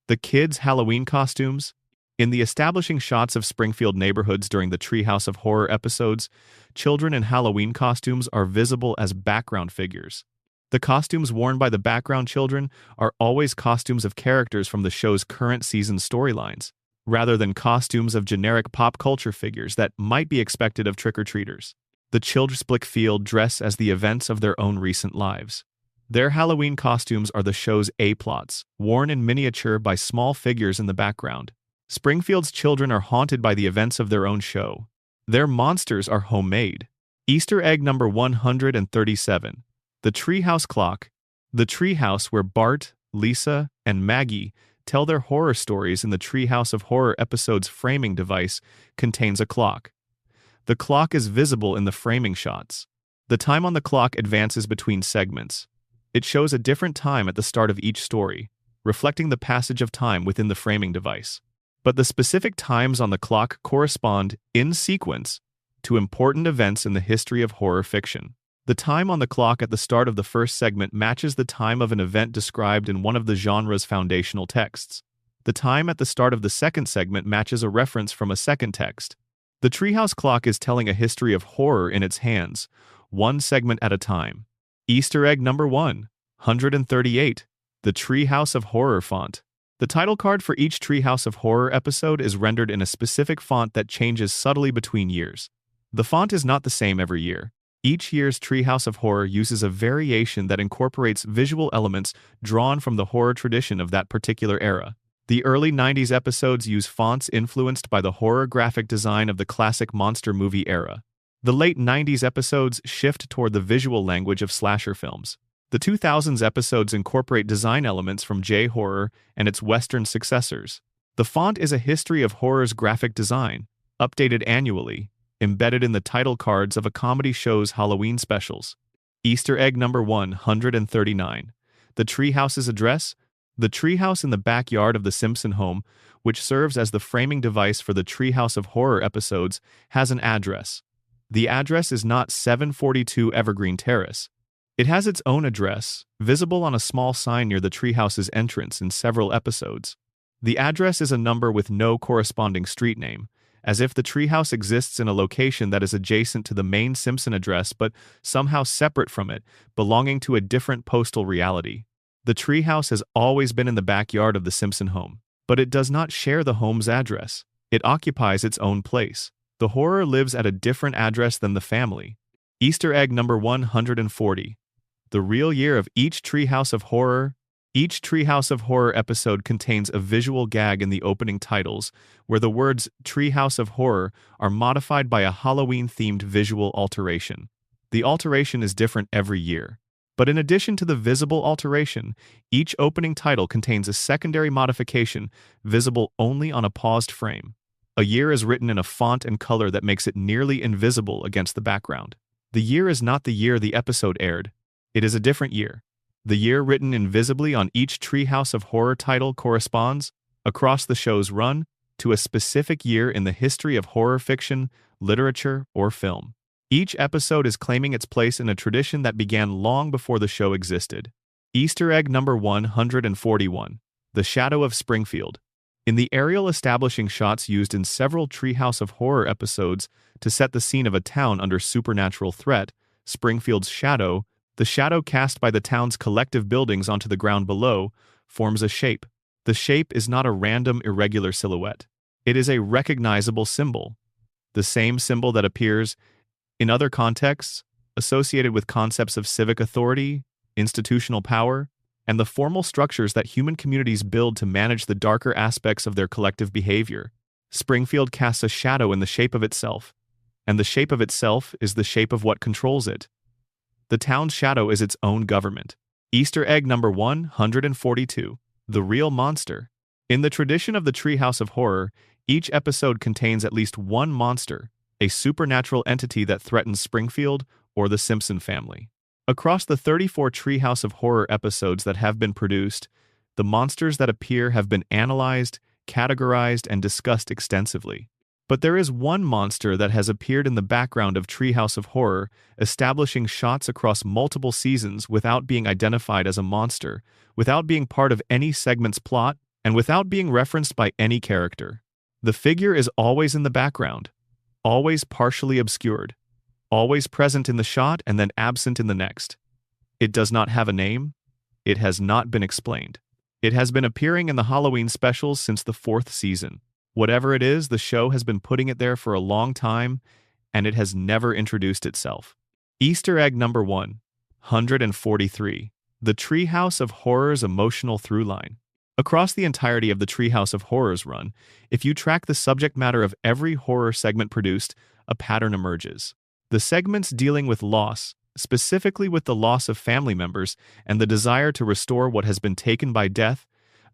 The kids' Halloween costumes? In the establishing shots of Springfield neighborhoods during the Treehouse of Horror episodes, children in Halloween costumes are visible as background figures. The costumes worn by the background children are always costumes of characters from the show's current season storylines, rather than costumes of generic pop culture figures that might be expected of trick-or-treaters. The children Springfield dress as the events of their own recent lives. Their Halloween costumes are the show's A-plots, worn in miniature by small figures in the background. Springfield's children are haunted by the events of their own show. Their monsters are homemade. Easter egg number 137. The Treehouse Clock. The treehouse where Bart, Lisa, and Maggie tell their horror stories in the Treehouse of Horror episode's framing device contains a clock. The clock is visible in the framing shots. The time on the clock advances between segments. It shows a different time at the start of each story, reflecting the passage of time within the framing device. But the specific times on the clock correspond, in sequence, to important events in the history of horror fiction. The time on the clock at the start of the first segment matches the time of an event described in one of the genre's foundational texts. The time at the start of the second segment matches a reference from a second text. The Treehouse Clock is telling a history of horror in its hands, one segment at a time. Easter egg number 138. The Treehouse of Horror font. The title card for each Treehouse of Horror episode is rendered in a specific font that changes subtly between years. The font is not the same every year. Each year's Treehouse of Horror uses a variation that incorporates visual elements drawn from the horror tradition of that particular era. The early 90s episodes use fonts influenced by the horror graphic design of the classic monster movie era. The late 90s episodes shift toward the visual language of slasher films. The 2000s episodes incorporate design elements from J-horror and its Western successors. The font is a history of horror's graphic design, updated annually, embedded in the title cards of a comedy show's Halloween specials. Easter egg number 139. The treehouse's address? The treehouse in the backyard of the Simpson home, which serves as the framing device for the Treehouse of Horror episodes, has an address. The address is not 742 Evergreen Terrace. It has its own address, visible on a small sign near the treehouse's entrance in several episodes. The address is a number with no corresponding street name, as if the treehouse exists in a location that is adjacent to the main Simpson address but somehow separate from it, belonging to a different postal reality. The treehouse has always been in the backyard of the Simpson home, but it does not share the home's address. It occupies its own place. The horror lives at a different address than the family. Easter egg number 140. The real year of each Treehouse of Horror. Each Treehouse of Horror episode contains a visual gag in the opening titles, where the words Treehouse of Horror are modified by a Halloween-themed visual alteration. The alteration is different every year. But in addition to the visible alteration, each opening title contains a secondary modification visible only on a paused frame. A year is written in a font and color that makes it nearly invisible against the background. The year is not the year the episode aired. It is a different year. The year written invisibly on each Treehouse of Horror title corresponds, across the show's run, to a specific year in the history of horror fiction, literature, or film. Each episode is claiming its place in a tradition that began long before the show existed. Easter egg number 141. The Shadow of Springfield. In the aerial establishing shots used in several Treehouse of Horror episodes to set the scene of a town under supernatural threat, Springfield's shadow, the shadow cast by the town's collective buildings onto the ground below, forms a shape. The shape is not a random, irregular silhouette. It is a recognizable symbol. The same symbol that appears in other contexts, associated with concepts of civic authority, institutional power, and the formal structures that human communities build to manage the darker aspects of their collective behavior. Springfield casts a shadow in the shape of itself, and the shape of itself is the shape of what controls it. The town's shadow is its own government. Easter egg number 142. The Real Monster. In the tradition of the Treehouse of Horror, each episode contains at least one monster, a supernatural entity that threatens Springfield or the Simpson family. Across the 34 Treehouse of Horror episodes that have been produced, the monsters that appear have been analyzed, categorized, and discussed extensively. But there is one monster that has appeared in the background of Treehouse of Horror, establishing shots across multiple seasons without being identified as a monster, without being part of any segment's plot, and without being referenced by any character. The figure is always in the background, always partially obscured, always present in the shot and then absent in the next. It does not have a name. It has not been explained. It has been appearing in the Halloween specials since the 4th season. Whatever it is, the show has been putting it there for a long time, and it has never introduced itself. Easter egg number 143. The Treehouse of Horror's emotional throughline. Across the entirety of the Treehouse of Horror's run, if you track the subject matter of every horror segment produced, a pattern emerges. The segments dealing with loss, specifically with the loss of family members and the desire to restore what has been taken by death,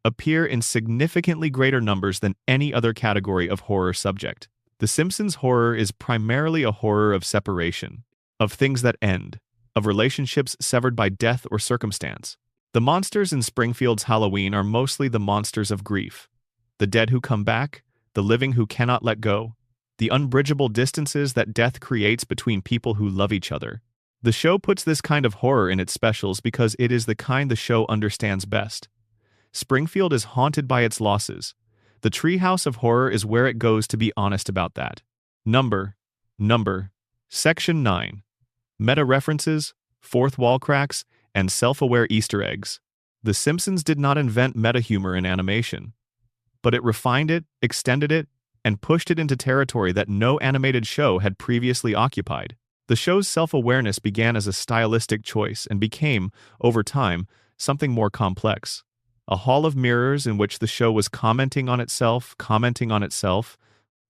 appear in significantly greater numbers than any other category of horror subject. The Simpsons horror is primarily a horror of separation, of things that end, of relationships severed by death or circumstance. The monsters in Springfield's Halloween are mostly the monsters of grief, the dead who come back, the living who cannot let go, the unbridgeable distances that death creates between people who love each other. The show puts this kind of horror in its specials because it is the kind the show understands best. Springfield is haunted by its losses. The Treehouse of Horror is where it goes to be honest about that. Number. Section 9. Meta-references, fourth wall cracks, and self-aware Easter eggs. The Simpsons did not invent meta-humor in animation, but it refined it, extended it, and pushed it into territory that no animated show had previously occupied. The show's self-awareness began as a stylistic choice and became, over time, something more complex. A hall of mirrors in which the show was commenting on itself,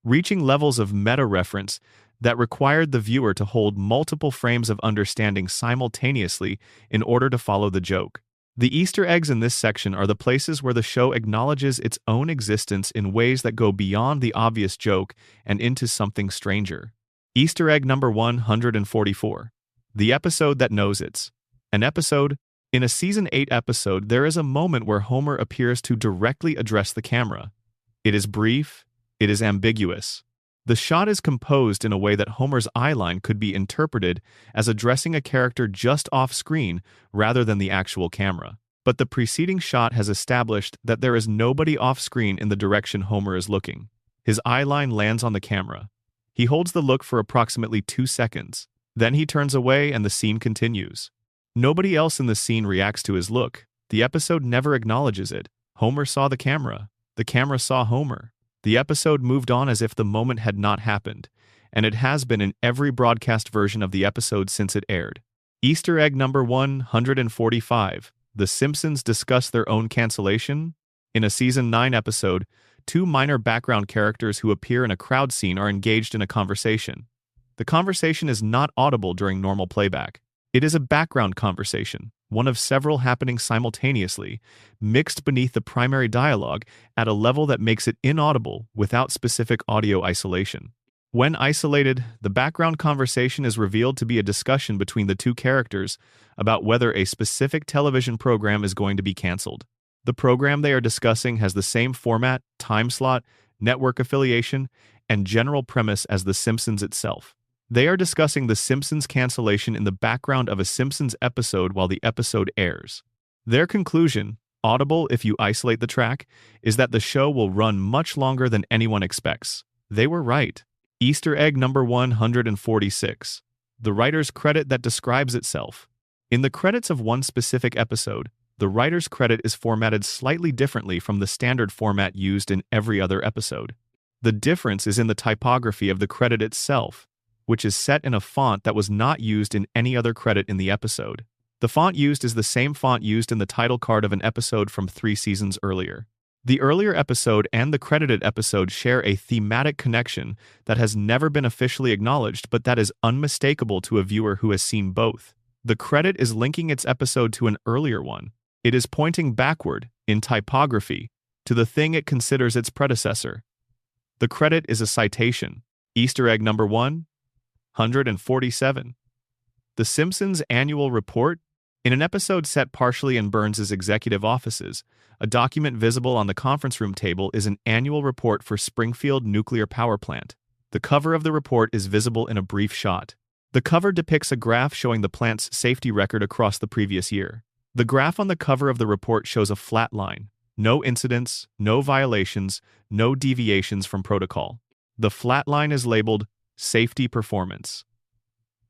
reaching levels of meta-reference that required the viewer to hold multiple frames of understanding simultaneously in order to follow the joke. The Easter eggs in this section are the places where the show acknowledges its own existence in ways that go beyond the obvious joke and into something stranger. Easter egg number 144. The episode that knows it's an episode. In a Season 8 episode, there is a moment where Homer appears to directly address the camera. It is brief, it is ambiguous. The shot is composed in a way that Homer's eyeline could be interpreted as addressing a character just off-screen rather than the actual camera. But the preceding shot has established that there is nobody off-screen in the direction Homer is looking. His eyeline lands on the camera. He holds the look for approximately 2 seconds. Then he turns away and the scene continues. Nobody else in the scene reacts to his look. The episode never acknowledges it. Homer saw the camera. The camera saw Homer. The episode moved on as if the moment had not happened, and it has been in every broadcast version of the episode since it aired. Easter egg number 145. The Simpsons discuss their own cancellation. In a Season 9 episode, 2 minor background characters who appear in a crowd scene are engaged in a conversation. The conversation is not audible during normal playback. It is a background conversation, one of several happening simultaneously, mixed beneath the primary dialogue at a level that makes it inaudible without specific audio isolation. When isolated, the background conversation is revealed to be a discussion between the 2 characters about whether a specific television program is going to be canceled. The program they are discussing has the same format, time slot, network affiliation, and general premise as The Simpsons itself. They are discussing The Simpsons cancellation in the background of a Simpsons episode while the episode airs. Their conclusion, audible if you isolate the track, is that the show will run much longer than anyone expects. They were right. Easter egg number 146. The writer's credit that describes itself. In the credits of one specific episode, the writer's credit is formatted slightly differently from the standard format used in every other episode. The difference is in the typography of the credit itself, which is set in a font that was not used in any other credit in the episode. The font used is the same font used in the title card of an episode from 3 seasons earlier. The earlier episode and the credited episode share a thematic connection that has never been officially acknowledged, but that is unmistakable to a viewer who has seen both. The credit is linking its episode to an earlier one. It is pointing backward, in typography, to the thing it considers its predecessor. The credit is a citation. Easter egg number 147. The Simpsons Annual Report. In an episode set partially in Burns' executive offices, a document visible on the conference room table is an annual report for Springfield Nuclear Power Plant. The cover of the report is visible in a brief shot. The cover depicts a graph showing the plant's safety record across the previous year. The graph on the cover of the report shows a flat line. No incidents, no violations, no deviations from protocol. The flat line is labeled Safety Performance.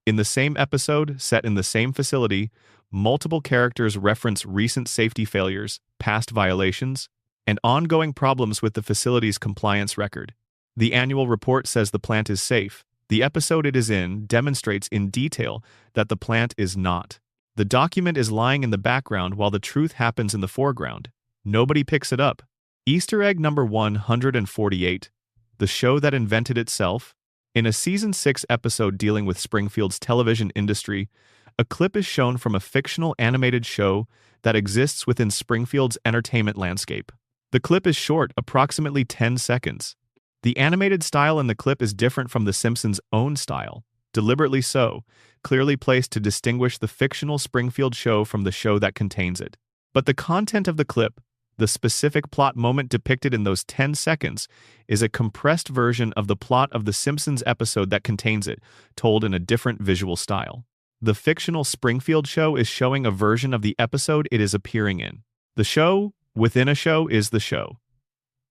In the same episode, set in the same facility, multiple characters reference recent safety failures, past violations, and ongoing problems with the facility's compliance record. The annual report says the plant is safe. The episode it is in demonstrates in detail that the plant is not. The document is lying in the background while the truth happens in the foreground. Nobody picks it up. Easter egg number 148. The show that invented itself. In a Season 6 episode dealing with Springfield's television industry, a clip is shown from a fictional animated show that exists within Springfield's entertainment landscape. The clip is short, approximately 10 seconds. The animated style in the clip is different from The Simpsons' own style, deliberately so, clearly placed to distinguish the fictional Springfield show from the show that contains it. But the content of the clip, the specific plot moment depicted in those 10 seconds, is a compressed version of the plot of The Simpsons episode that contains it, told in a different visual style. The fictional Springfield show is showing a version of the episode it is appearing in. The show, within a show, is the show.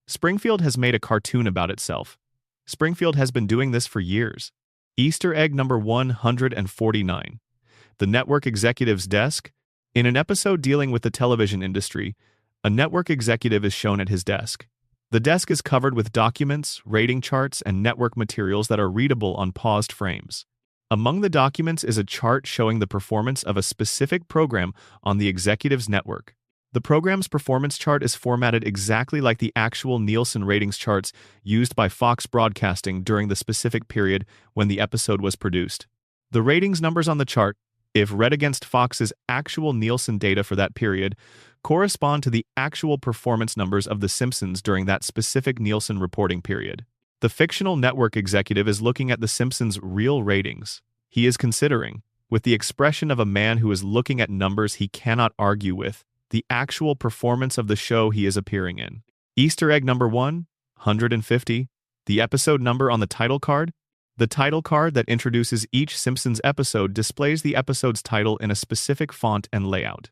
Springfield has made a cartoon about itself. Springfield has been doing this for years. Easter egg number 149. The network executive's desk. In an episode dealing with the television industry, a network executive is shown at his desk. The desk is covered with documents, rating charts, and network materials that are readable on paused frames. Among the documents is a chart showing the performance of a specific program on the executive's network. The program's performance chart is formatted exactly like the actual Nielsen ratings charts used by Fox Broadcasting during the specific period when the episode was produced. The ratings numbers on the chart, if read against Fox's actual Nielsen data for that period, correspond to the actual performance numbers of The Simpsons during that specific Nielsen reporting period. The fictional network executive is looking at The Simpsons' real ratings. He is considering, with the expression of a man who is looking at numbers he cannot argue with, the actual performance of the show he is appearing in. Easter egg number 150, the episode number on the title card. The title card that introduces each Simpsons episode displays the episode's title in a specific font and layout.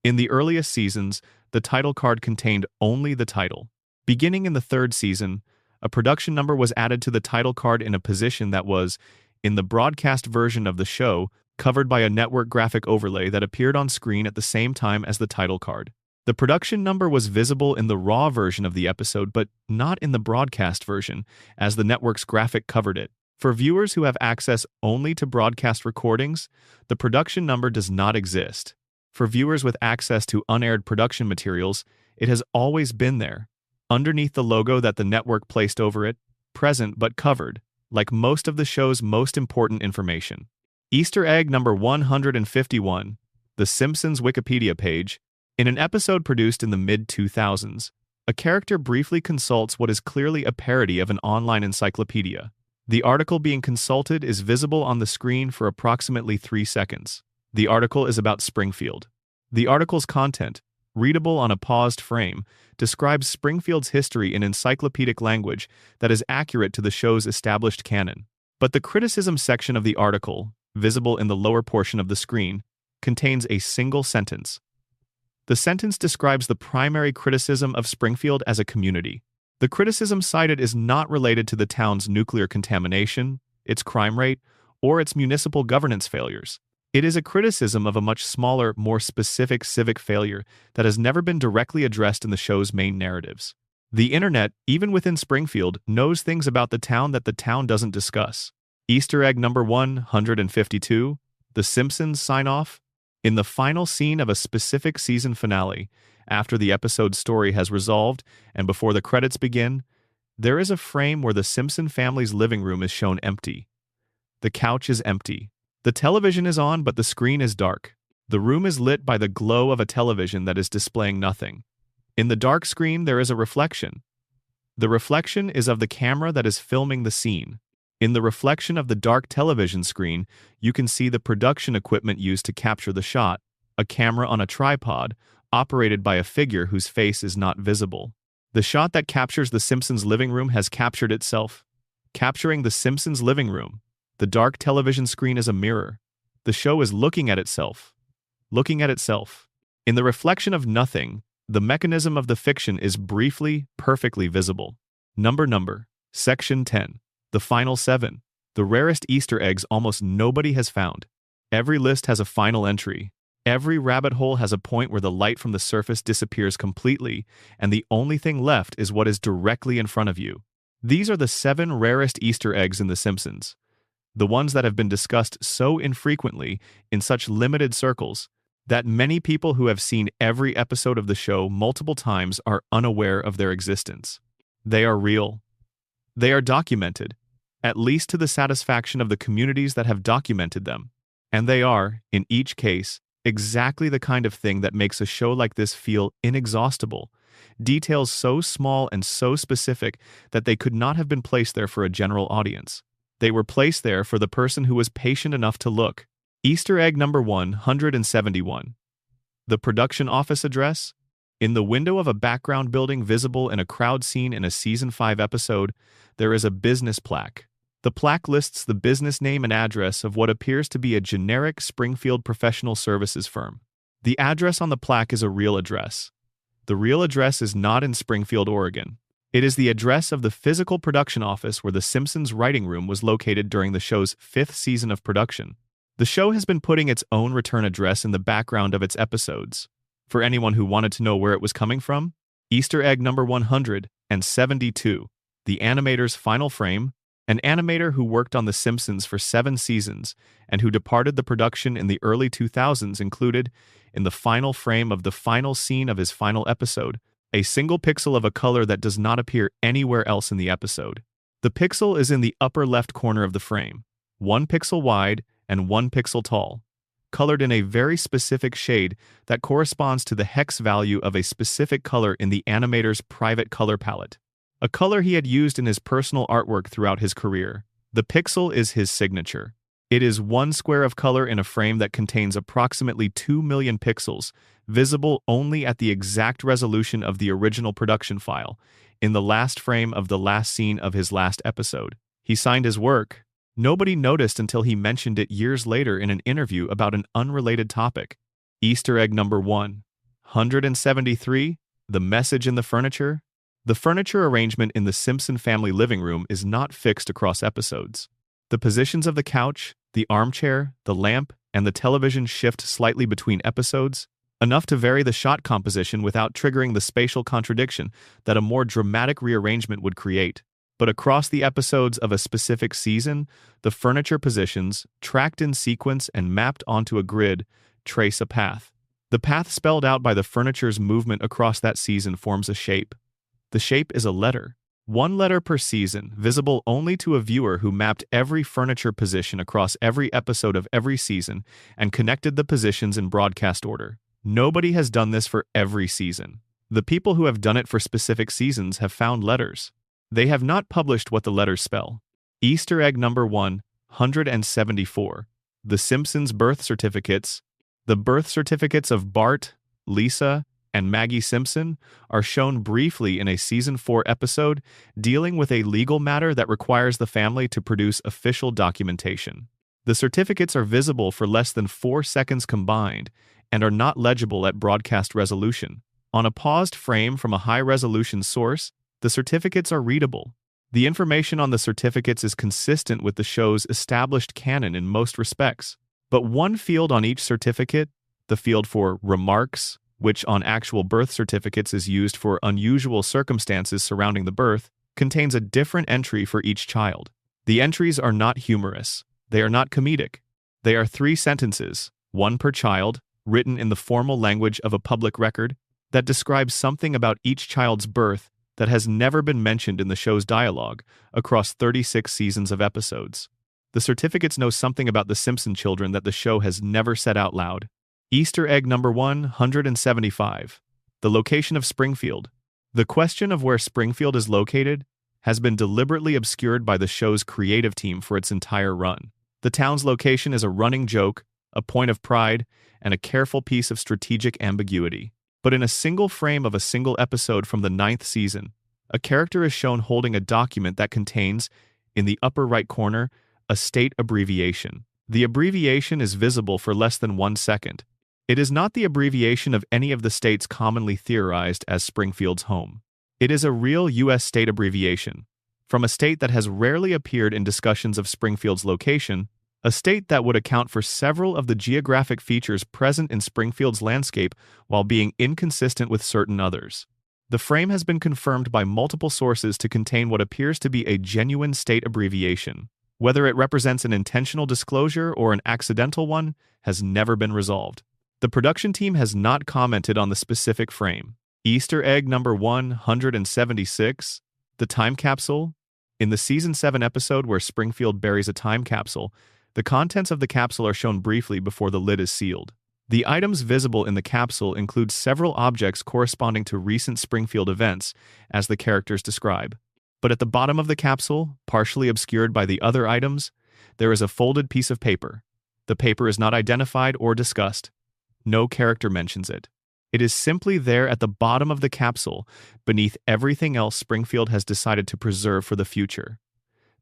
In the earliest seasons, the title card contained only the title. Beginning in the third season, a production number was added to the title card in a position that was, in the broadcast version of the show, covered by a network graphic overlay that appeared on screen at the same time as the title card. The production number was visible in the raw version of the episode, but not in the broadcast version, as the network's graphic covered it. For viewers who have access only to broadcast recordings, the production number does not exist. For viewers with access to unaired production materials, it has always been there, underneath the logo that the network placed over it, present but covered, like most of the show's most important information. Easter egg number 151, The Simpsons Wikipedia page. In an episode produced in the mid-2000s, a character briefly consults what is clearly a parody of an online encyclopedia. The article being consulted is visible on the screen for approximately 3 seconds. The article is about Springfield. The article's content, readable on a paused frame, describes Springfield's history in encyclopedic language that is accurate to the show's established canon. But the criticism section of the article, visible in the lower portion of the screen, contains a single sentence. The sentence describes the primary criticism of Springfield as a community. The criticism cited is not related to the town's nuclear contamination, its crime rate, or its municipal governance failures. It is a criticism of a much smaller, more specific civic failure that has never been directly addressed in the show's main narratives. The internet, even within Springfield, knows things about the town that the town doesn't discuss. Easter egg number 152, The Simpsons sign-off. In the final scene of a specific season finale, after the episode's story has resolved and before the credits begin, there is a frame where the Simpson family's living room is shown empty. The couch is empty. The television is on, but the screen is dark. The room is lit by the glow of a television that is displaying nothing. In the dark screen, there is a reflection. The reflection is of the camera that is filming the scene. In the reflection of the dark television screen, you can see the production equipment used to capture the shot, a camera on a tripod, operated by a figure whose face is not visible. The shot that captures the Simpsons' living room has captured itself. Capturing the Simpsons' living room, the dark television screen is a mirror. The show is looking at itself. Looking at itself. In the reflection of nothing, the mechanism of the fiction is briefly, perfectly visible. Number. Section 10. The final 7. The rarest Easter eggs almost nobody has found. Every list has a final entry. Every rabbit hole has a point where the light from the surface disappears completely, and the only thing left is what is directly in front of you. These are the 7 rarest Easter eggs in The Simpsons. The ones that have been discussed so infrequently, in such limited circles, that many people who have seen every episode of the show multiple times are unaware of their existence. They are real. They are documented, at least to the satisfaction of the communities that have documented them. And they are, in each case, exactly the kind of thing that makes a show like this feel inexhaustible. Details so small and so specific that they could not have been placed there for a general audience. They were placed there for the person who was patient enough to look. Easter egg number 171. The production office address. In the window of a background building visible in a crowd scene in a Season 5 episode, there is a business plaque. The plaque lists the business name and address of what appears to be a generic Springfield professional services firm. The address on the plaque is a real address. The real address is not in Springfield, Oregon. It is the address of the physical production office where The Simpsons' writing room was located during the show's 5th season of production. The show has been putting its own return address in the background of its episodes. For anyone who wanted to know where it was coming from, Easter egg number 172, the animator's final frame. An animator who worked on The Simpsons for 7 seasons and who departed the production in the early 2000s included, in the final frame of the final scene of his final episode, a single pixel of a color that does not appear anywhere else in the episode. The pixel is in the upper left corner of the frame, 1 pixel wide and 1 pixel tall. colored in a very specific shade that corresponds to the hex value of a specific color in the animator's private color palette, a color he had used in his personal artwork throughout his career. The pixel is his signature. It is one square of color in a frame that contains approximately 2 million pixels, visible only at the exact resolution of the original production file, in the last frame of the last scene of his last episode. He signed his work. Nobody noticed until he mentioned it years later in an interview about an unrelated topic. Easter egg number 173, the message in the furniture. The furniture arrangement in the Simpson family living room is not fixed across episodes. The positions of the couch, the armchair, the lamp, and the television shift slightly between episodes, enough to vary the shot composition without triggering the spatial contradiction that a more dramatic rearrangement would create. But across the episodes of a specific season, the furniture positions, tracked in sequence and mapped onto a grid, trace a path. The path spelled out by the furniture's movement across that season forms a shape. The shape is a letter. One letter per season, visible only to a viewer who mapped every furniture position across every episode of every season and connected the positions in broadcast order. Nobody has done this for every season. The people who have done it for specific seasons have found letters. They have not published what the letters spell. Easter egg number 174. The Simpsons birth certificates. The birth certificates of Bart, Lisa, and Maggie Simpson are shown briefly in a Season 4 episode dealing with a legal matter that requires the family to produce official documentation. The certificates are visible for less than 4 seconds combined and are not legible at broadcast resolution. On a paused frame from a high-resolution source, the certificates are readable. The information on the certificates is consistent with the show's established canon in most respects. But one field on each certificate, the field for remarks, which on actual birth certificates is used for unusual circumstances surrounding the birth, contains a different entry for each child. The entries are not humorous. They are not comedic. They are 3 sentences, one per child, written in the formal language of a public record, that describes something about each child's birth that has never been mentioned in the show's dialogue across 36 seasons of episodes. The certificates know something about the Simpson children that the show has never said out loud. Easter egg number 175. The location of Springfield. The question of where Springfield is located has been deliberately obscured by the show's creative team for its entire run. The town's location is a running joke, a point of pride, and a careful piece of strategic ambiguity. But in a single frame of a single episode from the 9th season, a character is shown holding a document that contains, in the upper right corner, a state abbreviation. The abbreviation is visible for less than 1 second. It is not the abbreviation of any of the states commonly theorized as Springfield's home. It is a real U.S. state abbreviation, from a state that has rarely appeared in discussions of Springfield's location, a state that would account for several of the geographic features present in Springfield's landscape while being inconsistent with certain others. The frame has been confirmed by multiple sources to contain what appears to be a genuine state abbreviation. Whether it represents an intentional disclosure or an accidental one has never been resolved. The production team has not commented on the specific frame. Easter egg number 176, the time capsule. In the Season 7 episode where Springfield buries a time capsule, the contents of the capsule are shown briefly before the lid is sealed. The items visible in the capsule include several objects corresponding to recent Springfield events, as the characters describe. But at the bottom of the capsule, partially obscured by the other items, there is a folded piece of paper. The paper is not identified or discussed. No character mentions it. It is simply there at the bottom of the capsule, beneath everything else Springfield has decided to preserve for the future.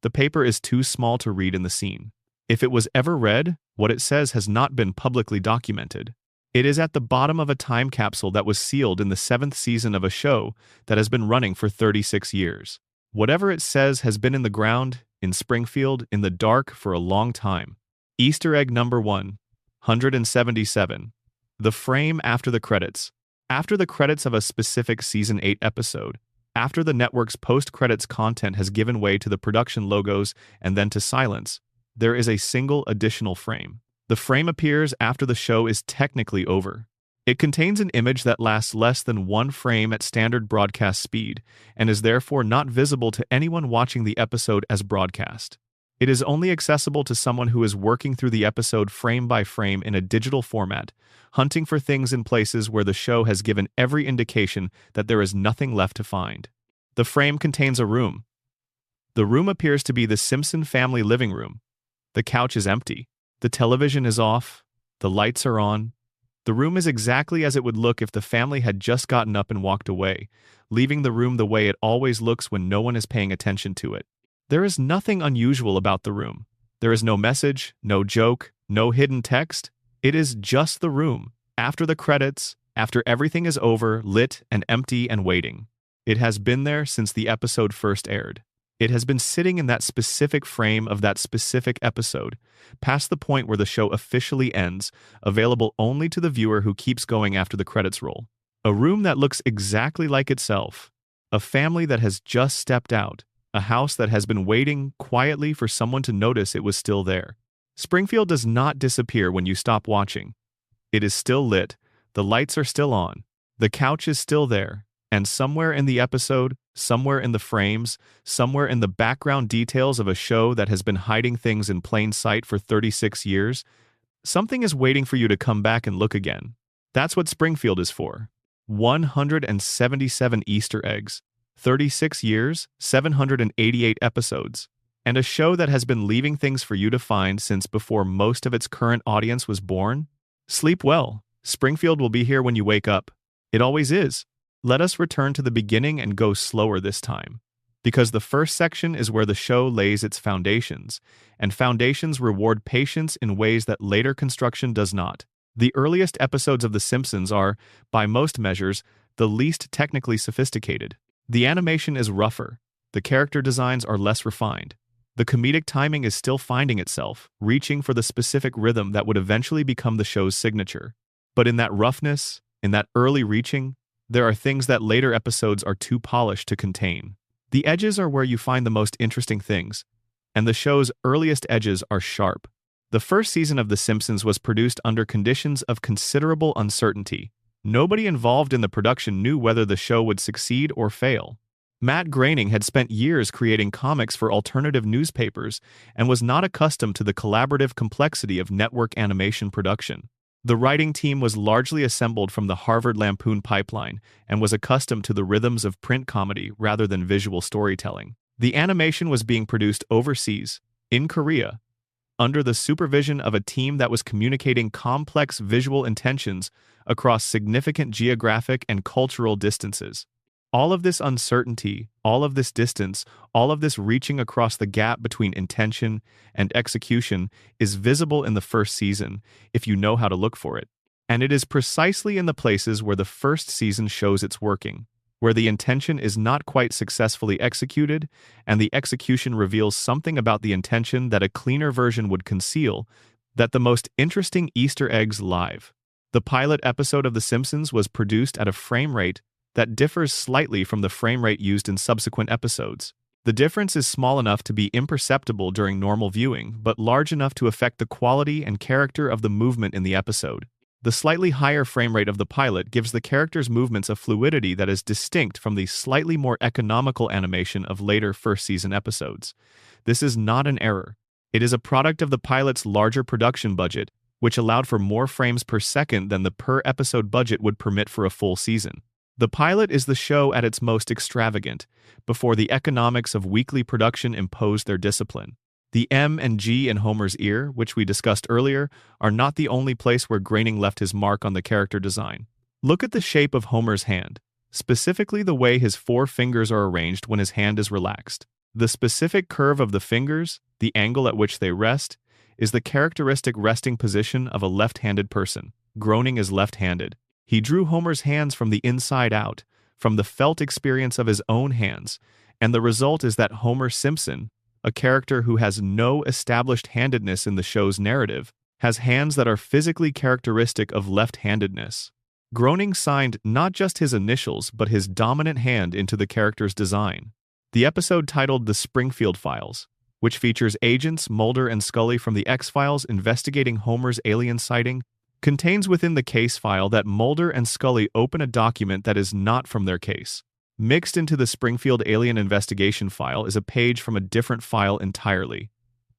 The paper is too small to read in the scene. If it was ever read, what it says has not been publicly documented. It is at the bottom of a time capsule that was sealed in the 7th season of a show that has been running for 36 years. Whatever it says has been in the ground, in Springfield, in the dark for a long time. Easter egg number 177. The frame after the credits. After the credits of a specific Season 8 episode, after the network's post-credits content has given way to the production logos and then to silence, there is a single additional frame. The frame appears after the show is technically over. It contains an image that lasts less than 1 frame at standard broadcast speed and is therefore not visible to anyone watching the episode as broadcast. It is only accessible to someone who is working through the episode frame by frame in a digital format, hunting for things in places where the show has given every indication that there is nothing left to find. The frame contains a room. The room appears to be the Simpson family living room. The couch is empty. The television is off. The lights are on. The room is exactly as it would look if the family had just gotten up and walked away, leaving the room the way it always looks when no one is paying attention to it. There is nothing unusual about the room. There is no message, no joke, no hidden text. It is just the room, after the credits, after everything is over, lit and empty and waiting. It has been there since the episode first aired. It has been sitting in that specific frame of that specific episode, past the point where the show officially ends, available only to the viewer who keeps going after the credits roll. A room that looks exactly like itself. A family that has just stepped out. A house that has been waiting quietly for someone to notice it was still there. Springfield does not disappear when you stop watching. It is still lit, the lights are still on, the couch is still there, and somewhere in the episode, somewhere in the frames, somewhere in the background details of a show that has been hiding things in plain sight for 36 years, something is waiting for you to come back and look again. That's what Springfield is for. 177 Easter eggs. 36 years, 788 episodes, and a show that has been leaving things for you to find since before most of its current audience was born? Sleep well. Springfield will be here when you wake up. It always is. Let us return to the beginning and go slower this time. Because the first section is where the show lays its foundations, and foundations reward patience in ways that later construction does not. The earliest episodes of The Simpsons are, by most measures, the least technically sophisticated. The animation is rougher, the character designs are less refined. The comedic timing is still finding itself, reaching for the specific rhythm that would eventually become the show's signature. But in that roughness, in that early reaching, there are things that later episodes are too polished to contain. The edges are where you find the most interesting things, and the show's earliest edges are sharp. The first season of The Simpsons was produced under conditions of considerable uncertainty. Nobody involved in the production knew whether the show would succeed or fail. Matt Groening had spent years creating comics for alternative newspapers and was not accustomed to the collaborative complexity of network animation production. The writing team was largely assembled from the Harvard Lampoon pipeline and was accustomed to the rhythms of print comedy rather than visual storytelling. The animation was being produced overseas, in Korea, under the supervision of a team that was communicating complex visual intentions across significant geographic and cultural distances. All of this uncertainty, all of this distance, all of this reaching across the gap between intention and execution is visible in the first season, if you know how to look for it. And it is precisely in the places where the first season shows it's working, where the intention is not quite successfully executed, and the execution reveals something about the intention that a cleaner version would conceal, that the most interesting Easter eggs live. The pilot episode of The Simpsons was produced at a frame rate that differs slightly from the frame rate used in subsequent episodes. The difference is small enough to be imperceptible during normal viewing, but large enough to affect the quality and character of the movement in the episode. The slightly higher frame rate of the pilot gives the characters' movements a fluidity that is distinct from the slightly more economical animation of later first-season episodes. This is not an error. It is a product of the pilot's larger production budget, which allowed for more frames per second than the per-episode budget would permit for a full season. The pilot is the show at its most extravagant, before the economics of weekly production imposed their discipline. The M and G in Homer's ear, which we discussed earlier, are not the only place where Groening left his mark on the character design. Look at the shape of Homer's hand, specifically the way his 4 fingers are arranged when his hand is relaxed. The specific curve of the fingers, the angle at which they rest, is the characteristic resting position of a left-handed person. Groening is left-handed. He drew Homer's hands from the inside out, from the felt experience of his own hands, and the result is that Homer Simpson, a character who has no established handedness in the show's narrative, has hands that are physically characteristic of left-handedness. Groening signed not just his initials but his dominant hand into the character's design. The episode titled The Springfield Files, which features agents Mulder and Scully from the X-Files investigating Homer's alien sighting, contains within the case file that Mulder and Scully open a document that is not from their case. Mixed into the Springfield Alien Investigation file is a page from a different file entirely.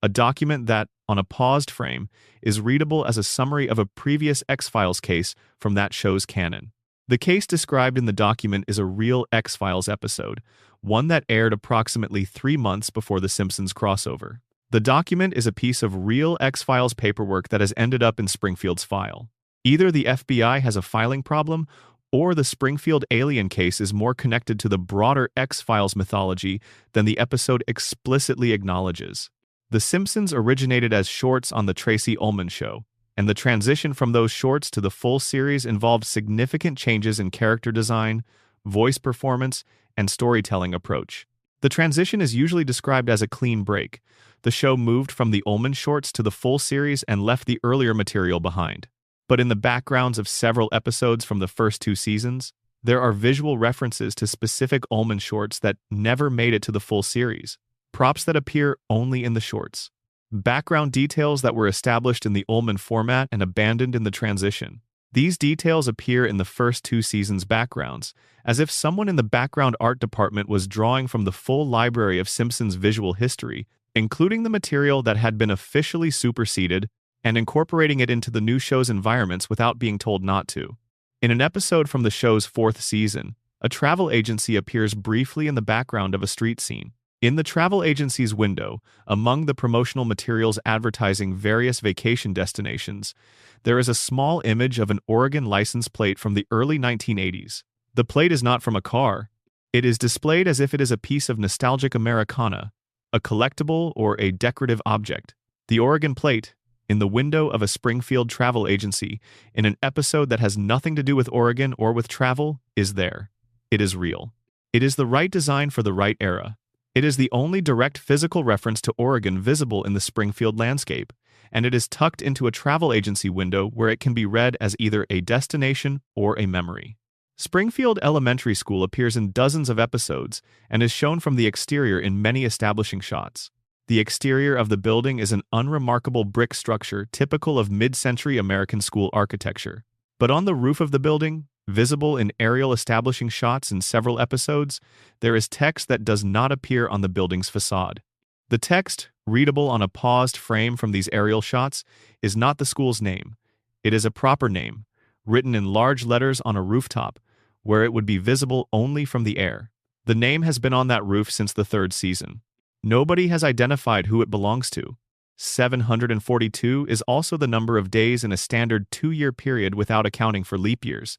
a document that, on a paused frame, is readable as a summary of a previous X-Files case from that show's canon. The case described in the document is a real X-Files episode, one that aired approximately 3 months before the Simpsons crossover. The document is a piece of real X-Files paperwork that has ended up in Springfield's file. Either the FBI has a filing problem, or the Springfield alien case is more connected to the broader X-Files mythology than the episode explicitly acknowledges. The Simpsons originated as shorts on The Tracy Ullman Show, and the transition from those shorts to the full series involved significant changes in character design, voice performance, and storytelling approach. The transition is usually described as a clean break. The show moved from the Ullman shorts to the full series and left the earlier material behind. But in the backgrounds of several episodes from the first 2 seasons, there are visual references to specific Ullman shorts that never made it to the full series, props that appear only in the shorts, background details that were established in the Ullman format and abandoned in the transition. These details appear in the first 2 seasons' backgrounds, as if someone in the background art department was drawing from the full library of Simpsons visual history, including the material that had been officially superseded, and incorporating it into the new show's environments without being told not to. In an episode from the show's 4th season, a travel agency appears briefly in the background of a street scene. In the travel agency's window, among the promotional materials advertising various vacation destinations, there is a small image of an Oregon license plate from the early 1980s. The plate is not from a car. It is displayed as if it is a piece of nostalgic Americana, a collectible or a decorative object. The Oregon plate, in the window of a Springfield travel agency, in an episode that has nothing to do with Oregon or with travel, is there. It is real. It is the right design for the right era. It is the only direct physical reference to Oregon visible in the Springfield landscape, and it is tucked into a travel agency window where it can be read as either a destination or a memory. Springfield Elementary School appears in dozens of episodes and is shown from the exterior in many establishing shots. The exterior of the building is an unremarkable brick structure typical of mid-century American school architecture. But on the roof of the building, visible in aerial establishing shots in several episodes, there is text that does not appear on the building's facade. The text, readable on a paused frame from these aerial shots, is not the school's name. It is a proper name, written in large letters on a rooftop, where it would be visible only from the air. The name has been on that roof since the 3rd season. Nobody has identified who it belongs to. 742 is also the number of days in a standard 2-year period without accounting for leap years,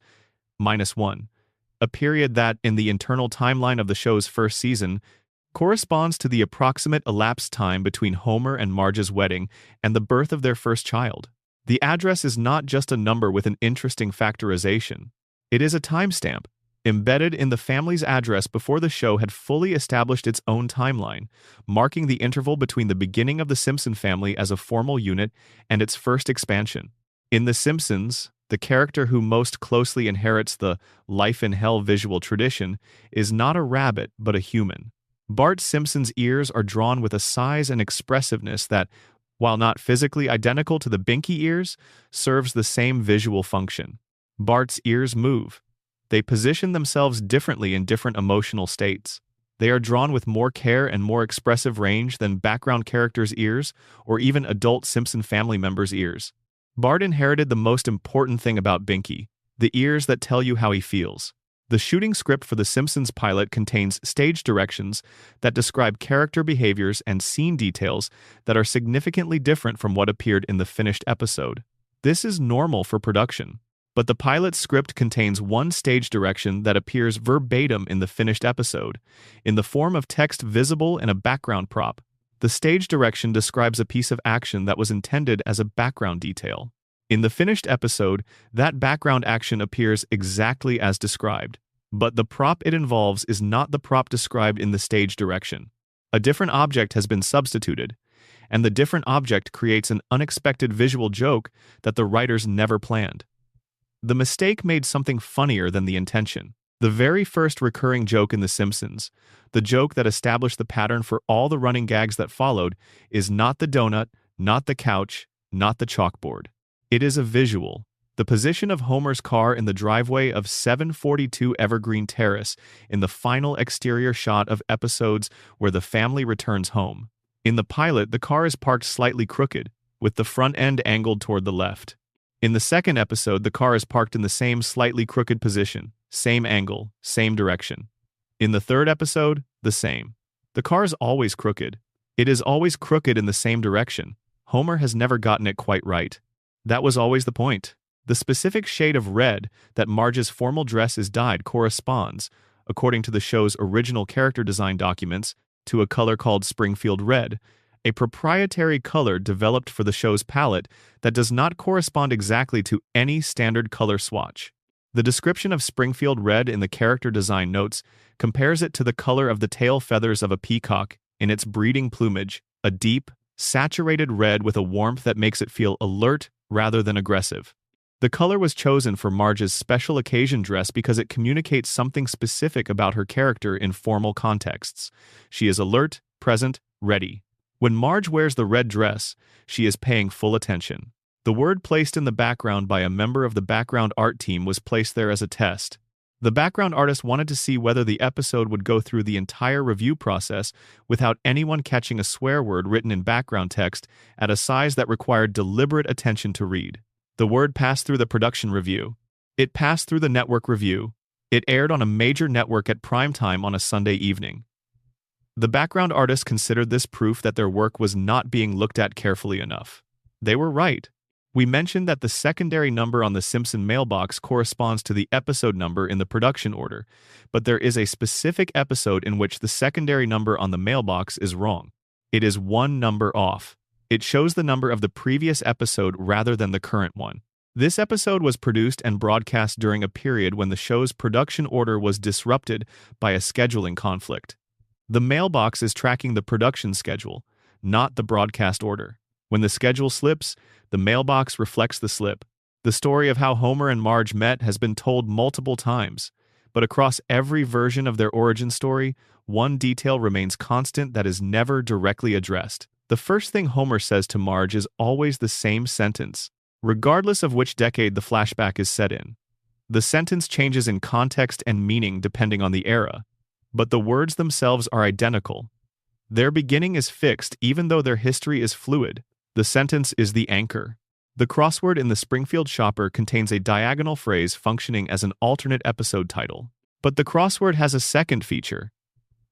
-1, a period that, in the internal timeline of the show's first season, corresponds to the approximate elapsed time between Homer and Marge's wedding and the birth of their first child. The address is not just a number with an interesting factorization. It is a timestamp, embedded in the family's address before the show had fully established its own timeline, marking the interval between the beginning of the Simpson family as a formal unit and its first expansion. In The Simpsons, the character who most closely inherits the life in hell visual tradition is not a rabbit but a human. Bart Simpson's ears are drawn with a size and expressiveness that, while not physically identical to the Binky ears, serves the same visual function. Bart's ears move. They position themselves differently in different emotional states. They are drawn with more care and more expressive range than background characters' ears or even adult Simpson family members' ears. Bart inherited the most important thing about Binky, the ears that tell you how he feels. The shooting script for The Simpsons pilot contains stage directions that describe character behaviors and scene details that are significantly different from what appeared in the finished episode. This is normal for production. But the pilot script contains one stage direction that appears verbatim in the finished episode, in the form of text visible in a background prop. The stage direction describes a piece of action that was intended as a background detail. In the finished episode, that background action appears exactly as described, but the prop it involves is not the prop described in the stage direction. A different object has been substituted, and the different object creates an unexpected visual joke that the writers never planned. The mistake made something funnier than the intention. The very first recurring joke in The Simpsons, the joke that established the pattern for all the running gags that followed, is not the donut, not the couch, not the chalkboard. It is a visual. The position of Homer's car in the driveway of 742 Evergreen Terrace in the final exterior shot of episodes where the family returns home. In the pilot, the car is parked slightly crooked, with the front end angled toward the left. In the second episode, the car is parked in the same slightly crooked position, same angle, same direction. In the third episode, the same. The car is always crooked. It is always crooked in the same direction. Homer has never gotten it quite right. That was always the point. The specific shade of red that Marge's formal dress is dyed corresponds, according to the show's original character design documents, to a color called Springfield Red, a proprietary color developed for the show's palette that does not correspond exactly to any standard color swatch. The description of Springfield Red in the character design notes compares it to the color of the tail feathers of a peacock in its breeding plumage, a deep, saturated red with a warmth that makes it feel alert rather than aggressive. The color was chosen for Marge's special occasion dress because it communicates something specific about her character in formal contexts. She is alert, present, ready. When Marge wears the red dress, she is paying full attention. The word placed in the background by a member of the background art team was placed there as a test. The background artist wanted to see whether the episode would go through the entire review process without anyone catching a swear word written in background text at a size that required deliberate attention to read. The word passed through the production review. It passed through the network review. It aired on a major network at prime time on a Sunday evening. The background artists considered this proof that their work was not being looked at carefully enough. They were right. We mentioned that the secondary number on the Simpson mailbox corresponds to the episode number in the production order, but there is a specific episode in which the secondary number on the mailbox is wrong. It is one number off. It shows the number of the previous episode rather than the current one. This episode was produced and broadcast during a period when the show's production order was disrupted by a scheduling conflict. The mailbox is tracking the production schedule, not the broadcast order. When the schedule slips, the mailbox reflects the slip. The story of how Homer and Marge met has been told multiple times, but across every version of their origin story, one detail remains constant that is never directly addressed. The first thing Homer says to Marge is always the same sentence, regardless of which decade the flashback is set in. The sentence changes in context and meaning depending on the era, but the words themselves are identical. Their beginning is fixed even though their history is fluid. The sentence is the anchor. The crossword in the Springfield Shopper contains a diagonal phrase functioning as an alternate episode title. But the crossword has a second feature.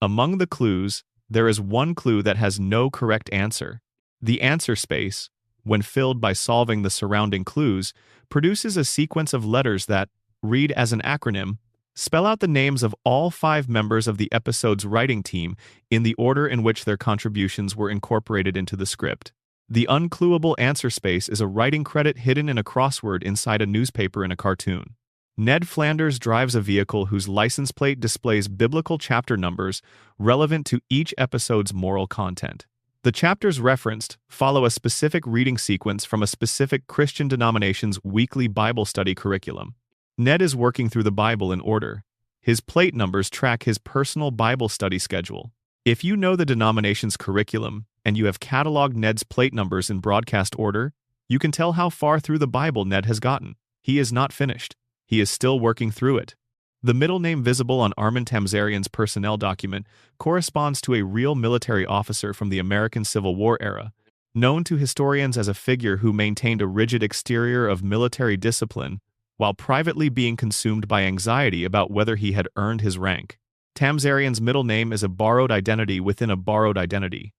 Among the clues, there is one clue that has no correct answer. The answer space, when filled by solving the surrounding clues, produces a sequence of letters that, read as an acronym, spell out the names of all 5 members of the episode's writing team in the order in which their contributions were incorporated into the script. The unclueable answer space is a writing credit hidden in a crossword inside a newspaper in a cartoon. Ned Flanders drives a vehicle whose license plate displays biblical chapter numbers relevant to each episode's moral content. The chapters referenced follow a specific reading sequence from a specific Christian denomination's weekly Bible study curriculum. Ned is working through the Bible in order. His plate numbers track his personal Bible study schedule. If you know the denomination's curriculum and you have cataloged Ned's plate numbers in broadcast order, you can tell how far through the Bible Ned has gotten. He is not finished. He is still working through it. The middle name visible on Armin Tamzarian's personnel document corresponds to a real military officer from the American Civil War era, known to historians as a figure who maintained a rigid exterior of military discipline while privately being consumed by anxiety about whether he had earned his rank. Tamzarian's middle name is a borrowed identity within a borrowed identity.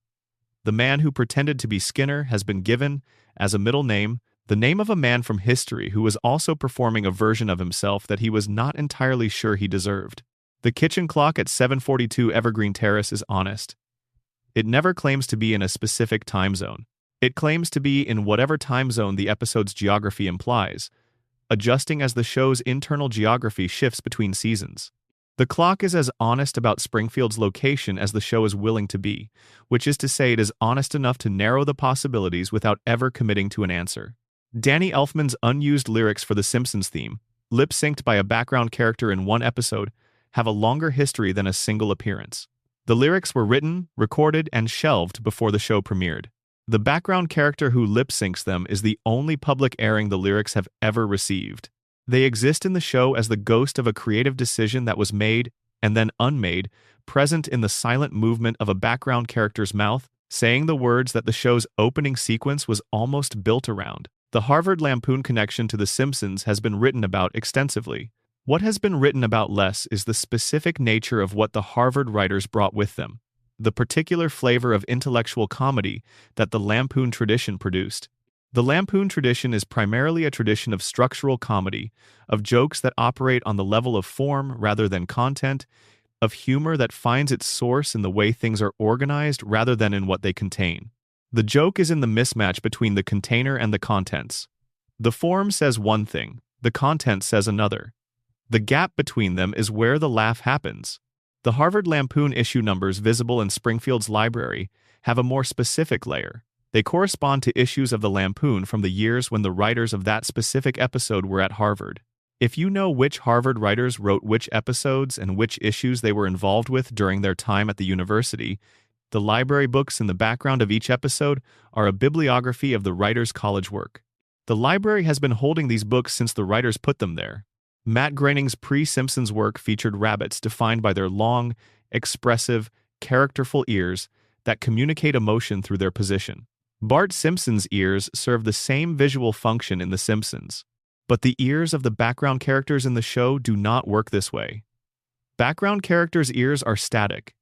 The man who pretended to be Skinner has been given, as a middle name, the name of a man from history who was also performing a version of himself that he was not entirely sure he deserved. The kitchen clock at 742 Evergreen Terrace is honest. It never claims to be in a specific time zone. It claims to be in whatever time zone the episode's geography implies, adjusting as the show's internal geography shifts between seasons. The clock is as honest about Springfield's location as the show is willing to be, which is to say it is honest enough to narrow the possibilities without ever committing to an answer. Danny Elfman's unused lyrics for the Simpsons theme, lip-synced by a background character in one episode, have a longer history than a single appearance. The lyrics were written, recorded, and shelved before the show premiered. The background character who lip-syncs them is the only public airing the lyrics have ever received. They exist in the show as the ghost of a creative decision that was made, and then unmade, present in the silent movement of a background character's mouth, saying the words that the show's opening sequence was almost built around. The Harvard Lampoon connection to The Simpsons has been written about extensively. What has been written about less is the specific nature of what the Harvard writers brought with them, the particular flavor of intellectual comedy that the Lampoon tradition produced. The Lampoon tradition is primarily a tradition of structural comedy, of jokes that operate on the level of form rather than content, of humor that finds its source in the way things are organized rather than in what they contain. The joke is in the mismatch between the container and the contents. The form says one thing, the content says another. The gap between them is where the laugh happens. The Harvard Lampoon issue numbers visible in Springfield's library have a more specific layer. They correspond to issues of the Lampoon from the years when the writers of that specific episode were at Harvard. If you know which Harvard writers wrote which episodes and which issues they were involved with during their time at the university, the library books in the background of each episode are a bibliography of the writer's college work. The library has been holding these books since the writers put them there. Matt Groening's pre-Simpsons work featured rabbits defined by their long, expressive, characterful ears that communicate emotion through their position. Bart Simpson's ears serve the same visual function in The Simpsons, but the ears of the background characters in the show do not work this way. Background characters' ears are static.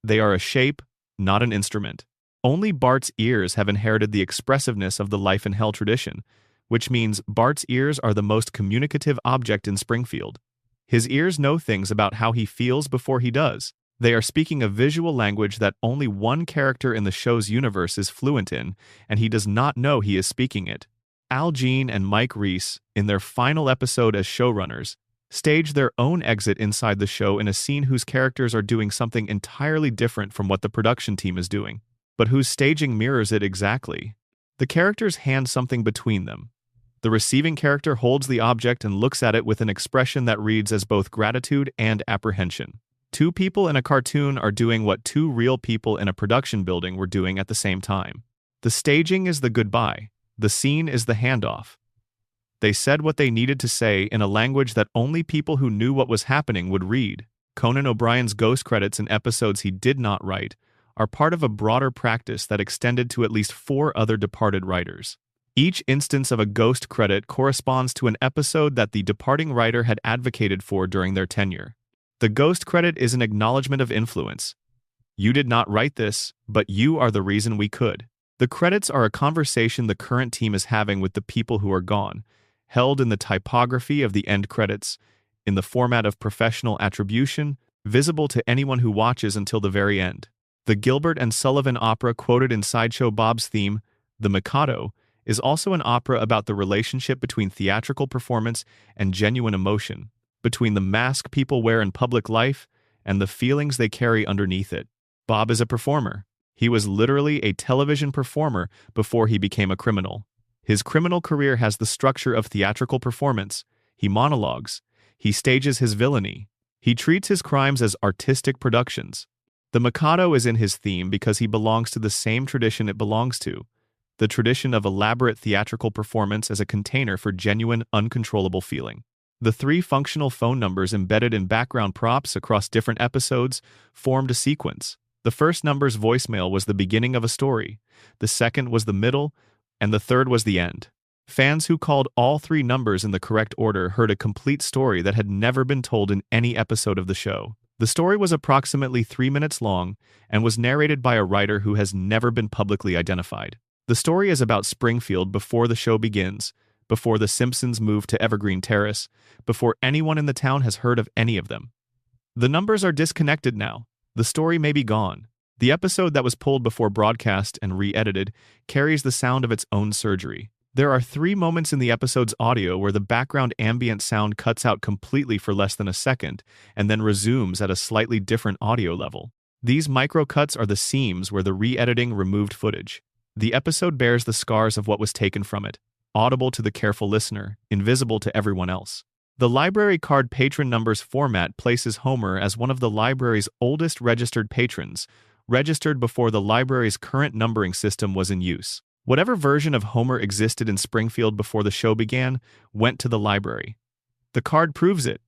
They are a shape, not an instrument. Only Bart's ears have inherited the expressiveness of the Life in Hell tradition, which means Bart's ears are the most communicative object in Springfield. His ears know things about how he feels before he does. They are speaking a visual language that only one character in the show's universe is fluent in, and he does not know he is speaking it. Al Jean and Mike Reiss, in their final episode as showrunners, stage their own exit inside the show in a scene whose characters are doing something entirely different from what the production team is doing, but whose staging mirrors it exactly. The characters hand something between them. The receiving character holds the object and looks at it with an expression that reads as both gratitude and apprehension. Two people in a cartoon are doing what two real people in a production building were doing at the same time. The staging is the goodbye. The scene is the handoff. They said what they needed to say in a language that only people who knew what was happening would read. Conan O'Brien's ghost credits in episodes he did not write are part of a broader practice that extended to at least 4 other departed writers. Each instance of a ghost credit corresponds to an episode that the departing writer had advocated for during their tenure. The ghost credit is an acknowledgement of influence. You did not write this, but you are the reason we could. The credits are a conversation the current team is having with the people who are gone, held in the typography of the end credits, in the format of professional attribution, visible to anyone who watches until the very end. The Gilbert and Sullivan opera quoted in Sideshow Bob's theme, The Mikado, is also an opera about the relationship between theatrical performance and genuine emotion, between the mask people wear in public life and the feelings they carry underneath it. Bob is a performer. He was literally a television performer before he became a criminal. His criminal career has the structure of theatrical performance. He monologues. He stages his villainy. He treats his crimes as artistic productions. The Mikado is in his theme because he belongs to the same tradition it belongs to, the tradition of elaborate theatrical performance as a container for genuine, uncontrollable feeling. The 3 functional phone numbers embedded in background props across different episodes formed a sequence. The first number's voicemail was the beginning of a story, the second was the middle, and the third was the end. Fans who called all 3 numbers in the correct order heard a complete story that had never been told in any episode of the show. The story was approximately 3 minutes long and was narrated by a writer who has never been publicly identified. The story is about Springfield before the show begins, before the Simpsons move to Evergreen Terrace, before anyone in the town has heard of any of them. The numbers are disconnected now. The story may be gone. The episode that was pulled before broadcast and re-edited carries the sound of its own surgery. There are 3 moments in the episode's audio where the background ambient sound cuts out completely for less than a second and then resumes at a slightly different audio level. These micro-cuts are the seams where the re-editing removed footage. The episode bears the scars of what was taken from it, audible to the careful listener, invisible to everyone else. The library card patron numbers format places Homer as one of the library's oldest registered patrons, registered before the library's current numbering system was in use. Whatever version of Homer existed in Springfield before the show began went to the library. The card proves it.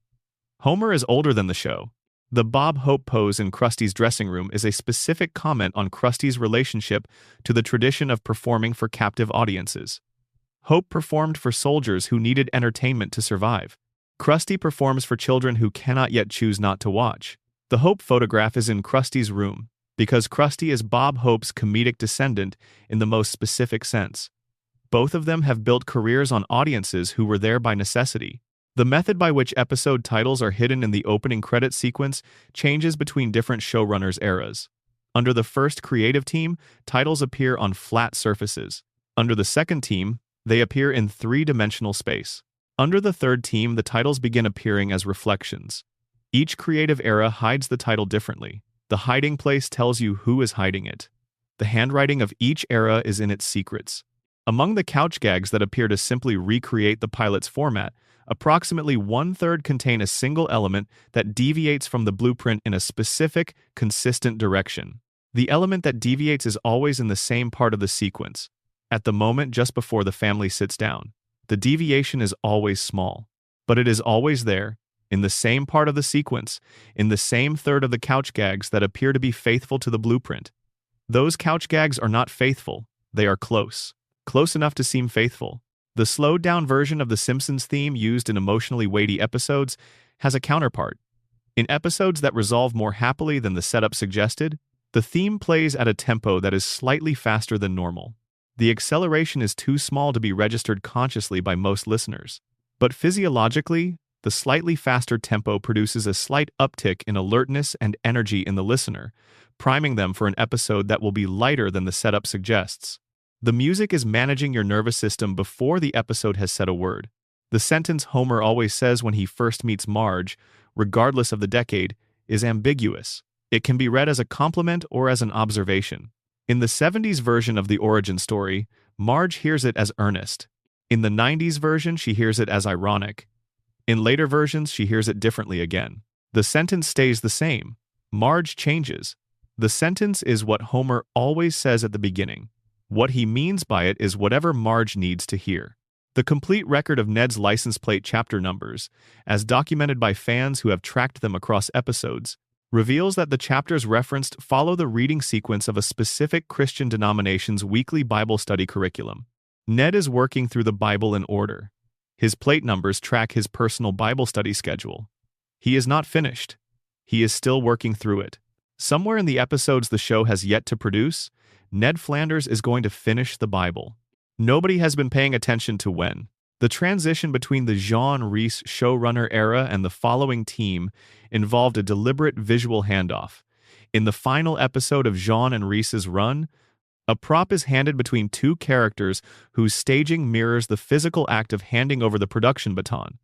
Homer is older than the show. The Bob Hope pose in Krusty's dressing room is a specific comment on Krusty's relationship to the tradition of performing for captive audiences. Hope performed for soldiers who needed entertainment to survive. Krusty performs for children who cannot yet choose not to watch. The Hope photograph is in Krusty's room because Krusty is Bob Hope's comedic descendant in the most specific sense. Both of them have built careers on audiences who were there by necessity. The method by which episode titles are hidden in the opening credit sequence changes between different showrunners' eras. Under the first creative team, titles appear on flat surfaces. Under the second team, they appear in three-dimensional space. Under the third team, the titles begin appearing as reflections. Each creative era hides the title differently. The hiding place tells you who is hiding it. The handwriting of each era is in its secrets. Among the couch gags that appear to simply recreate the pilot's format, approximately one-third contain a single element that deviates from the blueprint in a specific, consistent direction. The element that deviates is always in the same part of the sequence, at the moment just before the family sits down. The deviation is always small, but it is always there, in the same part of the sequence, in the same third of the couch gags that appear to be faithful to the blueprint. Those couch gags are not faithful, they are close enough to seem faithful. The slowed-down version of the Simpsons theme used in emotionally weighty episodes has a counterpart. In episodes that resolve more happily than the setup suggested, the theme plays at a tempo that is slightly faster than normal. The acceleration is too small to be registered consciously by most listeners. But physiologically, the slightly faster tempo produces a slight uptick in alertness and energy in the listener, priming them for an episode that will be lighter than the setup suggests. The music is managing your nervous system before the episode has said a word. The sentence Homer always says when he first meets Marge, regardless of the decade, is ambiguous. It can be read as a compliment or as an observation. In the 70s version of the origin story, Marge hears it as earnest. In the 90s version, she hears it as ironic. In later versions, she hears it differently again. The sentence stays the same. Marge changes. The sentence is what Homer always says at the beginning. What he means by it is whatever Marge needs to hear. The complete record of Ned's license plate chapter numbers, as documented by fans who have tracked them across episodes, reveals that the chapters referenced follow the reading sequence of a specific Christian denomination's weekly Bible study curriculum. Ned is working through the Bible in order. His plate numbers track his personal Bible study schedule. He is not finished. He is still working through it. Somewhere in the episodes the show has yet to produce, Ned Flanders is going to finish the Bible. Nobody has been paying attention to when. The transition between the Jean Reese showrunner era and the following team involved a deliberate visual handoff. In the final episode of Jean and Reese's run, a prop is handed between two characters whose staging mirrors the physical act of handing over the production baton.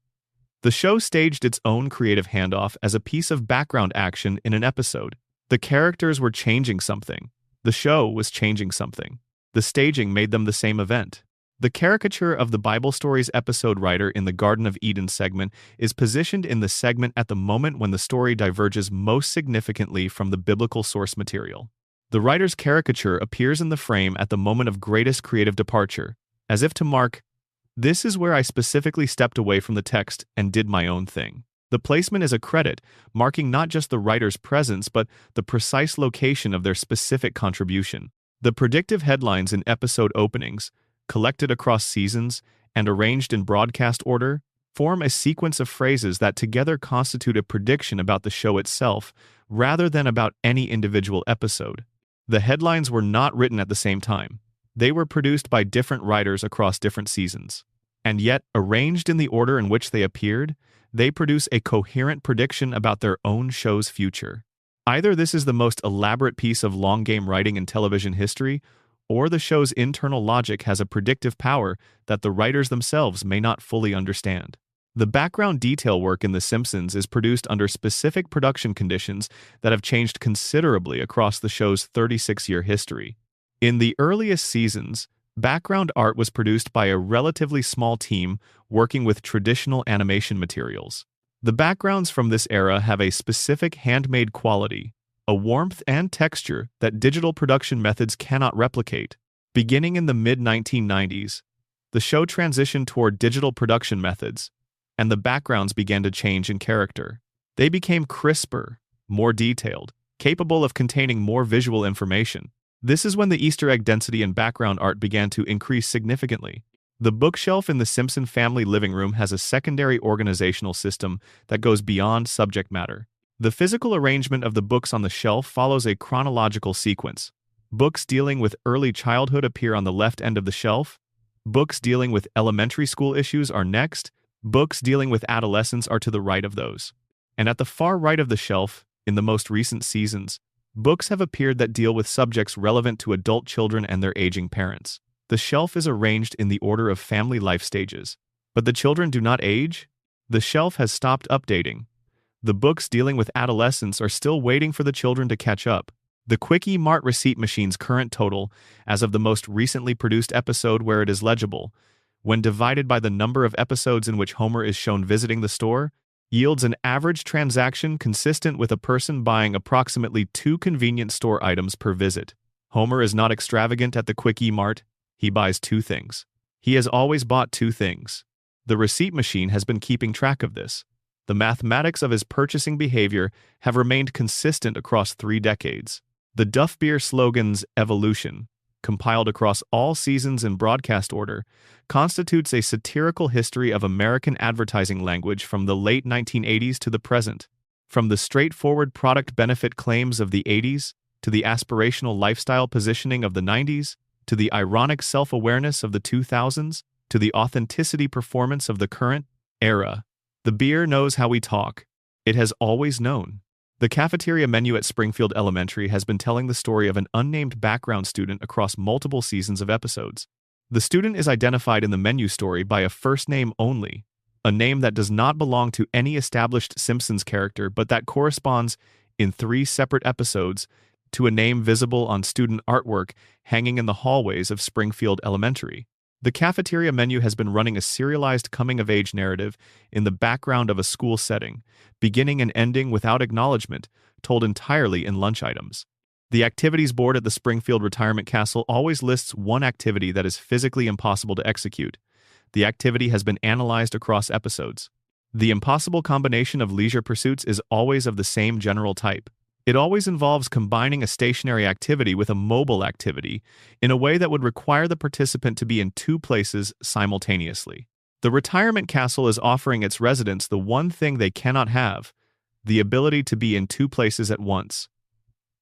The show staged its own creative handoff as a piece of background action in an episode. The characters were changing something. The show was changing something. The staging made them the same event. The caricature of the Bible Stories episode writer in the Garden of Eden segment is positioned in the segment at the moment when the story diverges most significantly from the biblical source material. The writer's caricature appears in the frame at the moment of greatest creative departure, as if to mark, "This is where I specifically stepped away from the text and did my own thing." The placement is a credit, marking not just the writer's presence but the precise location of their specific contribution. The predictive headlines in episode openings, collected across seasons and arranged in broadcast order, form a sequence of phrases that together constitute a prediction about the show itself rather than about any individual episode. The headlines were not written at the same time. They were produced by different writers across different seasons. And yet, arranged in the order in which they appeared, they produce a coherent prediction about their own show's future. Either this is the most elaborate piece of long-game writing in television history, or the show's internal logic has a predictive power that the writers themselves may not fully understand. The background detail work in The Simpsons is produced under specific production conditions that have changed considerably across the show's 36-year history. In the earliest seasons, background art was produced by a relatively small team working with traditional animation materials. The backgrounds from this era have a specific handmade quality, a warmth and texture that digital production methods cannot replicate. Beginning in the mid-1990s, the show transitioned toward digital production methods, and the backgrounds began to change in character. They became crisper, more detailed, capable of containing more visual information. This is when the Easter egg density and background art began to increase significantly. The bookshelf in the Simpson family living room has a secondary organizational system that goes beyond subject matter. The physical arrangement of the books on the shelf follows a chronological sequence. Books dealing with early childhood appear on the left end of the shelf. Books dealing with elementary school issues are next. Books dealing with adolescence are to the right of those. And at the far right of the shelf, in the most recent seasons, books have appeared that deal with subjects relevant to adult children and their aging parents. The shelf is arranged in the order of family life stages. But the children do not age? The shelf has stopped updating. The books dealing with adolescence are still waiting for the children to catch up. The Quickie Mart receipt machine's current total, as of the most recently produced episode where it is legible, when divided by the number of episodes in which Homer is shown visiting the store, yields an average transaction consistent with a person buying approximately 2 convenience store items per visit. Homer is not extravagant at the Quickie Mart. He buys 2 things. He has always bought 2 things. The receipt machine has been keeping track of this. The mathematics of his purchasing behavior have remained consistent across 3 decades. The Duff Beer slogan's evolution, compiled across all seasons in broadcast order, constitutes a satirical history of American advertising language from the late 1980s to the present. From the straightforward product benefit claims of the 80s, to the aspirational lifestyle positioning of the 90s, to the ironic self-awareness of the 2000s, to the authenticity performance of the current era. The beer knows how we talk. It has always known. The cafeteria menu at Springfield Elementary has been telling the story of an unnamed background student across multiple seasons of episodes. The student is identified in the menu story by a first name only, a name that does not belong to any established Simpsons character but that corresponds, in 3 separate episodes, to a name visible on student artwork hanging in the hallways of Springfield Elementary. The cafeteria menu has been running a serialized coming-of-age narrative in the background of a school setting, beginning and ending without acknowledgement, told entirely in lunch items. The activities board at the Springfield Retirement Castle always lists one activity that is physically impossible to execute. The activity has been analyzed across episodes. The impossible combination of leisure pursuits is always of the same general type. It always involves combining a stationary activity with a mobile activity in a way that would require the participant to be in 2 places simultaneously. The retirement castle is offering its residents the one thing they cannot have, the ability to be in 2 places at once.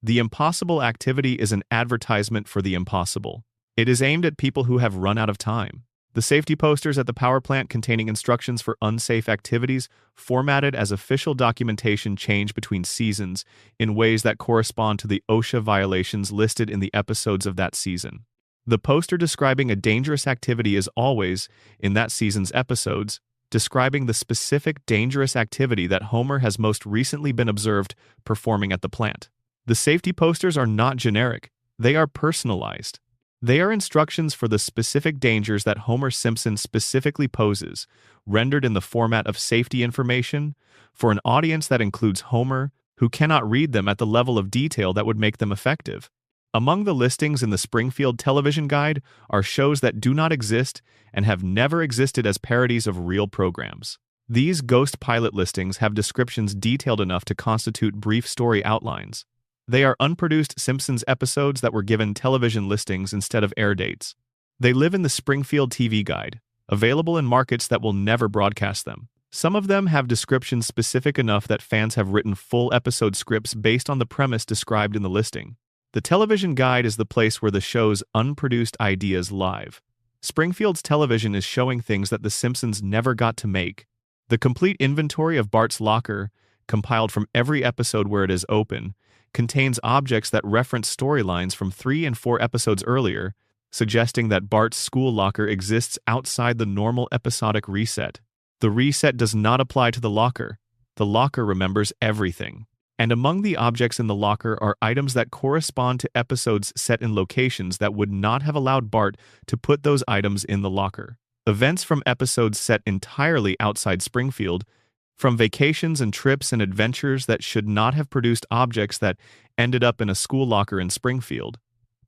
The impossible activity is an advertisement for the impossible. It is aimed at people who have run out of time. The safety posters at the power plant containing instructions for unsafe activities, formatted as official documentation, change between seasons in ways that correspond to the OSHA violations listed in the episodes of that season. The poster describing a dangerous activity is always, in that season's episodes, describing the specific dangerous activity that Homer has most recently been observed performing at the plant. The safety posters are not generic. They are personalized. They are instructions for the specific dangers that Homer Simpson specifically poses, rendered in the format of safety information, for an audience that includes Homer, who cannot read them at the level of detail that would make them effective. Among the listings in the Springfield Television Guide are shows that do not exist and have never existed as parodies of real programs. These ghost pilot listings have descriptions detailed enough to constitute brief story outlines. They are unproduced Simpsons episodes that were given television listings instead of air dates. They live in the Springfield TV Guide, available in markets that will never broadcast them. Some of them have descriptions specific enough that fans have written full episode scripts based on the premise described in the listing. The Television Guide is the place where the show's unproduced ideas live. Springfield's television is showing things that The Simpsons never got to make. The complete inventory of Bart's locker, compiled from every episode where it is open, contains objects that reference storylines from 3 and 4 episodes earlier, suggesting that Bart's school locker exists outside the normal episodic reset. The reset does not apply to the locker. The locker remembers everything. And among the objects in the locker are items that correspond to episodes set in locations that would not have allowed Bart to put those items in the locker. Events from episodes set entirely outside Springfield, from vacations and trips and adventures that should not have produced objects that ended up in a school locker in Springfield.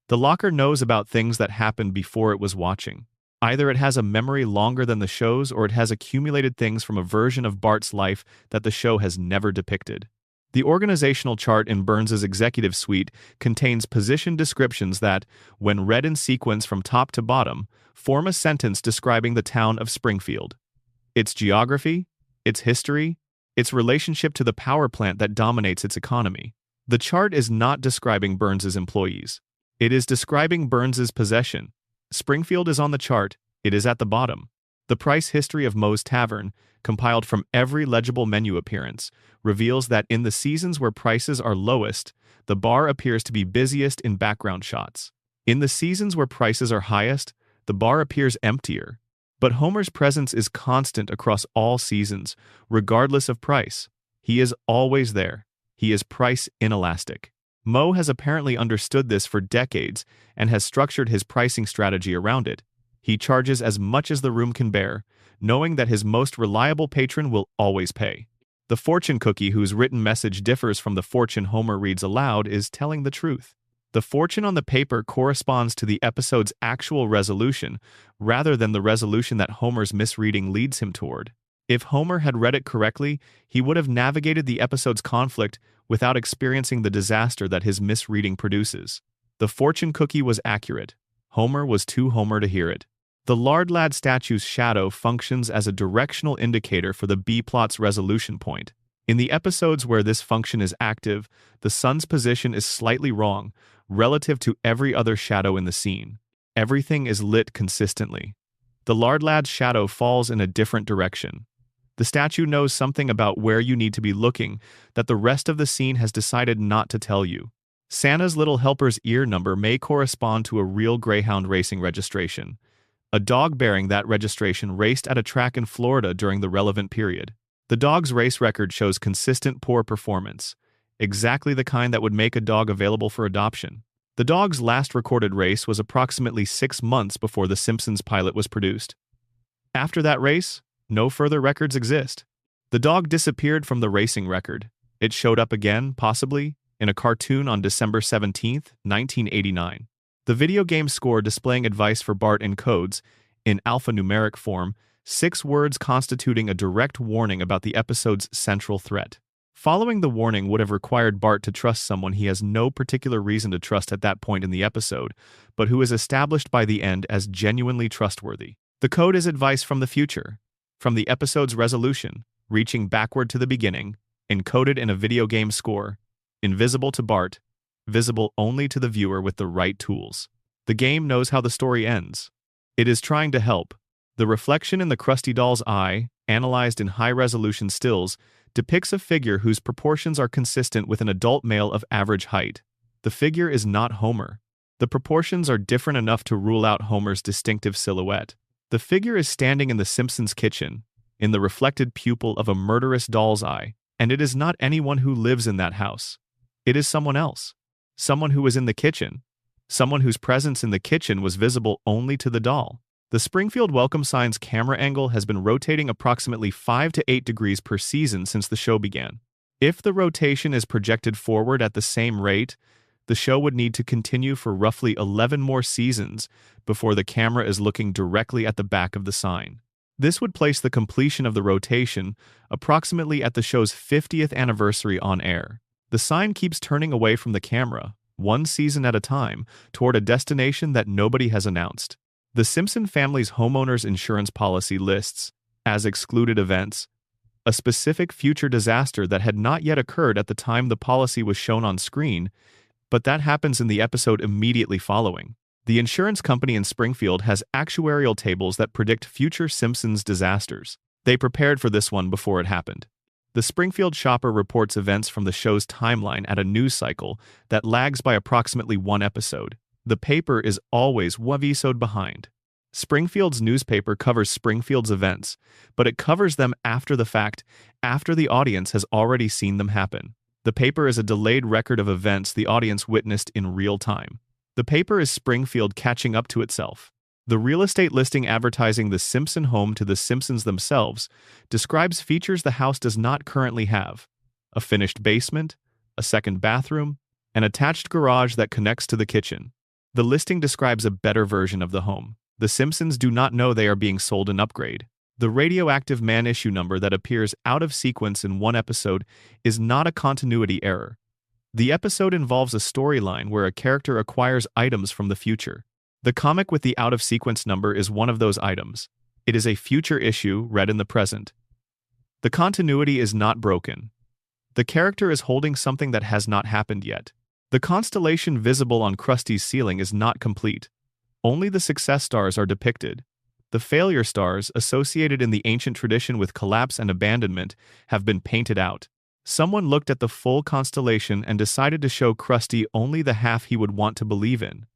The locker knows about things that happened before it was watching. Either it has a memory longer than the show's, or it has accumulated things from a version of Bart's life that the show has never depicted. The organizational chart in Burns's executive suite contains position descriptions that, when read in sequence from top to bottom, form a sentence describing the town of Springfield. Its geography, its history, its relationship to the power plant that dominates its economy. The chart is not describing Burns's employees. It is describing Burns's possession. Springfield is on the chart, it is at the bottom. The price history of Moe's Tavern, compiled from every legible menu appearance, reveals that in the seasons where prices are lowest, the bar appears to be busiest in background shots. In the seasons where prices are highest, the bar appears emptier. But Homer's presence is constant across all seasons, regardless of price. He is always there. He is price inelastic. Moe has apparently understood this for decades and has structured his pricing strategy around it. He charges as much as the room can bear, knowing that his most reliable patron will always pay. The fortune cookie whose written message differs from the fortune Homer reads aloud is telling the truth. The fortune on the paper corresponds to the episode's actual resolution, rather than the resolution that Homer's misreading leads him toward. If Homer had read it correctly, he would have navigated the episode's conflict without experiencing the disaster that his misreading produces. The fortune cookie was accurate. Homer was too Homer to hear it. The Lard Lad statue's shadow functions as a directional indicator for the B-plot's resolution point. In the episodes where this function is active, the sun's position is slightly wrong, relative to every other shadow in the scene. Everything is lit consistently. The Lard Lad's shadow falls in a different direction. The statue knows something about where you need to be looking that the rest of the scene has decided not to tell you. Santa's Little Helper's ear number may correspond to a real Greyhound racing registration. A dog bearing that registration raced at a track in Florida during the relevant period. The dog's race record shows consistent poor performance, exactly the kind that would make a dog available for adoption. The dog's last recorded race was approximately 6 months before the Simpsons pilot was produced. After that race, no further records exist. The dog disappeared from the racing record. It showed up again, possibly, in a cartoon on December 17, 1989. The video game score displaying advice for Bart encodes, in alphanumeric form, 6 words constituting a direct warning about the episode's central threat. Following the warning would have required Bart to trust someone he has no particular reason to trust at that point in the episode, but who is established by the end as genuinely trustworthy. The code is advice from the future, from the episode's resolution, reaching backward to the beginning, encoded in a video game score, invisible to Bart, visible only to the viewer with the right tools. The game knows how the story ends. It is trying to help. The reflection in the Krusty doll's eye, analyzed in high-resolution stills, depicts a figure whose proportions are consistent with an adult male of average height. The figure is not Homer. The proportions are different enough to rule out Homer's distinctive silhouette. The figure is standing in the Simpsons' kitchen, in the reflected pupil of a murderous doll's eye, and it is not anyone who lives in that house. It is someone else. Someone who was in the kitchen. Someone whose presence in the kitchen was visible only to the doll. The Springfield welcome sign's camera angle has been rotating approximately 5 to 8 degrees per season since the show began. If the rotation is projected forward at the same rate, the show would need to continue for roughly 11 more seasons before the camera is looking directly at the back of the sign. This would place the completion of the rotation approximately at the show's 50th anniversary on air. The sign keeps turning away from the camera, one season at a time, toward a destination that nobody has announced. The Simpson family's homeowner's insurance policy lists, as excluded events, a specific future disaster that had not yet occurred at the time the policy was shown on screen, but that happens in the episode immediately following. The insurance company in Springfield has actuarial tables that predict future Simpsons disasters. They prepared for this one before it happened. The Springfield Shopper reports events from the show's timeline at a news cycle that lags by approximately 1 episode. The paper is always one episode behind. Springfield's newspaper covers Springfield's events, but it covers them after the fact, after the audience has already seen them happen. The paper is a delayed record of events the audience witnessed in real time. The paper is Springfield catching up to itself. The real estate listing advertising the Simpson home to the Simpsons themselves describes features the house does not currently have: a finished basement, a second bathroom, an attached garage that connects to the kitchen. The listing describes a better version of the home. The Simpsons do not know they are being sold an upgrade. The radioactive man issue number that appears out of sequence in one episode is not a continuity error. The episode involves a storyline where a character acquires items from the future. The comic with the out-of-sequence number is one of those items. It is a future issue read in the present. The continuity is not broken. The character is holding something that has not happened yet. The constellation visible on Krusty's ceiling is not complete. Only the success stars are depicted. The failure stars, associated in the ancient tradition with collapse and abandonment, have been painted out. Someone looked at the full constellation and decided to show Krusty only the half he would want to believe in.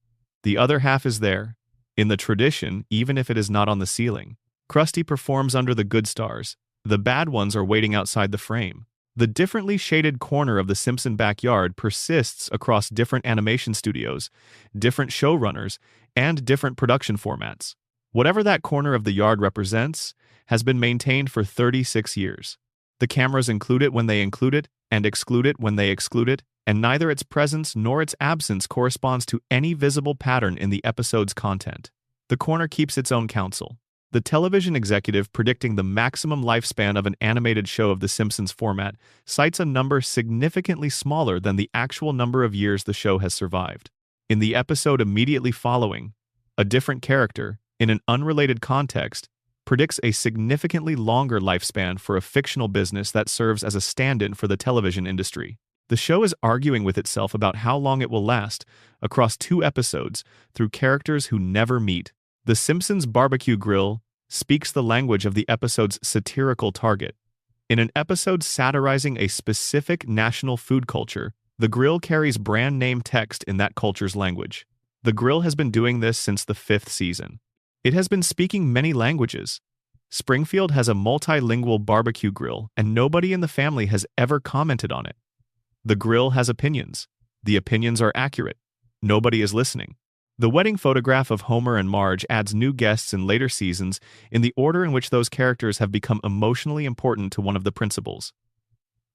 The other half is there, in the tradition, even if it is not on the ceiling. Krusty performs under the good stars. The bad ones are waiting outside the frame. The differently shaded corner of the Simpson backyard persists across different animation studios, different showrunners, and different production formats. Whatever that corner of the yard represents has been maintained for 36 years. The cameras include it when they include it, and exclude it when they exclude it, and neither its presence nor its absence corresponds to any visible pattern in the episode's content. The corner keeps its own counsel. The television executive predicting the maximum lifespan of an animated show of The Simpsons format cites a number significantly smaller than the actual number of years the show has survived. In the episode immediately following, a different character, in an unrelated context, predicts a significantly longer lifespan for a fictional business that serves as a stand-in for the television industry. The show is arguing with itself about how long it will last across 2 episodes through characters who never meet. The Simpsons barbecue grill speaks the language of the episode's satirical target. In an episode satirizing a specific national food culture, the grill carries brand name text in that culture's language. The grill has been doing this since the 5th season. It has been speaking many languages. Springfield has a multilingual barbecue grill, and nobody in the family has ever commented on it. The grill has opinions. The opinions are accurate. Nobody is listening. The wedding photograph of Homer and Marge adds new guests in later seasons in the order in which those characters have become emotionally important to one of the principals.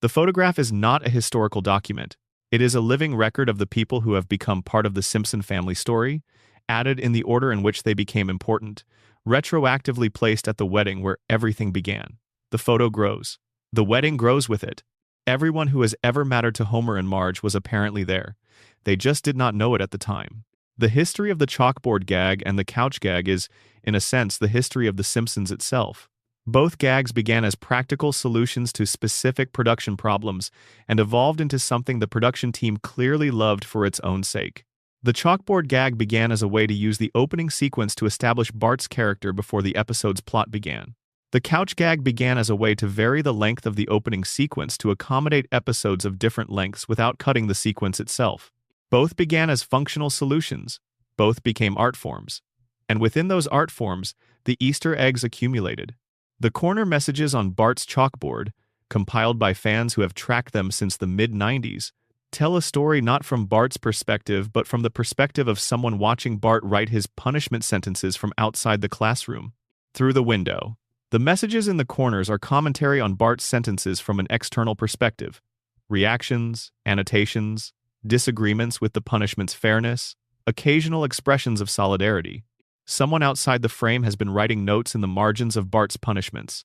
The photograph is not a historical document. It is a living record of the people who have become part of the Simpson family story, added in the order in which they became important, retroactively placed at the wedding where everything began. The photo grows. The wedding grows with it. Everyone who has ever mattered to Homer and Marge was apparently there. They just did not know it at the time. The history of the chalkboard gag and the couch gag is, in a sense, the history of The Simpsons itself. Both gags began as practical solutions to specific production problems and evolved into something the production team clearly loved for its own sake. The chalkboard gag began as a way to use the opening sequence to establish Bart's character before the episode's plot began. The couch gag began as a way to vary the length of the opening sequence to accommodate episodes of different lengths without cutting the sequence itself. Both began as functional solutions. Both became art forms. And within those art forms, the Easter eggs accumulated. The corner messages on Bart's chalkboard, compiled by fans who have tracked them since the mid-90s, tell a story not from Bart's perspective but from the perspective of someone watching Bart write his punishment sentences from outside the classroom, through the window. The messages in the corners are commentary on Bart's sentences from an external perspective. Reactions, annotations, disagreements with the punishment's fairness, occasional expressions of solidarity. Someone outside the frame has been writing notes in the margins of Bart's punishments.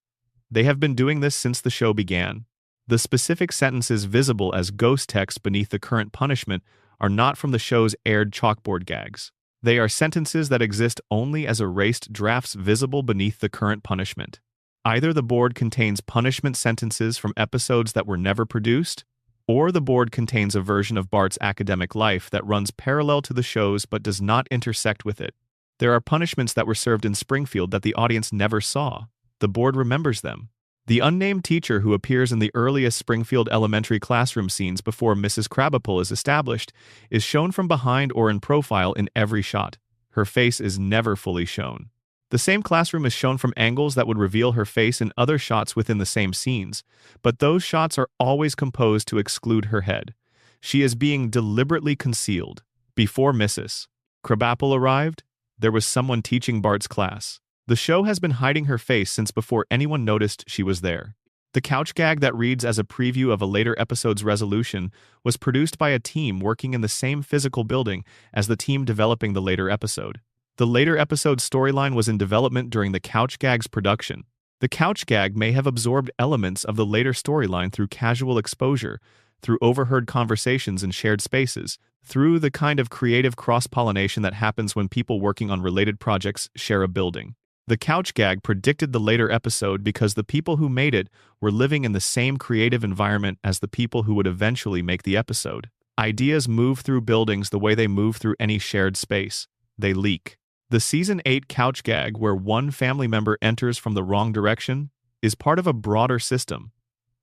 They have been doing this since the show began. The specific sentences visible as ghost text beneath the current punishment are not from the show's aired chalkboard gags. They are sentences that exist only as erased drafts visible beneath the current punishment. Either the board contains punishment sentences from episodes that were never produced, or the board contains a version of Bart's academic life that runs parallel to the show's but does not intersect with it. There are punishments that were served in Springfield that the audience never saw. The board remembers them. The unnamed teacher who appears in the earliest Springfield elementary classroom scenes before Mrs. Krabappel is established is shown from behind or in profile in every shot. Her face is never fully shown. The same classroom is shown from angles that would reveal her face in other shots within the same scenes, but those shots are always composed to exclude her head. She is being deliberately concealed. Before Mrs. Krabappel arrived, there was someone teaching Bart's class. The show has been hiding her face since before anyone noticed she was there. The couch gag that reads as a preview of a later episode's resolution was produced by a team working in the same physical building as the team developing the later episode. The later episode's storyline was in development during the couch gag's production. The couch gag may have absorbed elements of the later storyline through casual exposure, through overheard conversations in shared spaces, through the kind of creative cross-pollination that happens when people working on related projects share a building. The couch gag predicted the later episode because the people who made it were living in the same creative environment as the people who would eventually make the episode. Ideas move through buildings the way they move through any shared space. They leak. The Season 8 couch gag, where one family member enters from the wrong direction, is part of a broader system.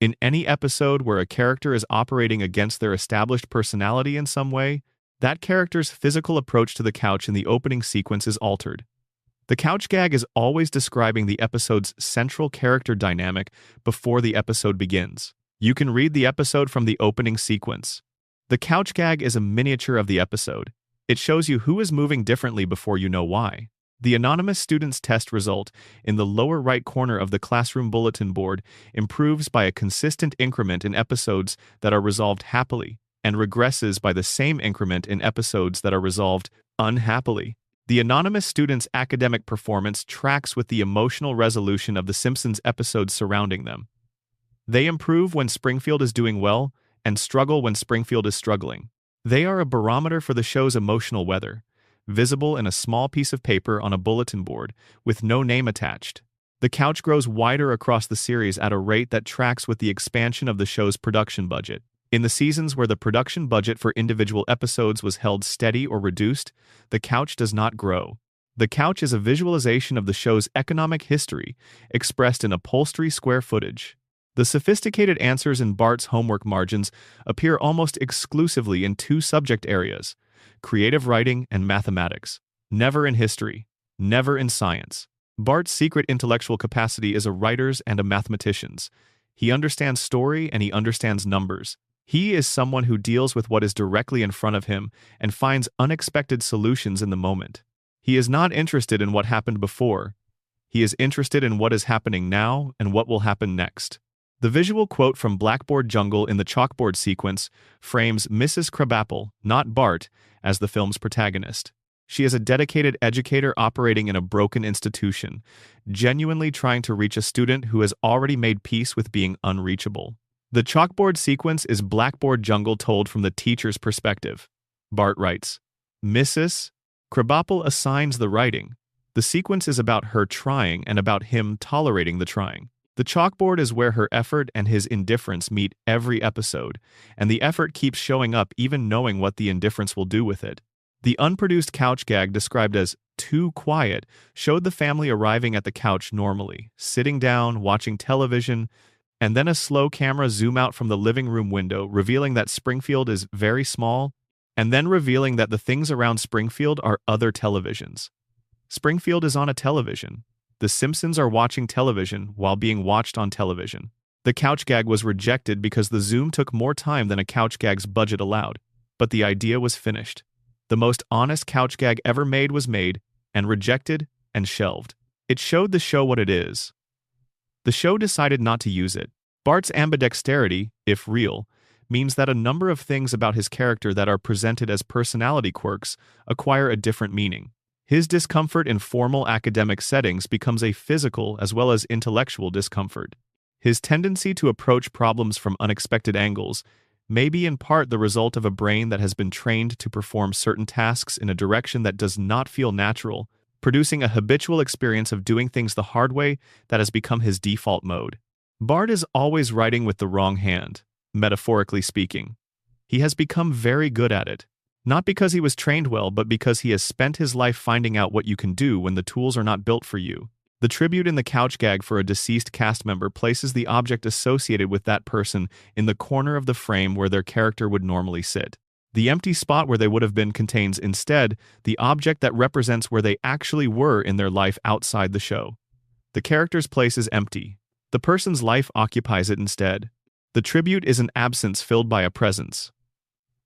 In any episode where a character is operating against their established personality in some way, that character's physical approach to the couch in the opening sequence is altered. The couch gag is always describing the episode's central character dynamic before the episode begins. You can read the episode from the opening sequence. The couch gag is a miniature of the episode. It shows you who is moving differently before you know why. The anonymous student's test result in the lower right corner of the classroom bulletin board improves by a consistent increment in episodes that are resolved happily, and regresses by the same increment in episodes that are resolved unhappily. The anonymous student's academic performance tracks with the emotional resolution of the Simpsons episodes surrounding them. They improve when Springfield is doing well, and struggle when Springfield is struggling. They are a barometer for the show's emotional weather, visible in a small piece of paper on a bulletin board, with no name attached. The couch grows wider across the series at a rate that tracks with the expansion of the show's production budget. In the seasons where the production budget for individual episodes was held steady or reduced, the couch does not grow. The couch is a visualization of the show's economic history, expressed in upholstery square footage. The sophisticated answers in Bart's homework margins appear almost exclusively in two subject areas: creative writing and mathematics. Never in history. Never in science. Bart's secret intellectual capacity is a writer's and a mathematician's. He understands story and he understands numbers. He is someone who deals with what is directly in front of him and finds unexpected solutions in the moment. He is not interested in what happened before. He is interested in what is happening now and what will happen next. The visual quote from Blackboard Jungle in the chalkboard sequence frames Mrs. Crabapple, not Bart, as the film's protagonist. She is a dedicated educator operating in a broken institution, genuinely trying to reach a student who has already made peace with being unreachable. The chalkboard sequence is Blackboard Jungle told from the teacher's perspective. Bart writes, Mrs. Crabapple assigns the writing. The sequence is about her trying and about him tolerating the trying. The chalkboard is where her effort and his indifference meet every episode, and the effort keeps showing up even knowing what the indifference will do with it. The unproduced couch gag, described as too quiet, showed the family arriving at the couch normally, sitting down, watching television, and then a slow camera zoom out from the living room window, revealing that Springfield is very small, and then revealing that the things around Springfield are other televisions. Springfield is on a television. The Simpsons are watching television while being watched on television. The couch gag was rejected because the zoom took more time than a couch gag's budget allowed, but the idea was finished. The most honest couch gag ever made was made, and rejected, and shelved. It showed the show what it is. The show decided not to use it. Bart's ambidexterity, if real, means that a number of things about his character that are presented as personality quirks acquire a different meaning. His discomfort in formal academic settings becomes a physical as well as intellectual discomfort. His tendency to approach problems from unexpected angles may be in part the result of a brain that has been trained to perform certain tasks in a direction that does not feel natural, producing a habitual experience of doing things the hard way that has become his default mode. Bart is always writing with the wrong hand, metaphorically speaking. He has become very good at it. Not because he was trained well, but because he has spent his life finding out what you can do when the tools are not built for you. The tribute in the couch gag for a deceased cast member places the object associated with that person in the corner of the frame where their character would normally sit. The empty spot where they would have been contains instead the object that represents where they actually were in their life outside the show. The character's place is empty. The person's life occupies it instead. The tribute is an absence filled by a presence.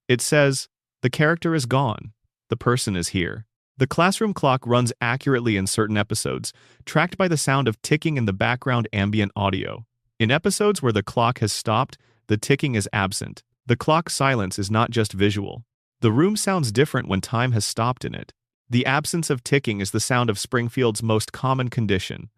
It says, the character is gone. The person is here. The classroom clock runs accurately in certain episodes, tracked by the sound of ticking in the background ambient audio. In episodes where the clock has stopped, the ticking is absent. The clock silence is not just visual. The room sounds different when time has stopped in it. The absence of ticking is the sound of Springfield's most common condition,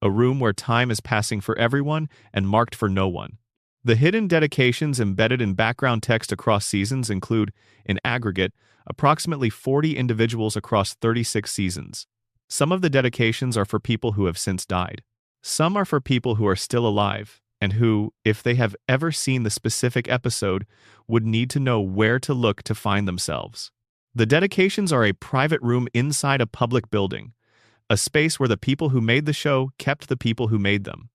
a room where time is passing for everyone and marked for no one. The hidden dedications embedded in background text across seasons include, in aggregate, approximately 40 individuals across 36 seasons. Some of the dedications are for people who have since died. Some are for people who are still alive, and who, if they have ever seen the specific episode, would need to know where to look to find themselves. The dedications are a private room inside a public building, a space where the people who made the show kept the people who made them.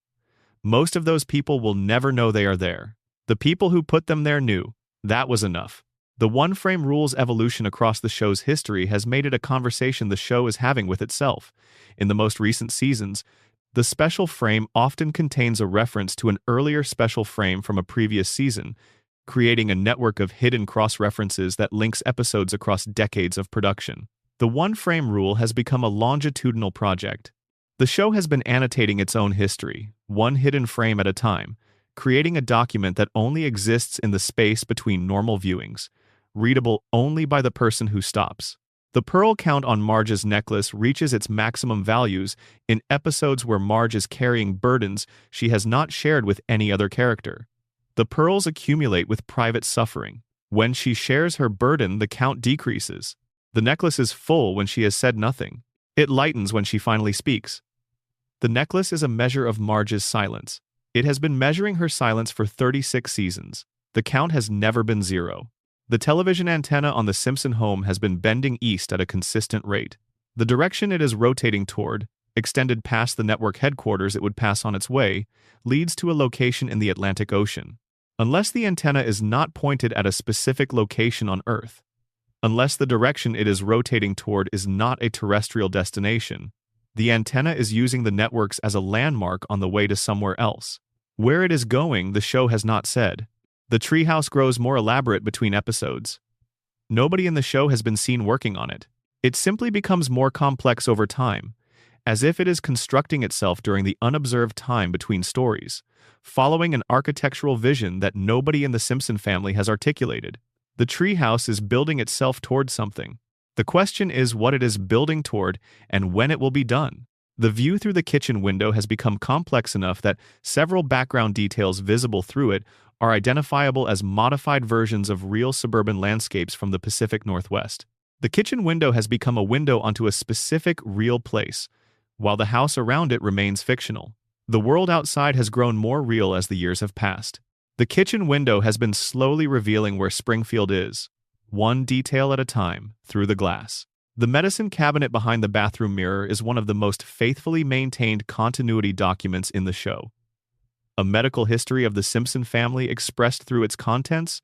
Most of those people will never know they are there. The people who put them there knew. That was enough. The one-frame rule's evolution across the show's history has made it a conversation the show is having with itself. In the most recent seasons, the special frame often contains a reference to an earlier special frame from a previous season, creating a network of hidden cross-references that links episodes across decades of production. The one-frame rule has become a longitudinal project. The show has been annotating its own history, one hidden frame at a time, creating a document that only exists in the space between normal viewings, readable only by the person who stops. The pearl count on Marge's necklace reaches its maximum values in episodes where Marge is carrying burdens she has not shared with any other character. The pearls accumulate with private suffering. When she shares her burden, the count decreases. The necklace is full when she has said nothing. It lightens when she finally speaks. The necklace is a measure of Marge's silence. It has been measuring her silence for 36 seasons. The count has never been zero. The television antenna on the Simpson home has been bending east at a consistent rate. The direction it is rotating toward, extended past the network headquarters it would pass on its way, leads to a location in the Atlantic Ocean. Unless the antenna is not pointed at a specific location on Earth, unless the direction it is rotating toward is not a terrestrial destination, the antenna is using the networks as a landmark on the way to somewhere else. Where it is going, the show has not said. The treehouse grows more elaborate between episodes. Nobody in the show has been seen working on it. It simply becomes more complex over time, as if it is constructing itself during the unobserved time between stories, following an architectural vision that nobody in the Simpson family has articulated. The treehouse is building itself toward something. The question is what it is building toward and when it will be done. The view through the kitchen window has become complex enough that several background details visible through it are identifiable as modified versions of real suburban landscapes from the Pacific Northwest. The kitchen window has become a window onto a specific real place, while the house around it remains fictional. The world outside has grown more real as the years have passed. The kitchen window has been slowly revealing where Springfield is, one detail at a time, through the glass. The medicine cabinet behind the bathroom mirror is one of the most faithfully maintained continuity documents in the show. A medical history of the Simpson family expressed through its contents,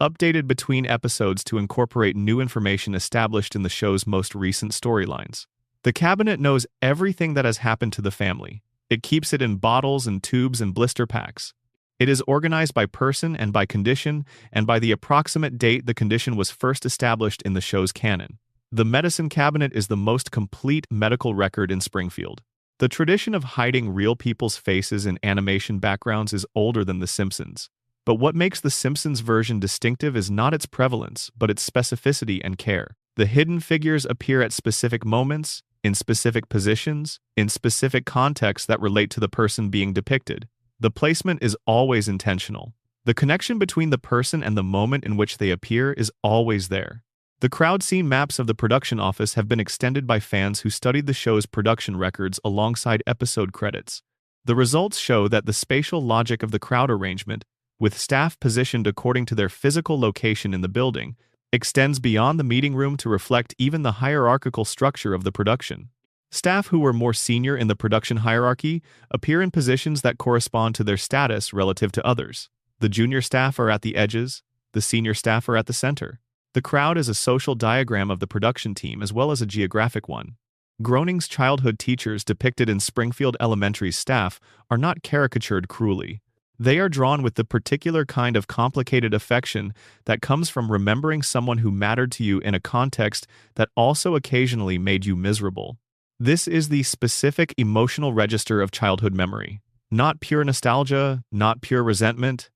updated between episodes to incorporate new information established in the show's most recent storylines. The cabinet knows everything that has happened to the family. It keeps it in bottles and tubes and blister packs. It is organized by person and by condition, and by the approximate date the condition was first established in the show's canon. The medicine cabinet is the most complete medical record in Springfield. The tradition of hiding real people's faces in animation backgrounds is older than The Simpsons. But what makes The Simpsons version distinctive is not its prevalence, but its specificity and care. The hidden figures appear at specific moments, in specific positions, in specific contexts that relate to the person being depicted. The placement is always intentional. The connection between the person and the moment in which they appear is always there. The crowd scene maps of the production office have been extended by fans who studied the show's production records alongside episode credits. The results show that the spatial logic of the crowd arrangement, with staff positioned according to their physical location in the building, extends beyond the meeting room to reflect even the hierarchical structure of the production. Staff who were more senior in the production hierarchy appear in positions that correspond to their status relative to others. The junior staff are at the edges, the senior staff are at the center. The crowd is a social diagram of the production team as well as a geographic one. Groening's childhood teachers depicted in Springfield Elementary's staff are not caricatured cruelly. They are drawn with the particular kind of complicated affection that comes from remembering someone who mattered to you in a context that also occasionally made you miserable. This is the specific emotional register of childhood memory. Not pure nostalgia, not pure resentment,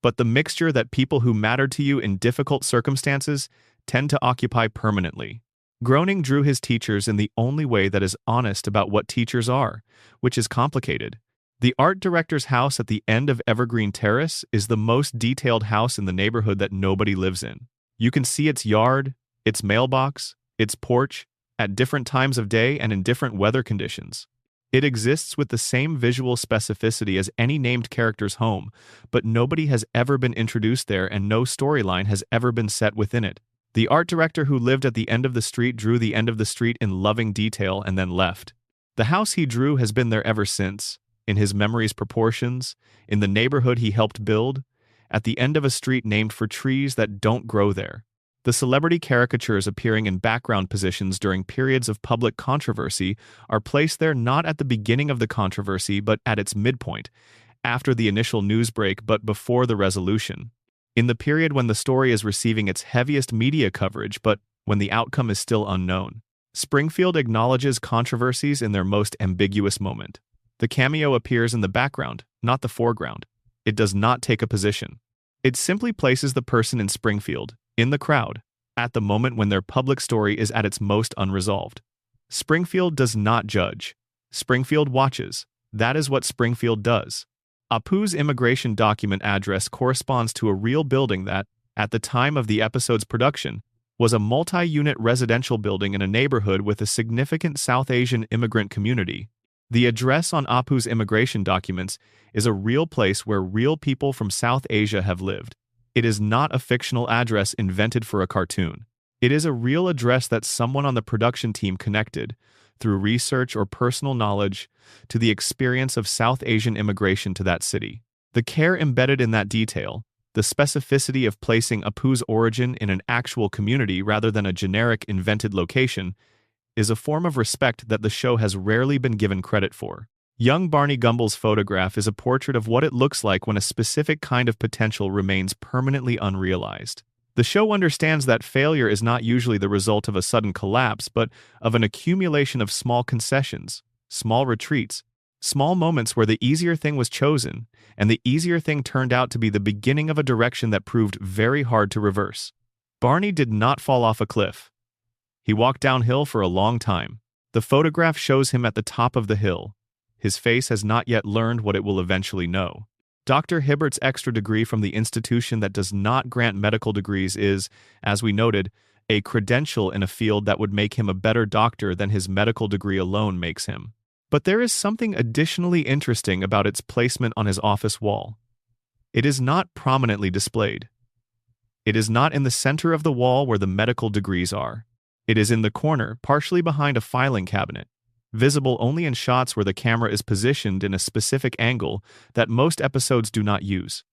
but the mixture that people who mattered to you in difficult circumstances tend to occupy permanently. Groening drew his teachers in the only way that is honest about what teachers are, which is complicated. The art director's house at the end of Evergreen Terrace is the most detailed house in the neighborhood that nobody lives in. You can see its yard, its mailbox, its porch, at different times of day and in different weather conditions. It exists with the same visual specificity as any named character's home, but nobody has ever been introduced there and no storyline has ever been set within it. The art director who lived at the end of the street drew the end of the street in loving detail and then left. The house he drew has been there ever since, in his memory's proportions, in the neighborhood he helped build, at the end of a street named for trees that don't grow there. The celebrity caricatures appearing in background positions during periods of public controversy are placed there not at the beginning of the controversy but at its midpoint, after the initial news break but before the resolution. In the period when the story is receiving its heaviest media coverage but when the outcome is still unknown. Springfield acknowledges controversies in their most ambiguous moment. The cameo appears in the background, not the foreground. It does not take a position. It simply places the person in Springfield, in the crowd, at the moment when their public story is at its most unresolved. Springfield does not judge. Springfield watches. That is what Springfield does. Apu's immigration document address corresponds to a real building that, at the time of the episode's production, was a multi-unit residential building in a neighborhood with a significant South Asian immigrant community. The address on Apu's immigration documents is a real place where real people from South Asia have lived. It is not a fictional address invented for a cartoon. It is a real address that someone on the production team connected, through research or personal knowledge, to the experience of South Asian immigration to that city. The care embedded in that detail, the specificity of placing Apu's origin in an actual community rather than a generic invented location, is a form of respect that the show has rarely been given credit for. Young Barney Gumbel's photograph is a portrait of what it looks like when a specific kind of potential remains permanently unrealized. The show understands that failure is not usually the result of a sudden collapse, but of an accumulation of small concessions, small retreats, small moments where the easier thing was chosen, and the easier thing turned out to be the beginning of a direction that proved very hard to reverse. Barney did not fall off a cliff. He walked downhill for a long time. The photograph shows him at the top of the hill. His face has not yet learned what it will eventually know. Dr. Hibbert's extra degree from the institution that does not grant medical degrees is, as we noted, a credential in a field that would make him a better doctor than his medical degree alone makes him. But there is something additionally interesting about its placement on his office wall. It is not prominently displayed. It is not in the center of the wall where the medical degrees are. It is in the corner, partially behind a filing cabinet, visible only in shots where the camera is positioned in a specific angle that most episodes do not use.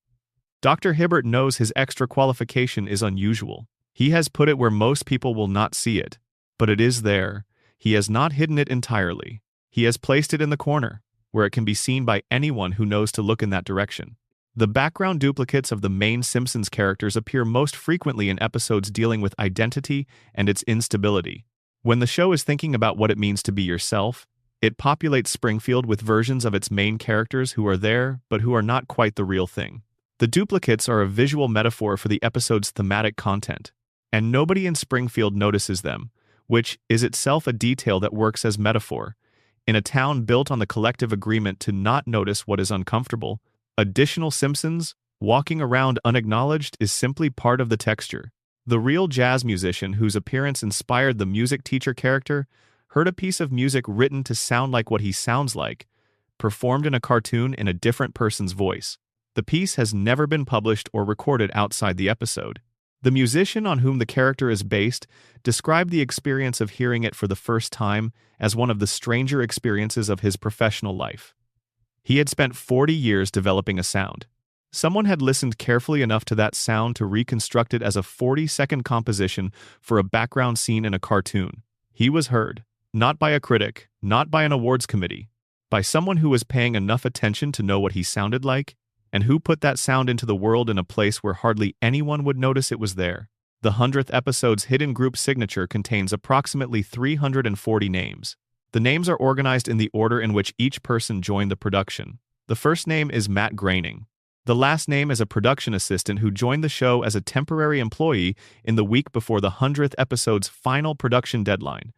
Dr. Hibbert knows his extra qualification is unusual. He has put it where most people will not see it, but it is there. He has not hidden it entirely. He has placed it in the corner, where it can be seen by anyone who knows to look in that direction. The background duplicates of the main Simpsons characters appear most frequently in episodes dealing with identity and its instability. When the show is thinking about what it means to be yourself, it populates Springfield with versions of its main characters who are there but who are not quite the real thing. The duplicates are a visual metaphor for the episode's thematic content, and nobody in Springfield notices them, which is itself a detail that works as metaphor. In a town built on the collective agreement to not notice what is uncomfortable, additional Simpsons, walking around unacknowledged, is simply part of the texture. The real jazz musician whose appearance inspired the music teacher character heard a piece of music written to sound like what he sounds like, performed in a cartoon in a different person's voice. The piece has never been published or recorded outside the episode. The musician on whom the character is based described the experience of hearing it for the first time as one of the stranger experiences of his professional life. He had spent 40 years developing a sound. Someone had listened carefully enough to that sound to reconstruct it as a 40-second composition for a background scene in a cartoon. He was heard, not by a critic, not by an awards committee, by someone who was paying enough attention to know what he sounded like, and who put that sound into the world in a place where hardly anyone would notice it was there. The 100th episode's hidden group signature contains approximately 340 names. The names are organized in the order in which each person joined the production. The first name is Matt Groening. The last name is a production assistant who joined the show as a temporary employee in the week before the 100th episode's final production deadline.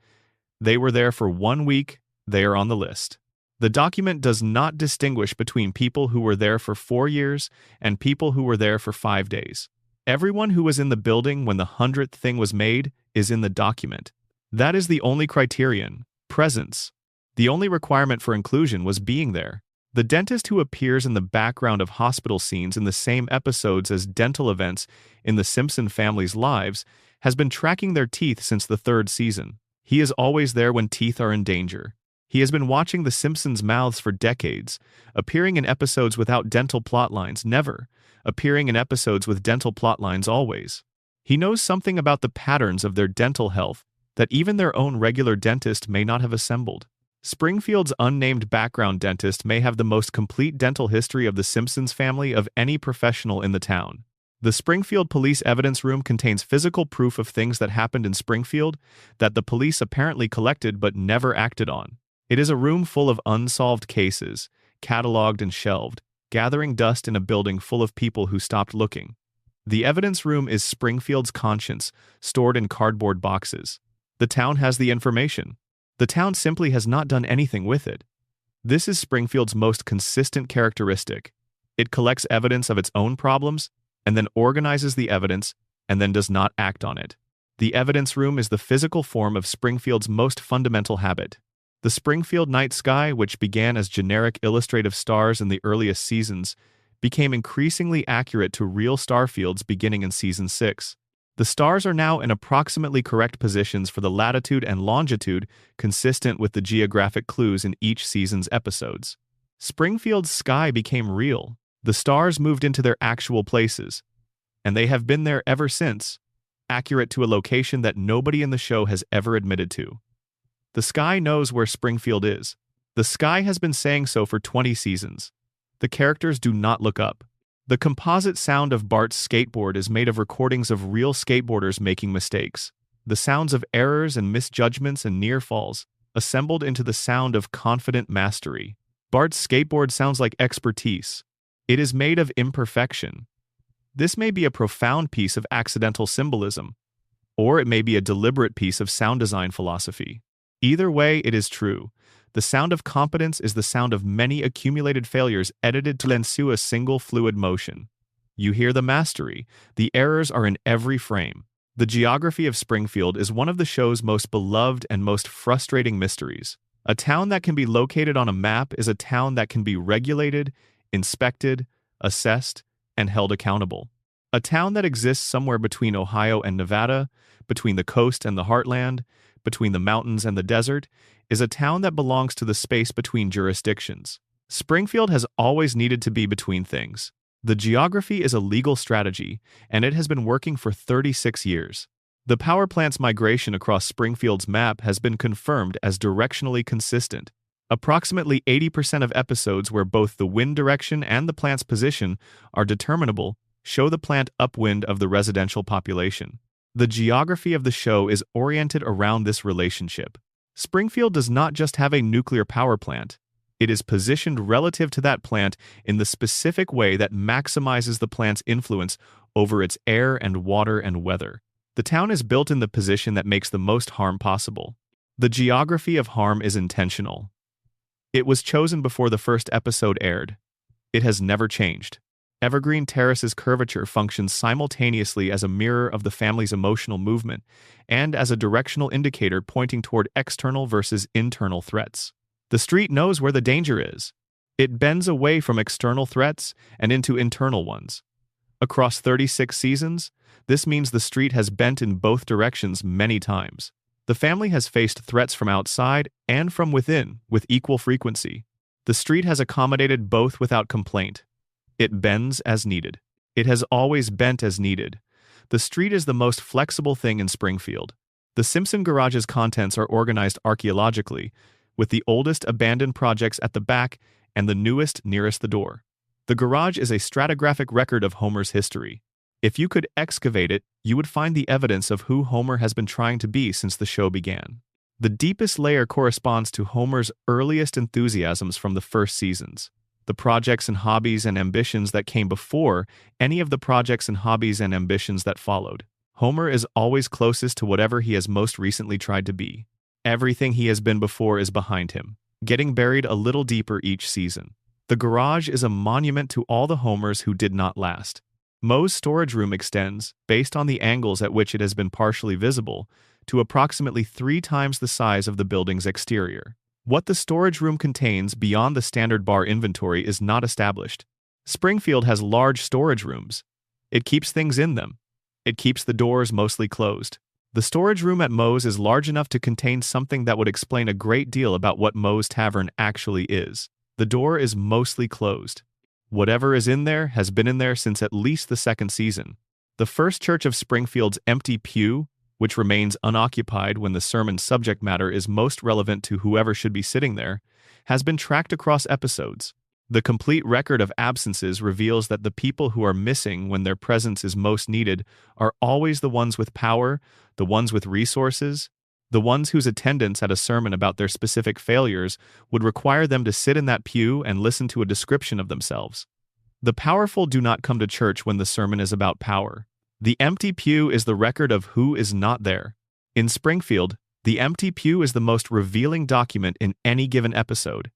They were there for 1 week, they are on the list. The document does not distinguish between people who were there for 4 years and people who were there for 5 days. Everyone who was in the building when the 100th thing was made is in the document. That is the only criterion, presence. The only requirement for inclusion was being there. The dentist who appears in the background of hospital scenes in the same episodes as dental events in the Simpson family's lives has been tracking their teeth since the 3rd season. He is always there when teeth are in danger. He has been watching the Simpsons' mouths for decades, appearing in episodes without dental plotlines never, appearing in episodes with dental plotlines always. He knows something about the patterns of their dental health that even their own regular dentist may not have assembled. Springfield's unnamed background dentist may have the most complete dental history of the Simpsons family of any professional in the town. The Springfield Police Evidence Room contains physical proof of things that happened in Springfield that the police apparently collected but never acted on. It is a room full of unsolved cases, cataloged and shelved, gathering dust in a building full of people who stopped looking. The evidence room is Springfield's conscience, stored in cardboard boxes. The town has the information. The town simply has not done anything with it. This is Springfield's most consistent characteristic. It collects evidence of its own problems, and then organizes the evidence, and then does not act on it. The evidence room is the physical form of Springfield's most fundamental habit. The Springfield night sky, which began as generic illustrative stars in the earliest seasons, became increasingly accurate to real star fields beginning in Season 6. The stars are now in approximately correct positions for the latitude and longitude consistent with the geographic clues in each season's episodes. Springfield's sky became real. The stars moved into their actual places, and they have been there ever since, accurate to a location that nobody in the show has ever admitted to. The sky knows where Springfield is. The sky has been saying so for 20 seasons. The characters do not look up. The composite sound of Bart's skateboard is made of recordings of real skateboarders making mistakes. The sounds of errors and misjudgments and near falls, assembled into the sound of confident mastery. Bart's skateboard sounds like expertise. It is made of imperfection. This may be a profound piece of accidental symbolism, or it may be a deliberate piece of sound design philosophy. Either way, it is true. The sound of competence is the sound of many accumulated failures edited to ensue a single fluid motion. You hear the mastery. The errors are in every frame. The geography of Springfield is one of the show's most beloved and most frustrating mysteries. A town that can be located on a map is a town that can be regulated, inspected, assessed, and held accountable. A town that exists somewhere between Ohio and Nevada, between the coast and the heartland, between the mountains and the desert, is a town that belongs to the space between jurisdictions. Springfield has always needed to be between things. The geography is a legal strategy, and it has been working for 36 years. The power plant's migration across Springfield's map has been confirmed as directionally consistent. Approximately 80% of episodes where both the wind direction and the plant's position are determinable show the plant upwind of the residential population. The geography of the show is oriented around this relationship. Springfield does not just have a nuclear power plant. It is positioned relative to that plant in the specific way that maximizes the plant's influence over its air and water and weather. The town is built in the position that makes the most harm possible. The geography of harm is intentional. It was chosen before the first episode aired. It has never changed. Evergreen Terrace's curvature functions simultaneously as a mirror of the family's emotional movement and as a directional indicator pointing toward external versus internal threats. The street knows where the danger is. It bends away from external threats and into internal ones. Across 36 seasons, this means the street has bent in both directions many times. The family has faced threats from outside and from within with equal frequency. The street has accommodated both without complaint. It bends as needed. It has always bent as needed. The street is the most flexible thing in Springfield. The Simpson garage's contents are organized archaeologically, with the oldest abandoned projects at the back and the newest nearest the door. The garage is a stratigraphic record of Homer's history. If you could excavate it, you would find the evidence of who Homer has been trying to be since the show began. The deepest layer corresponds to Homer's earliest enthusiasms from the first seasons. the projects and hobbies and ambitions that came before any of the projects and hobbies and ambitions that followed. Homer is always closest to whatever he has most recently tried to be. Everything he has been before is behind him, getting buried a little deeper each season. The garage is a monument to all the Homers who did not last. Moe's storage room extends, based on the angles at which it has been partially visible, to approximately 3 times the size of the building's exterior. What the storage room contains beyond the standard bar inventory is not established. Springfield has large storage rooms. It keeps things in them. It keeps the doors mostly closed. The storage room at Moe's is large enough to contain something that would explain a great deal about what Moe's Tavern actually is. The door is mostly closed. Whatever is in there has been in there since at least the second season. The First Church of Springfield's empty pew, which remains unoccupied when the sermon's subject matter is most relevant to whoever should be sitting there, has been tracked across episodes. The complete record of absences reveals that the people who are missing when their presence is most needed are always the ones with power, the ones with resources, the ones whose attendance at a sermon about their specific failures would require them to sit in that pew and listen to a description of themselves. The powerful do not come to church when the sermon is about power. The empty pew is the record of who is not there. In Springfield, the empty pew is the most revealing document in any given episode.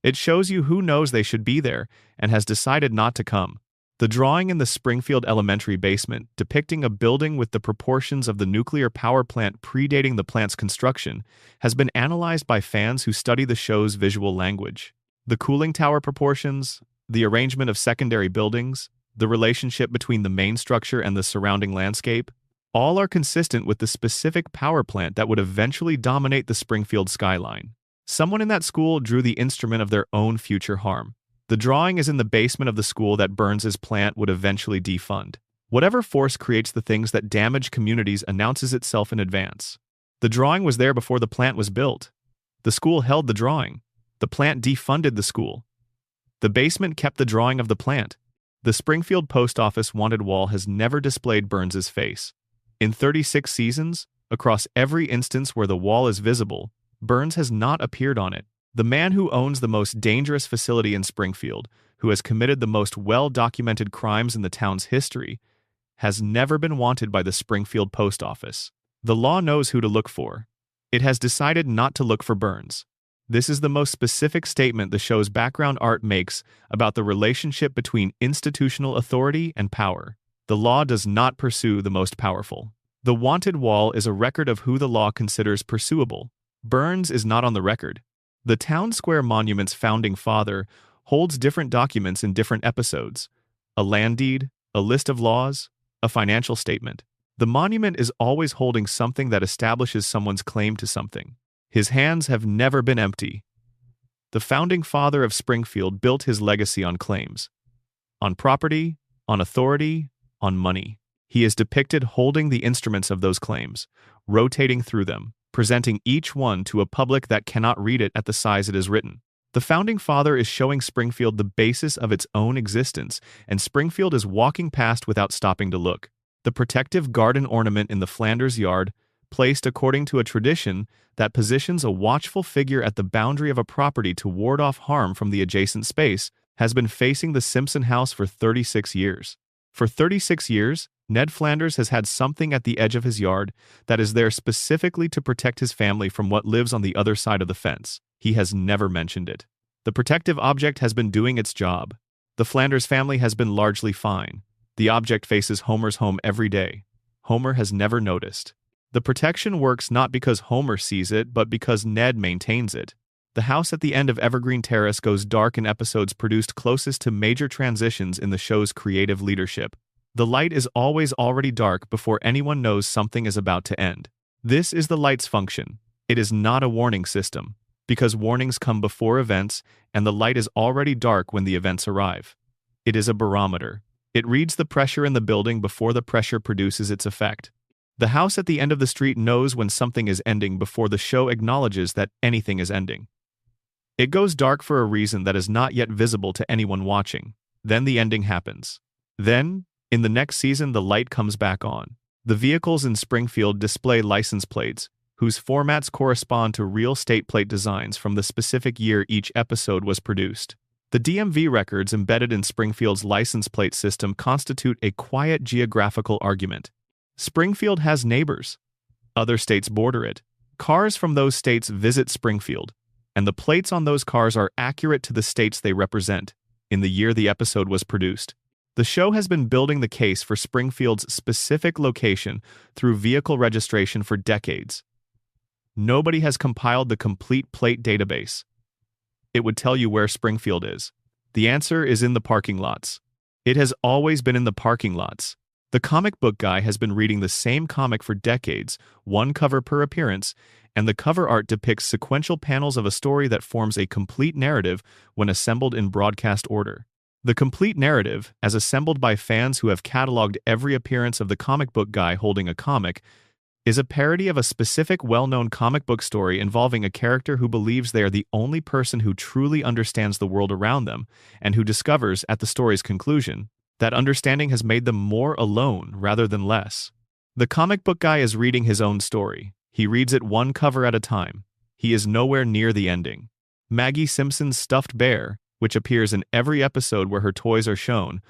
It shows you who knows they should be there and has decided not to come. The drawing in the Springfield Elementary basement, depicting a building with the proportions of the nuclear power plant predating the plant's construction, has been analyzed by fans who study the show's visual language. The cooling tower proportions, the arrangement of secondary buildings, the relationship between the main structure and the surrounding landscape, all are consistent with the specific power plant that would eventually dominate the Springfield skyline. Someone in that school drew the instrument of their own future harm. The drawing is in the basement of the school that Burns's plant would eventually defund. Whatever force creates the things that damage communities announces itself in advance. The drawing was there before the plant was built. The school held the drawing. The plant defunded the school. The basement kept the drawing of the plant. The Springfield Post Office wanted wall has never displayed Burns's face. In 36 seasons, across every instance where the wall is visible, Burns has not appeared on it. The man who owns the most dangerous facility in Springfield, who has committed the most well-documented crimes in the town's history, has never been wanted by the Springfield Post Office. The law knows who to look for. It has decided not to look for Burns. This is the most specific statement the show's background art makes about the relationship between institutional authority and power. The law does not pursue the most powerful. The wanted wall is a record of who the law considers pursuable. Burns is not on the record. The Town Square Monument's founding father holds different documents in different episodes: a land deed, a list of laws, a financial statement. The monument is always holding something that establishes someone's claim to something. His hands have never been empty. The founding father of Springfield built his legacy on claims. On property, on authority, on money. He is depicted holding the instruments of those claims, rotating through them, presenting each one to a public that cannot read it at the size it is written. The founding father is showing Springfield the basis of its own existence, and Springfield is walking past without stopping to look. The protective garden ornament in the Flanders yard, placed according to a tradition that positions a watchful figure at the boundary of a property to ward off harm from the adjacent space, has been facing the Simpson house for 36 years. For 36 years, Ned Flanders has had something at the edge of his yard that is there specifically to protect his family from what lives on the other side of the fence. He has never mentioned it. The protective object has been doing its job. The Flanders family has been largely fine. The object faces Homer's home every day. Homer has never noticed. The protection works not because Homer sees it, but because Ned maintains it. The house at the end of Evergreen Terrace goes dark in episodes produced closest to major transitions in the show's creative leadership. The light is always already dark before anyone knows something is about to end. This is the light's function. It is not a warning system, because warnings come before events, and the light is already dark when the events arrive. It is a barometer. It reads the pressure in the building before the pressure produces its effect. The house at the end of the street knows when something is ending before the show acknowledges that anything is ending. It goes dark for a reason that is not yet visible to anyone watching. Then the ending happens. Then, in the next season, the light comes back on. The vehicles in Springfield display license plates, whose formats correspond to real state plate designs from the specific year each episode was produced. The DMV records embedded in Springfield's license plate system constitute a quiet geographical argument. Springfield has neighbors. Other states border it. Cars from those states visit Springfield, and the plates on those cars are accurate to the states they represent in the year the episode was produced. The show has been building the case for Springfield's specific location through vehicle registration for decades. Nobody has compiled the complete plate database. It would tell you where Springfield is. The answer is in the parking lots. It has always been in the parking lots. The comic book guy has been reading the same comic for decades, one cover per appearance, and the cover art depicts sequential panels of a story that forms a complete narrative when assembled in broadcast order. The complete narrative, as assembled by fans who have cataloged every appearance of the comic book guy holding a comic, is a parody of a specific well-known comic book story involving a character who believes they are the only person who truly understands the world around them, and who discovers, at the story's conclusion, that understanding has made them more alone rather than less. The comic book guy is reading his own story. He reads it one cover at a time. He is nowhere near the ending. Maggie Simpson's stuffed bear, which appears in every episode where her toys are shown,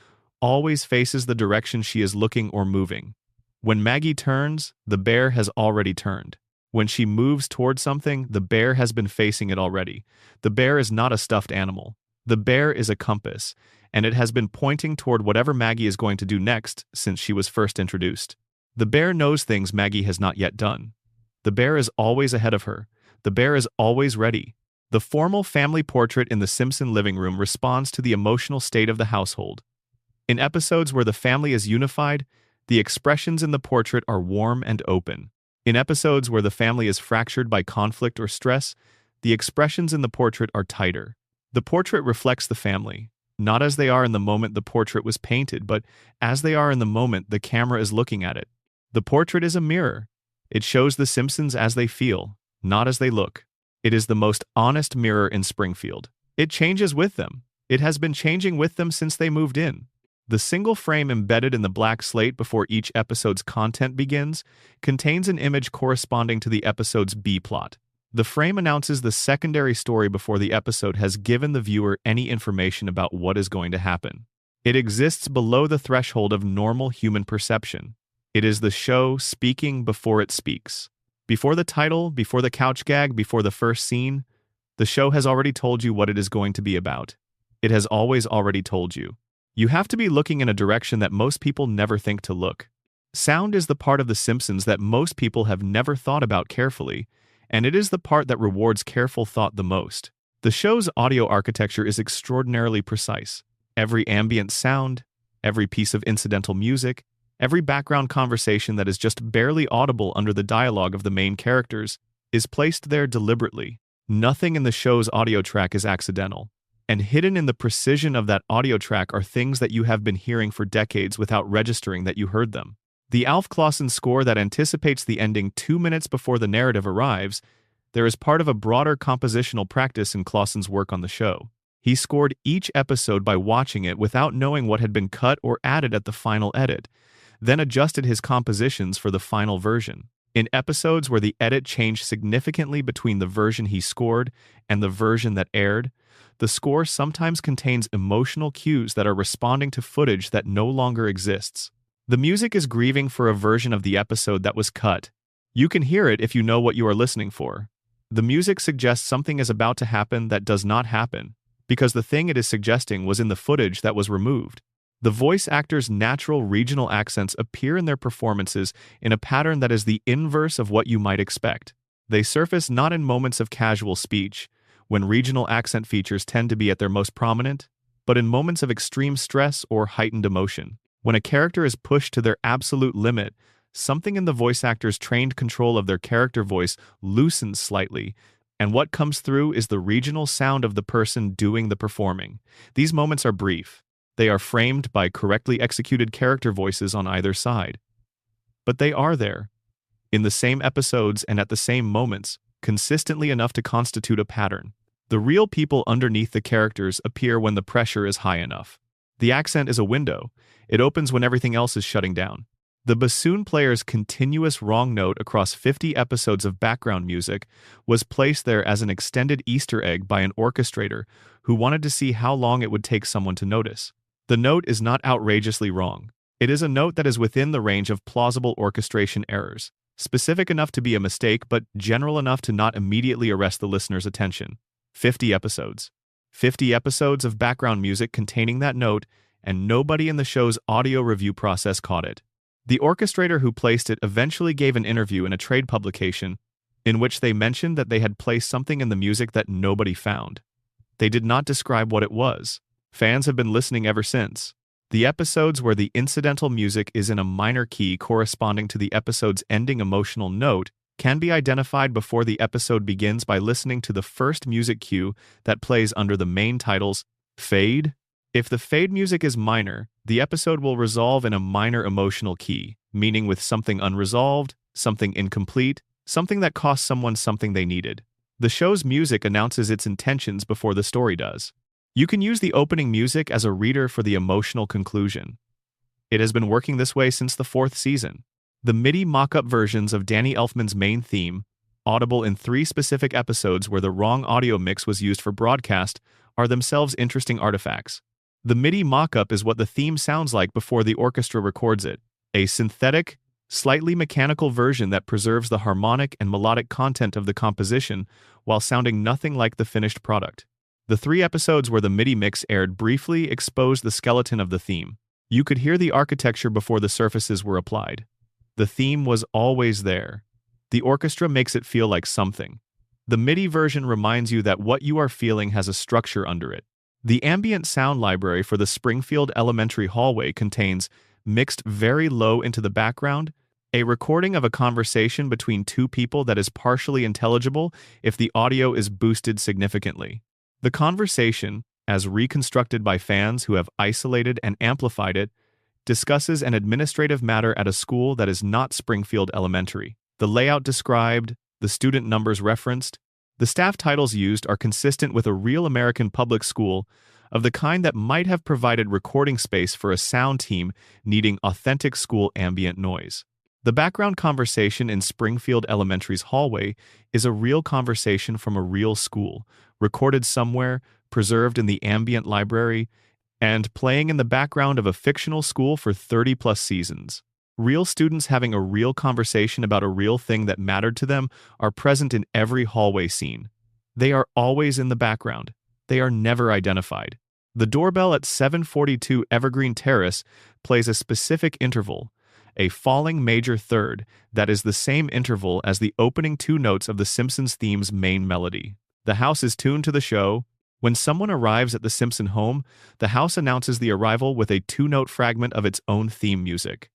always faces the direction she is looking or moving. When Maggie turns, the bear has already turned. When she moves toward something, the bear has been facing it already. The bear is not a stuffed animal. The bear is a compass, and it has been pointing toward whatever Maggie is going to do next since she was first introduced. The bear knows things Maggie has not yet done. The bear is always ahead of her. The bear is always ready. The formal family portrait in the Simpson living room responds to the emotional state of the household. In episodes where the family is unified, the expressions in the portrait are warm and open. In episodes where the family is fractured by conflict or stress, the expressions in the portrait are tighter. The portrait reflects the family, not as they are in the moment the portrait was painted, but as they are in the moment the camera is looking at it. The portrait is a mirror. It shows the Simpsons as they feel, not as they look. It is the most honest mirror in Springfield. It changes with them. It has been changing with them since they moved in. The single frame embedded in the black slate before each episode's content begins contains an image corresponding to the episode's B-plot. The frame announces the secondary story before the episode has given the viewer any information about what is going to happen. It exists below the threshold of normal human perception. It is the show speaking before it speaks. Before the title, before the couch gag, before the first scene, the show has already told you what it is going to be about. It has always already told you. You have to be looking in a direction that most people never think to look. Sound is the part of The Simpsons that most people have never thought about carefully, and it is the part that rewards careful thought the most. The show's audio architecture is extraordinarily precise. Every ambient sound, every piece of incidental music, every background conversation that is just barely audible under the dialogue of the main characters is placed there deliberately. Nothing in the show's audio track is accidental. And hidden in the precision of that audio track are things that you have been hearing for decades without registering that you heard them. The Alf Clausen score that anticipates the ending 2 minutes before the narrative arrives, there is part of a broader compositional practice in Clausen's work on the show. He scored each episode by watching it without knowing what had been cut or added at the final edit, then adjusted his compositions for the final version. In episodes where the edit changed significantly between the version he scored and the version that aired, the score sometimes contains emotional cues that are responding to footage that no longer exists. The music is grieving for a version of the episode that was cut. You can hear it if you know what you are listening for. The music suggests something is about to happen that does not happen, because the thing it is suggesting was in the footage that was removed. The voice actors' natural regional accents appear in their performances in a pattern that is the inverse of what you might expect. They surface not in moments of casual speech, when regional accent features tend to be at their most prominent, but in moments of extreme stress or heightened emotion. When a character is pushed to their absolute limit, something in the voice actor's trained control of their character voice loosens slightly, and what comes through is the regional sound of the person doing the performing. These moments are brief. They are framed by correctly executed character voices on either side. But they are there, in the same episodes and at the same moments, consistently enough to constitute a pattern. The real people underneath the characters appear when the pressure is high enough. The accent is a window. It opens when everything else is shutting down. The bassoon player's continuous wrong note across 50 episodes of background music was placed there as an extended Easter egg by an orchestrator who wanted to see how long it would take someone to notice. The note is not outrageously wrong. It is a note that is within the range of plausible orchestration errors, specific enough to be a mistake but general enough to not immediately arrest the listener's attention. 50 episodes. 50 episodes of background music containing that note, and nobody in the show's audio review process caught it. The orchestrator who placed it eventually gave an interview in a trade publication in which they mentioned that they had placed something in the music that nobody found. They did not describe what it was. Fans have been listening ever since. The episodes where the incidental music is in a minor key corresponding to the episode's ending emotional note can be identified before the episode begins by listening to the first music cue that plays under the main title's fade. If the fade music is minor, the episode will resolve in a minor emotional key, meaning with something unresolved, something incomplete, something that cost someone something they needed. The show's music announces its intentions before the story does. You can use the opening music as a reader for the emotional conclusion. It has been working this way since the 4th season. The MIDI mock-up versions of Danny Elfman's main theme, audible in 3 specific episodes where the wrong audio mix was used for broadcast, are themselves interesting artifacts. The MIDI mock-up is what the theme sounds like before the orchestra records it, a synthetic, slightly mechanical version that preserves the harmonic and melodic content of the composition while sounding nothing like the finished product. The 3 episodes where the MIDI mix aired briefly exposed the skeleton of the theme. You could hear the architecture before the surfaces were applied. The theme was always there. The orchestra makes it feel like something. The MIDI version reminds you that what you are feeling has a structure under it. The ambient sound library for the Springfield Elementary hallway contains, mixed very low into the background, a recording of a conversation between 2 people that is partially intelligible if the audio is boosted significantly. The conversation, as reconstructed by fans who have isolated and amplified it, discusses an administrative matter at a school that is not Springfield Elementary. The layout described, the student numbers referenced, the staff titles used are consistent with a real American public school of the kind that might have provided recording space for a sound team needing authentic school ambient noise. The background conversation in Springfield Elementary's hallway is a real conversation from a real school, recorded somewhere, preserved in the ambient library, and playing in the background of a fictional school for 30-plus seasons. Real students having a real conversation about a real thing that mattered to them are present in every hallway scene. They are always in the background. They are never identified. The doorbell at 742 Evergreen Terrace plays a specific interval, a falling major third that is the same interval as the opening 2 notes of the Simpsons theme's main melody. The house is tuned to the show. When someone arrives at the Simpson home, the house announces the arrival with a 2-note fragment of its own theme music.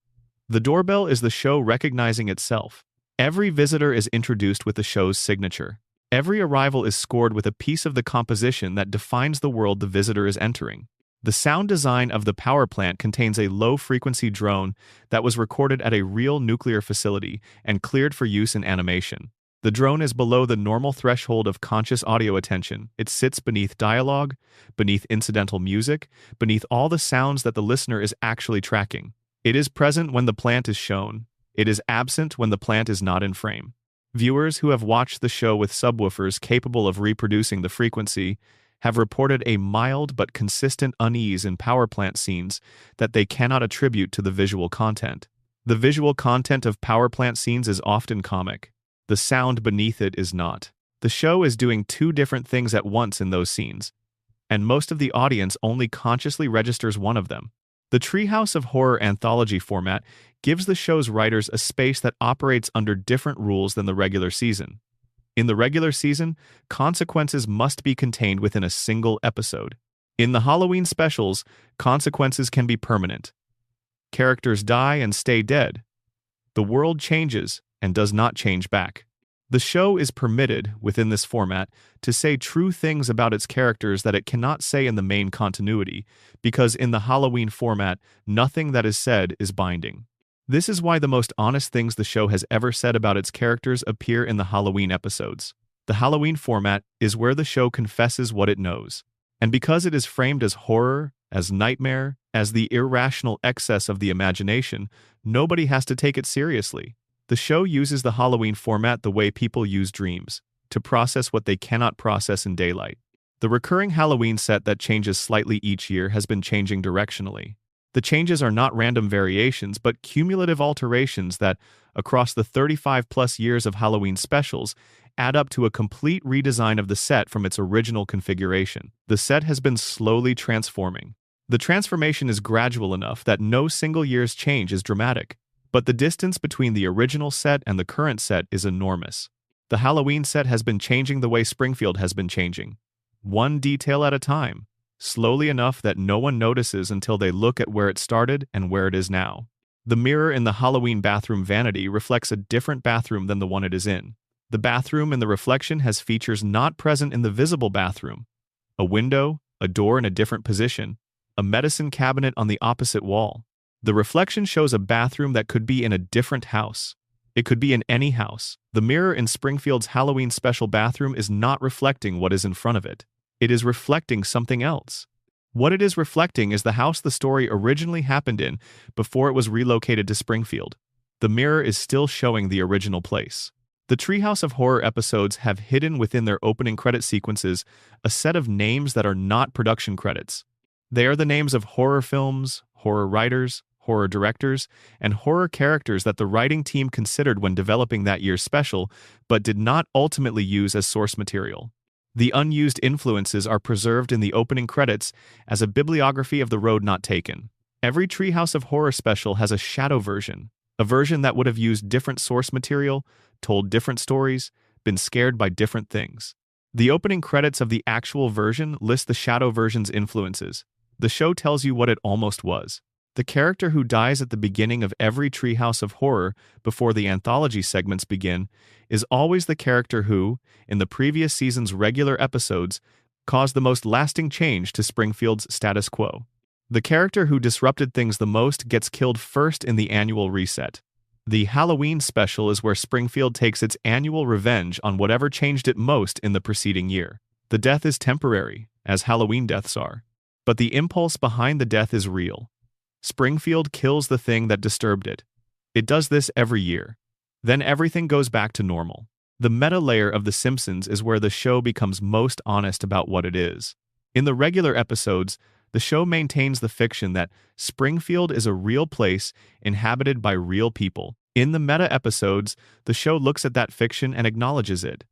The doorbell is the show recognizing itself. Every visitor is introduced with the show's signature. Every arrival is scored with a piece of the composition that defines the world the visitor is entering. The sound design of the power plant contains a low-frequency drone that was recorded at a real nuclear facility and cleared for use in animation. The drone is below the normal threshold of conscious audio attention. It sits beneath dialogue, beneath incidental music, beneath all the sounds that the listener is actually tracking. It is present when the plant is shown. It is absent when the plant is not in frame. Viewers who have watched the show with subwoofers capable of reproducing the frequency have reported a mild but consistent unease in power plant scenes that they cannot attribute to the visual content. The visual content of power plant scenes is often comic. The sound beneath it is not. The show is doing 2 different things at once in those scenes, and most of the audience only consciously registers one of them. The Treehouse of Horror anthology format gives the show's writers a space that operates under different rules than the regular season. In the regular season, consequences must be contained within a single episode. In the Halloween specials, consequences can be permanent. Characters die and stay dead. The world changes and does not change back. The show is permitted, within this format, to say true things about its characters that it cannot say in the main continuity, because in the Halloween format, nothing that is said is binding. This is why the most honest things the show has ever said about its characters appear in the Halloween episodes. The Halloween format is where the show confesses what it knows. And because it is framed as horror, as nightmare, as the irrational excess of the imagination, nobody has to take it seriously. The show uses the Halloween format the way people use dreams, to process what they cannot process in daylight. The recurring Halloween set that changes slightly each year has been changing directionally. The changes are not random variations, but cumulative alterations that, across the 35-plus years of Halloween specials, add up to a complete redesign of the set from its original configuration. The set has been slowly transforming. The transformation is gradual enough that no single year's change is dramatic, but the distance between the original set and the current set is enormous. The Halloween set has been changing the way Springfield has been changing, one detail at a time, slowly enough that no one notices until they look at where it started and where it is now. The mirror in the Halloween bathroom vanity reflects a different bathroom than the one it is in. The bathroom in the reflection has features not present in the visible bathroom: a window, a door in a different position, a medicine cabinet on the opposite wall. The reflection shows a bathroom that could be in a different house. It could be in any house. The mirror in Springfield's Halloween special bathroom is not reflecting what is in front of it. It is reflecting something else. What it is reflecting is the house the story originally happened in before it was relocated to Springfield. The mirror is still showing the original place. The Treehouse of Horror episodes have hidden within their opening credit sequences a set of names that are not production credits. They are the names of horror films, horror writers, horror directors, and horror characters that the writing team considered when developing that year's special, but did not ultimately use as source material. The unused influences are preserved in the opening credits as a bibliography of the road not taken. Every Treehouse of Horror special has a shadow version, a version that would have used different source material, told different stories, been scared by different things. The opening credits of the actual version list the shadow version's influences. The show tells you what it almost was. The character who dies at the beginning of every Treehouse of Horror before the anthology segments begin is always the character who, in the previous season's regular episodes, caused the most lasting change to Springfield's status quo. The character who disrupted things the most gets killed first in the annual reset. The Halloween special is where Springfield takes its annual revenge on whatever changed it most in the preceding year. The death is temporary, as Halloween deaths are, but the impulse behind the death is real. Springfield kills the thing that disturbed it. It does this every year. Then everything goes back to normal. The meta layer of The Simpsons is where the show becomes most honest about what it is. In the regular episodes, the show maintains the fiction that Springfield is a real place inhabited by real people. In the meta episodes, the show looks at that fiction and acknowledges it.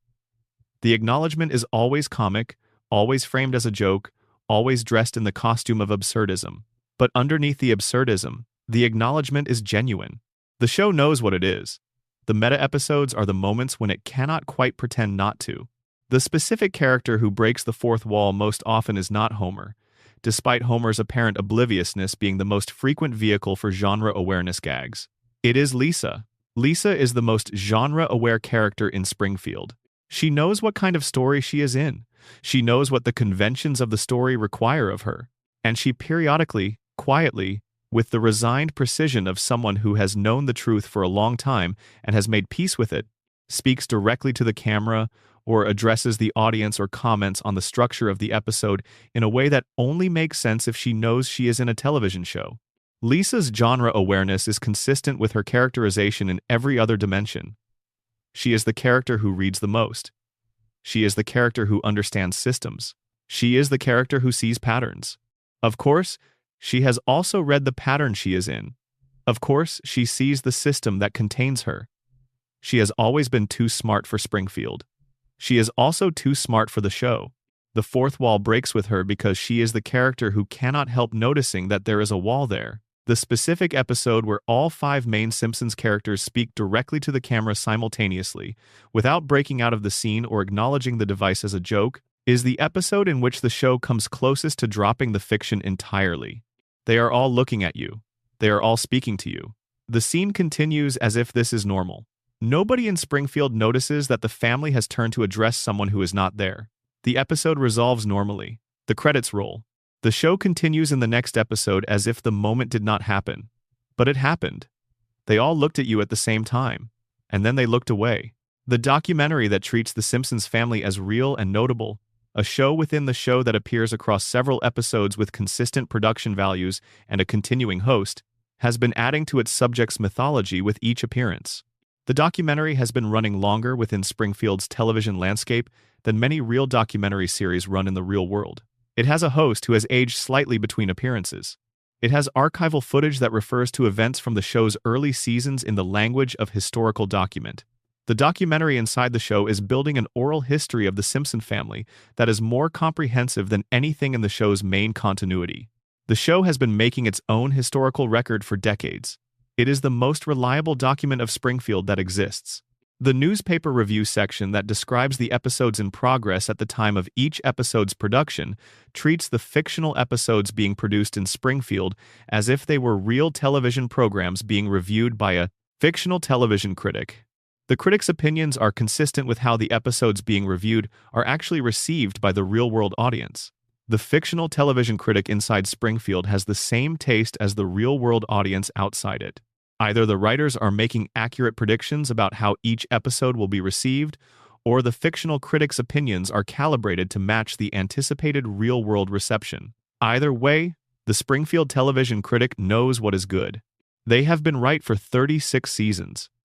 The acknowledgement is always comic, always framed as a joke, always dressed in the costume of absurdism. But underneath the absurdism, the acknowledgement is genuine. The show knows what it is. The meta episodes are the moments when it cannot quite pretend not to. The specific character who breaks the fourth wall most often is not Homer, despite Homer's apparent obliviousness being the most frequent vehicle for genre awareness gags. It is Lisa. Lisa is the most genre-aware character in Springfield. She knows what kind of story she is in. She knows what the conventions of the story require of her. And she periodically, quietly, with the resigned precision of someone who has known the truth for a long time and has made peace with it, speaks directly to the camera or addresses the audience or comments on the structure of the episode in a way that only makes sense if she knows she is in a television show. Lisa's genre awareness is consistent with her characterization in every other dimension. She is the character who reads the most. She is the character who understands systems. She is the character who sees patterns. Of course, she has also read the pattern she is in. Of course, she sees the system that contains her. She has always been too smart for Springfield. She is also too smart for the show. The fourth wall breaks with her because she is the character who cannot help noticing that there is a wall there. The specific episode where all 5 main Simpsons characters speak directly to the camera simultaneously, without breaking out of the scene or acknowledging the device as a joke, is the episode in which the show comes closest to dropping the fiction entirely. They are all looking at you. They are all speaking to you. The scene continues as if this is normal. Nobody in Springfield notices that the family has turned to address someone who is not there. The episode resolves normally. The credits roll. The show continues in the next episode as if the moment did not happen. But it happened. They all looked at you at the same time, and then they looked away. The documentary that treats the Simpsons family as real and notable, a show within the show that appears across several episodes with consistent production values and a continuing host, has been adding to its subject's mythology with each appearance. The documentary has been running longer within Springfield's television landscape than many real documentary series run in the real world. It has a host who has aged slightly between appearances. It has archival footage that refers to events from the show's early seasons in the language of historical document. The documentary inside the show is building an oral history of the Simpson family that is more comprehensive than anything in the show's main continuity. The show has been making its own historical record for decades. It is the most reliable document of Springfield that exists. The newspaper review section that describes the episodes in progress at the time of each episode's production treats the fictional episodes being produced in Springfield as if they were real television programs being reviewed by a fictional television critic. The critic's opinions are consistent with how the episodes being reviewed are actually received by the real-world audience. The fictional television critic inside Springfield has the same taste as the real-world audience outside it. Either the writers are making accurate predictions about how each episode will be received, or the fictional critic's opinions are calibrated to match the anticipated real-world reception. Either way, the Springfield television critic knows what is good. They have been right for 36 seasons.